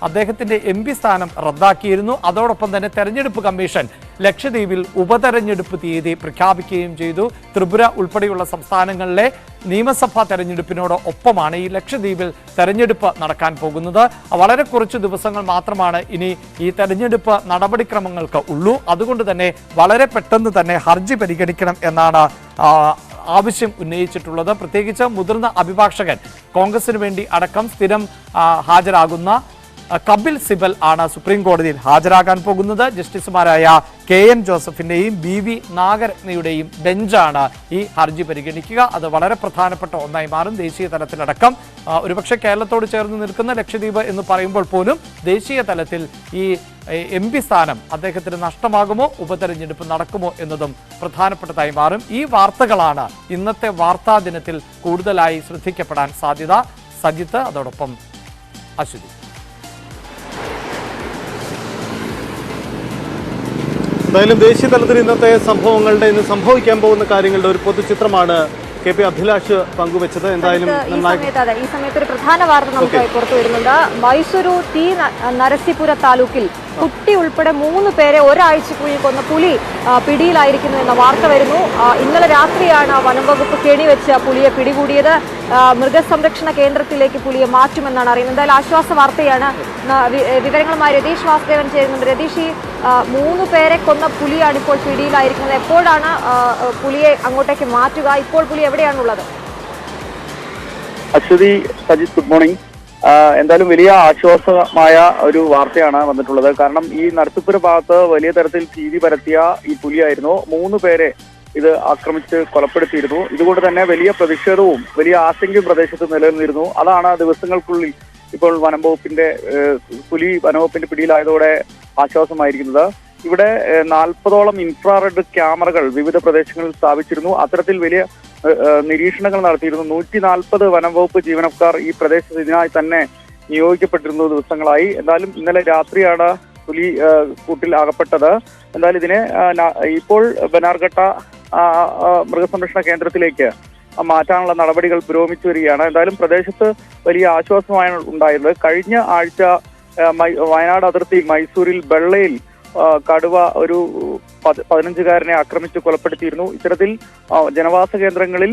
അദ്ദേഹത്തിന്റെ MP സ്ഥാനം റദ്ദാക്കിയിരുന്നു. അതോടൊപ്പം തന്നെ തെരഞ്ഞെടുപ്പ് കമ്മീഷൻ ലക്ഷദ്വീപിൽ ഉപതെരഞ്ഞെടുപ്പ് തീയതി പ്രഖ്യാപിക്കുകയും ചെയ്തു. ത്രിപുര ഉൾപ്പെടെയുള്ള സംസ്ഥാനങ്ങളിലെ നിയമസഭാ തെരഞ്ഞെടുപ്പിനോട് ഒപ്പമാണ് ഈ ലക്ഷദ്വീപിൽ തെരഞ്ഞെടുപ്പ് നടക്കാൻ പോകുന്നത്. വളരെ കുറച്ച് ദിവസങ്ങൾ മാത്രമാണ് ഇനി ഈ തെരഞ്ഞെടുപ്പ് നടപടിക്രമങ്ങൾക്ക് ഉള്ളൂ. അതുകൊണ്ട് തന്നെ വളരെ പെട്ടെന്ന് തന്നെ ഹർജി പരിഗണിക്കണം എന്നാണ് ആവശ്യം ഉന്നയിച്ചിട്ടുള്ളത്. പ്രത്യേകിച്ച് മുതിർന്ന അഭിഭാഷകൻ, കോൺഗ്രസിന് വേണ്ടി അടക്കം സ്ഥിരം ഹാജരാകുന്ന കപിൽ സിബൽ ആണ് സുപ്രീം കോടതിയിൽ ഹാജരാകാൻ പോകുന്നത്. ജസ്റ്റിസുമാരായ KN ജോസഫിന്റെയും BV നാഗരത്നയുടെയും ബെഞ്ചാണ് ഈ ഹർജി പരിഗണിക്കുക. അത് വളരെ പ്രധാനപ്പെട്ട ഒന്നായി മാറും. ദേശീയ തലത്തിലടക്കം ഒരുപക്ഷെ കേരളത്തോട് ചേർന്ന് നിൽക്കുന്ന ലക്ഷദ്വീപ് എന്ന് പറയുമ്പോൾ പോലും ദേശീയ തലത്തിൽ ഈ MP സ്ഥാനം അദ്ദേഹത്തിന് നഷ്ടമാകുമോ, ഉപതെരഞ്ഞെടുപ്പ് നടക്കുമോ എന്നതും പ്രധാനപ്പെട്ടതായി മാറും. ഈ വാർത്തകളാണ് ഇന്നത്തെ വാർത്താ ദിനത്തിൽ കൂടുതലായി ശ്രദ്ധിക്കപ്പെടാൻ സാധ്യത. സജിത്ത്, അതോടൊപ്പം അശ്വതി. എന്തായാലും ദേശീയ തലത്തിൽ ഇന്നത്തെ സംഭവങ്ങളുടെ, ഇന്ന് സംഭവിക്കാൻ പോകുന്ന കാര്യങ്ങളുടെ ഒരു പൊതുചിത്രമാണ് KP അഭിലാഷ് പങ്കുവച്ചത്. എന്തായാലും ഈ സമയത്ത് ഒരു പ്രധാന വാർത്ത നമുക്ക് പുറത്തു വരുന്നുണ്ട്. മൈസൂരു നരസീപുര താലൂക്കിൽ കുട്ടി ഉൾപ്പെടെ 3 പേരെ ഒരാഴ്ചക്കുള്ളിൽ കൊന്ന പുലി പിടിയിലായിരിക്കുന്നു എന്ന വാർത്ത വരുന്നു. ഇന്നലെ രാത്രിയാണ് വനംവകുപ്പ് കെണിവെച്ച് പുലിയെ പിടികൂടിയത്. മൃഗസംരക്ഷണ കേന്ദ്രത്തിലേക്ക് പുലിയെ മാറ്റുമെന്നാണ് അറിയുന്നത്. എന്തായാലും ആശ്വാസ വാർത്തയാണ്. വിവരങ്ങളുമായി രതീഷ് വാസുദേവൻ ചേരുന്നുണ്ട്. രതീഷ്, ഈ 3 പേരെ കൊന്ന പുലിയാണ് ഇപ്പോൾ പിടിയിലായിരിക്കുന്നത്. എപ്പോഴാണ് പുലിയെ അങ്ങോട്ടേക്ക് മാറ്റുക? ഇപ്പോൾ പുലി എവിടെയാണുള്ളത്? Aswathy, Sajith, good morning. എന്തായാലും വലിയ ആശ്വാസമായ ഒരു വാർത്തയാണ് വന്നിട്ടുള്ളത്. കാരണം ഈ നരസീപുര ഭാഗത്ത് വലിയ തരത്തിൽ ഭീതി പരത്തിയ ഈ പുലിയായിരുന്നു 3 പേരെ ഇത് ആക്രമിച്ച് കൊലപ്പെടുത്തിയിരുന്നു. ഇതുകൊണ്ട് തന്നെ വലിയ പ്രതിഷേധവും വലിയ ആശങ്കയും പ്രദേശത്ത് നിലനിന്നിരുന്നു. അതാണ് ദിവസങ്ങൾക്കുള്ളിൽ ഇപ്പോൾ പുലി വനംവകുപ്പിന്റെ പിടിയിലായതോടെ ആശ്വാസമായിരിക്കുന്നത്. ഇവിടെ 40ഓളം ഇൻഫ്രാറെഡ് ക്യാമറകൾ വിവിധ പ്രദേശങ്ങളിൽ സ്ഥാപിച്ചിരുന്നു. അത്തരത്തിൽ വലിയ നിരീക്ഷണങ്ങൾ നടത്തിയിരുന്നു. 140 വനംവകുപ്പ് ജീവനക്കാർ ഈ പ്രദേശത്ത് ഇതിനായി തന്നെ നിയോഗിക്കപ്പെട്ടിരുന്നു ദിവസങ്ങളായി. എന്തായാലും ഇന്നലെ രാത്രിയാണ് പുലി കൂട്ടിൽ അകപ്പെട്ടത്. എന്തായാലും ഇതിനെ ഇപ്പോൾ ബനാർഘട്ട മൃഗസംരക്ഷണ കേന്ദ്രത്തിലേക്ക് മാറ്റാനുള്ള നടപടികൾ പുരോഗമിച്ചു വരികയാണ്. എന്തായാലും പ്രദേശത്ത് വലിയ ആശ്വാസമാണ് ഉണ്ടായത്. കഴിഞ്ഞ ആഴ്ച വയനാട് അതിർത്തി മൈസൂരിൽ വെള്ളയിൽ കടുവ ഒരു 15-കാരനെ ആക്രമിച്ച് കൊലപ്പെടുത്തിയിരുന്നു. ഇത്തരത്തിൽ ജനവാസ കേന്ദ്രങ്ങളിൽ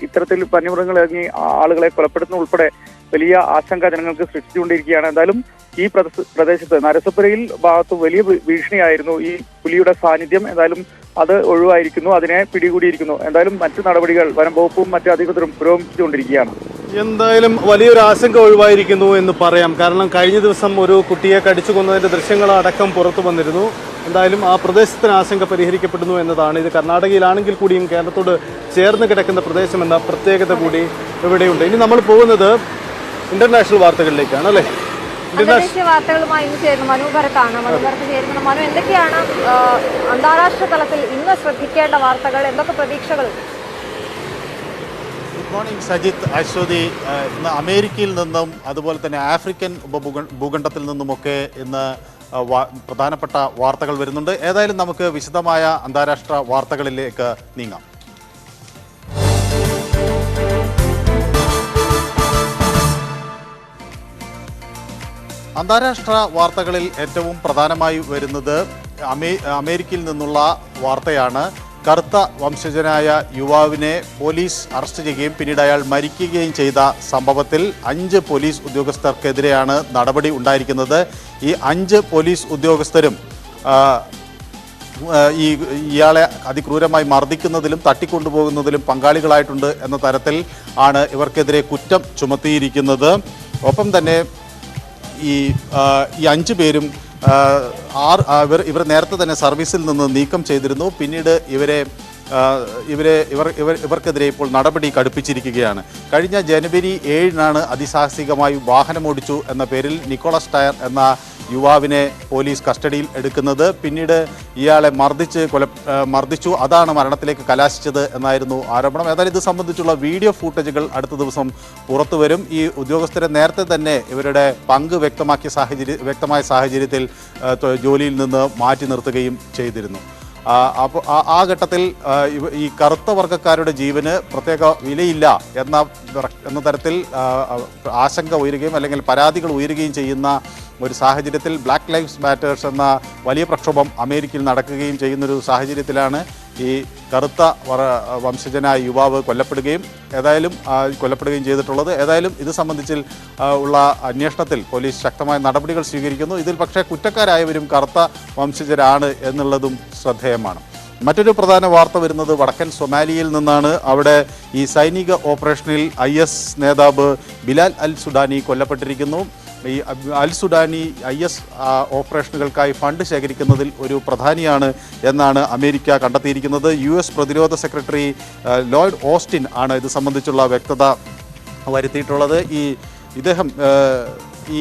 ഇത്തരത്തിൽ വന്യമൃഗങ്ങൾ ഇറങ്ങി ആളുകളെ കൊലപ്പെടുത്തുന്ന ഉൾപ്പെടെ വലിയ ആശങ്ക ജനങ്ങൾക്ക് സൃഷ്ടിച്ചുകൊണ്ടിരിക്കുകയാണ്. എന്തായാലും ഈ പ്രദേശത്ത് നരസപുരയിൽ ഭാഗത്ത് വലിയ ഭീഷണിയായിരുന്നു ഈ പുലിയുടെ സാന്നിധ്യം. എന്തായാലും അത് ഒഴിവായിരിക്കുന്നു, അതിനെ പിടികൂടിയിരിക്കുന്നു. എന്തായാലും മറ്റു നടപടികൾ വനം വകുപ്പും മറ്റു അധികൃതരും പുരോഗമിച്ചുകൊണ്ടിരിക്കുകയാണ്. എന്തായാലും വലിയൊരു ആശങ്ക ഒഴിവായിരിക്കുന്നു എന്ന് പറയാം. കാരണം കഴിഞ്ഞ ദിവസം ഒരു കുട്ടിയെ കടിച്ചു കൊന്നതിന്റെ ദൃശ്യങ്ങളടക്കം പുറത്തു വന്നിരുന്നു. എന്തായാലും ആ പ്രദേശത്തിന് ആശങ്ക പരിഹരിക്കപ്പെടുന്നു എന്നതാണ്. ഇത് കർണാടകയിലാണെങ്കിൽ കൂടിയും കേരളത്തോട് ചേർന്ന് കിടക്കുന്ന പ്രദേശം എന്ന പ്രത്യേകത കൂടി ഇവിടെയുണ്ട്. ഇനി നമ്മൾ പോകുന്നത് ഇന്റർനാഷണൽ വാർത്തകളിലേക്കാണ് അല്ലേ? അന്തർദേശീയ വാർത്തകളുമായി ഇന്ന് ചേരുന്ന മനു ഭരത്താണ്. മനു ഭരത്ത് ചേരുന്ന മനു, എന്തൊക്കെയാണ് അന്താരാഷ്ട്ര തലത്തിൽ ഇന്ന് ശ്രദ്ധിക്കേണ്ട വാർത്തകൾ, എന്തൊക്കെ പ്രതീക്ഷകൾ? Good morning Sajith, Aswathy. ഇന്ന് അമേരിക്കയിൽ നിന്നും അതുപോലെ തന്നെ ആഫ്രിക്കൻ ഭൂഖണ്ഡത്തിൽ നിന്നുമൊക്കെ ഇന്ന് പ്രധാനപ്പെട്ട വാർത്തകൾ വരുന്നുണ്ട്. ഏതായാലും നമുക്ക് വിശദമായ അന്താരാഷ്ട്ര വാർത്തകളിലേക്ക് നീങ്ങാം. അന്താരാഷ്ട്ര വാർത്തകളിൽ ഏറ്റവും പ്രധാനമായി വരുന്നത് അമേരിക്കയിൽ നിന്നുള്ള വാർത്തയാണ്. കറുത്ത വംശജനായ യുവാവിനെ പോലീസ് അറസ്റ്റ് ചെയ്യുകയും പിന്നീട് അയാൾ മരിക്കുകയും ചെയ്ത സംഭവത്തിൽ 5 പോലീസ് ഉദ്യോഗസ്ഥർക്കെതിരെയാണ് നടപടി ഉണ്ടായിരിക്കുന്നത്. ഈ 5 പോലീസ് ഉദ്യോഗസ്ഥരും ഇയാളെ അതിക്രൂരമായി മർദ്ദിക്കുന്നതിലും തട്ടിക്കൊണ്ടുപോകുന്നതിലും പങ്കാളികളായിട്ടുണ്ട് എന്ന തരത്തിൽ ആണ് ഇവർക്കെതിരെ കുറ്റം ചുമത്തിയിരിക്കുന്നത്. ഒപ്പം തന്നെ ഈ 5 പേരും ഇവർ നേരത്തെ തന്നെ സർവീസിൽ നിന്ന് നീക്കം ചെയ്തിരുന്നു. പിന്നീട് ഇവർക്കെതിരെ ഇപ്പോൾ നടപടി കടുപ്പിച്ചിരിക്കുകയാണ്. കഴിഞ്ഞ ജനുവരി 7-നാണ് അതിസാഹസികമായി വാഹനമോടിച്ചു എന്ന പേരിൽ നിക്കോളസ് ടയർ എന്ന യുവാവിനെ പോലീസ് കസ്റ്റഡിയിൽ എടുക്കുന്നത്. പിന്നീട് ഇയാളെ മർദ്ദിച്ചു, അതാണ് മരണത്തിലേക്ക് കലാശിച്ചത് എന്നായിരുന്നു ആരോപണം. ഏതായാലും ഇത് സംബന്ധിച്ചുള്ള വീഡിയോ ഫൂട്ടേജുകൾ അടുത്ത ദിവസം പുറത്തുവരും. ഈ ഉദ്യോഗസ്ഥരെ നേരത്തെ തന്നെ ഇവരുടെ പങ്ക് വ്യക്തമായ സാഹചര്യത്തിൽ ജോലിയിൽ നിന്ന് മാറ്റി നിർത്തുകയും ചെയ്തിരുന്നു. അപ്പോൾ ആ ഘട്ടത്തിൽ ഈ കറുത്ത വർഗ്ഗക്കാരുടെ ജീവന് പ്രത്യേക വിലയില്ല എന്ന തരത്തിൽ ആശങ്ക ഉയരുകയും അല്ലെങ്കിൽ പരാതികൾ ഉയരുകയും ചെയ്യുന്ന ഒരു സാഹചര്യത്തിൽ ബ്ലാക്ക് ലൈവ്സ് മാറ്റേഴ്സ് എന്ന വലിയ പ്രക്ഷോഭം അമേരിക്കയിൽ നടക്കുകയും ചെയ്യുന്നൊരു സാഹചര്യത്തിലാണ് ഈ കറുത്ത വംശജനായ യുവാവ് കൊല്ലപ്പെടുകയും ചെയ്തിട്ടുള്ളത്. ഏതായാലും ഇത് സംബന്ധിച്ച് ഉള്ള അന്വേഷണത്തിൽ പോലീസ് ശക്തമായ നടപടികൾ സ്വീകരിക്കുന്നു. ഇതിൽ പക്ഷേ കുറ്റക്കാരായവരും കറുത്ത വംശജരാണ് എന്നുള്ളതും ശ്രദ്ധേയമാണ്. മറ്റൊരു പ്രധാന വാർത്ത വരുന്നത് വടക്കൻ സൊമാലിയയിൽ നിന്നാണ്. അവിടെ ഈ സൈനിക ഓപ്പറേഷനിൽ IS നേതാവ് ബിലാൽ അൽ സുഡാനി കൊല്ലപ്പെട്ടിരിക്കുന്നു. ഈ അൽ സുഡാനി IS ഓപ്പറേഷനുകൾക്കായി ഫണ്ട് ശേഖരിക്കുന്നതിൽ ഒരു പ്രധാനിയാണ് എന്നാണ് അമേരിക്ക കണ്ടെത്തിയിരിക്കുന്നത്. US പ്രതിരോധ സെക്രട്ടറി ലോയ്ഡ് ഓസ്റ്റിൻ ആണ് ഇത് സംബന്ധിച്ചുള്ള വ്യക്തത വരുത്തിയിട്ടുള്ളത്. ഇദ്ദേഹം ഈ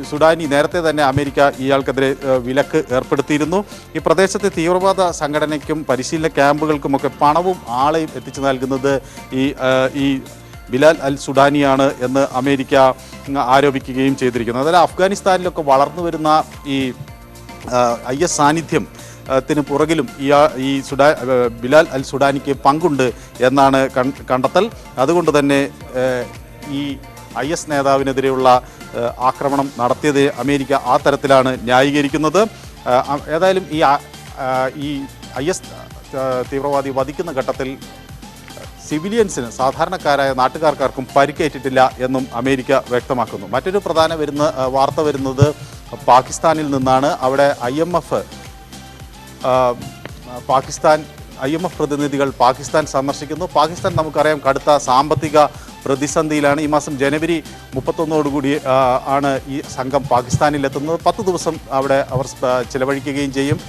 സുഡാനി നേരത്തെ തന്നെ അമേരിക്ക ഇയാൾക്കെതിരെ വിലക്ക് ഏർപ്പെടുത്തിയിരുന്നു. ഈ പ്രദേശത്തെ തീവ്രവാദ സംഘടനയ്ക്കും പരിശീലന ക്യാമ്പുകൾക്കുമൊക്കെ പണവും ആളെയും എത്തിച്ചു നൽകുന്നത് ഈ ബിലാൽ അൽ സുഡാനിയാണ് എന്ന് അമേരിക്ക ആരോപിക്കുകയും ചെയ്തിരിക്കുന്നത്. അതായത് അഫ്ഗാനിസ്ഥാനിലൊക്കെ വളർന്നു വരുന്ന ഈ IS സാന്നിധ്യത്തിന് പുറകിലും ഈ ബിലാൽ അൽ സുഡാനിക്ക് പങ്കുണ്ട് എന്നാണ് കണ്ടെത്തൽ. അതുകൊണ്ട് തന്നെ ഈ IS നേതാവിനെതിരെയുള്ള ആക്രമണം നടത്തിയത് അമേരിക്ക ആ തരത്തിലാണ് ന്യായീകരിക്കുന്നത്. ഏതായാലും ഈ IS തീവ്രവാദി വധിക്കുന്ന ഘട്ടത്തിൽ സിവിലിയൻസിന്, സാധാരണക്കാരായ നാട്ടുകാർക്കാർക്കും പരിക്കേറ്റിട്ടില്ല എന്നും അമേരിക്ക വ്യക്തമാക്കുന്നു. മറ്റൊരു പ്രധാന വാർത്ത വരുന്നത് പാകിസ്ഥാനിൽ നിന്നാണ്. അവിടെ IMF പ്രതിനിധികൾ പാകിസ്ഥാൻ സന്ദർശിക്കുന്നു. പാകിസ്ഥാൻ നമുക്കറിയാം കടുത്ത സാമ്പത്തിക പ്രതിസന്ധിയിലാണ്. ഈ മാസം ജനുവരി 31 ആണ് ഈ സംഘം പാകിസ്ഥാനിലെത്തുന്നത്. 10 ദിവസം അവിടെ അവർ ചിലവഴിക്കുകയും ചെയ്യും.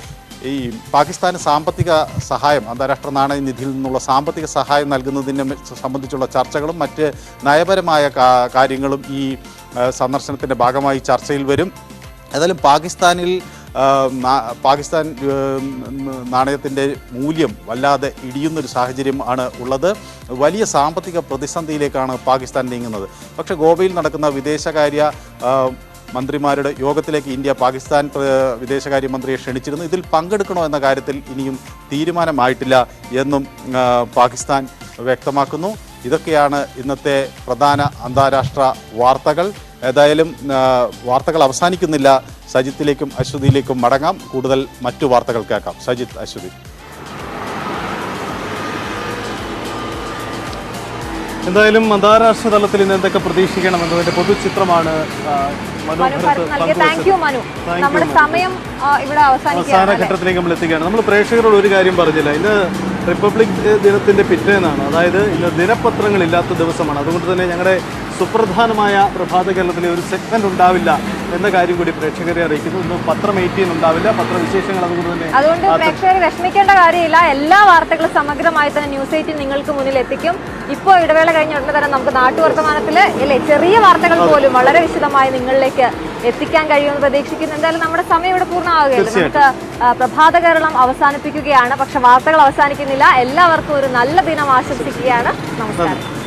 ഈ പാകിസ്ഥാന് സാമ്പത്തിക സഹായം, അന്താരാഷ്ട്ര നാണയനിധിയിൽ നിന്നുള്ള സാമ്പത്തിക സഹായം നൽകുന്നതിനെ സംബന്ധിച്ചുള്ള ചർച്ചകളും മറ്റ് നയപരമായ കാര്യങ്ങളും ഈ സന്ദർശനത്തിൻ്റെ ഭാഗമായി ചർച്ചയിൽ വരും. ഏതായാലും പാകിസ്ഥാൻ നാണയത്തിൻ്റെ മൂല്യം വല്ലാതെ ഇടിയുന്നൊരു സാഹചര്യം ആണ് ഉള്ളത്. വലിയ സാമ്പത്തിക പ്രതിസന്ധിയിലേക്കാണ് പാകിസ്ഥാൻ നീങ്ങുന്നത്. പക്ഷേ ഗോവയിൽ നടക്കുന്ന വിദേശകാര്യ മന്ത്രിമാരുടെ യോഗത്തിലേക്ക് ഇന്ത്യ പാകിസ്ഥാൻ വിദേശകാര്യമന്ത്രിയെ ക്ഷണിച്ചിരുന്നു. ഇതിൽ പങ്കെടുക്കണോ എന്ന കാര്യത്തിൽ ഇനിയും തീരുമാനമായിട്ടില്ല എന്നും പാകിസ്ഥാൻ വ്യക്തമാക്കുന്നു. ഇതൊക്കെയാണ് ഇന്നത്തെ പ്രധാന അന്താരാഷ്ട്ര വാർത്തകൾ. ഏതായാലും വാർത്തകൾ അവസാനിക്കുന്നില്ല. സജിത്തിലേക്കും അശ്വതിയിലേക്കും മടങ്ങാം. കൂടുതൽ മറ്റു വാർത്തകൾ കേൾക്കാം. സജിത്ത്, അശ്വതി. എന്തായാലും അന്താരാഷ്ട്ര തലത്തിൽ ഇന്ന് എന്തൊക്കെ പ്രതീക്ഷിക്കണമെന്നതിന്റെ പൊതുചിത്രമാണ് താങ്ക് യു മനു. നമ്മുടെ സമയം ഇവിടെ അവസാന ഘട്ടത്തിലേക്ക് നമ്മൾ എത്തുകയാണ്. നമ്മൾ പ്രേക്ഷകരോട് ഒരു കാര്യം പറഞ്ഞില്ല, ഇന്ന് റിപ്പബ്ലിക് ദിനത്തിന്റെ പിറ്റേന്നാണ്. അതായത് ഇന്ന് ദിനപത്രങ്ങളില്ലാത്ത ദിവസമാണ്. അതുകൊണ്ട് തന്നെ ഞങ്ങളുടെ സുപ്രധാനമായ പ്രഭാത കേരളത്തിലെ ഒരു സെഗ്മെന്റ് ഉണ്ടാവില്ല എന്ന കാര്യം കൂടി പ്രേക്ഷകരെ അറിയിക്കുന്നു. ഇന്ന് പത്രം 18 ഉണ്ടാവില്ല. പത്രവിശേഷങ്ങൾ അതുകൊണ്ട് പ്രേക്ഷകർ വിഷമിക്കേണ്ട കാര്യമില്ല. എല്ലാ വാർത്തകളും സമഗ്രമായി തന്നെ ന്യൂസ് 18 നിങ്ങൾക്ക് മുന്നിൽ എത്തിക്കും. ഇപ്പോൾ ഇടവേള കഴിഞ്ഞ ഉടനെ തന്നെ നമുക്ക് നാട്ടുവർത്തമാനത്തില് ചെറിയ വാർത്തകൾ പോലും വളരെ വിശദമായി നിങ്ങളിലേക്ക് എത്തിക്കാൻ കഴിയുമെന്ന് പ്രതീക്ഷിക്കുന്നു. എന്തായാലും നമ്മുടെ സമയം ഇവിടെ പൂർണ്ണമാവുകയല്ലേ. നമുക്ക് പ്രഭാത കേരളം അവസാനിപ്പിക്കുകയാണ്. പക്ഷെ വാർത്തകൾ അവസാനിക്കുന്നില്ല. എല്ലാവർക്കും ഒരു നല്ല ദിനം ആശംസിക്കുകയാണ്. നമസ്കാരം.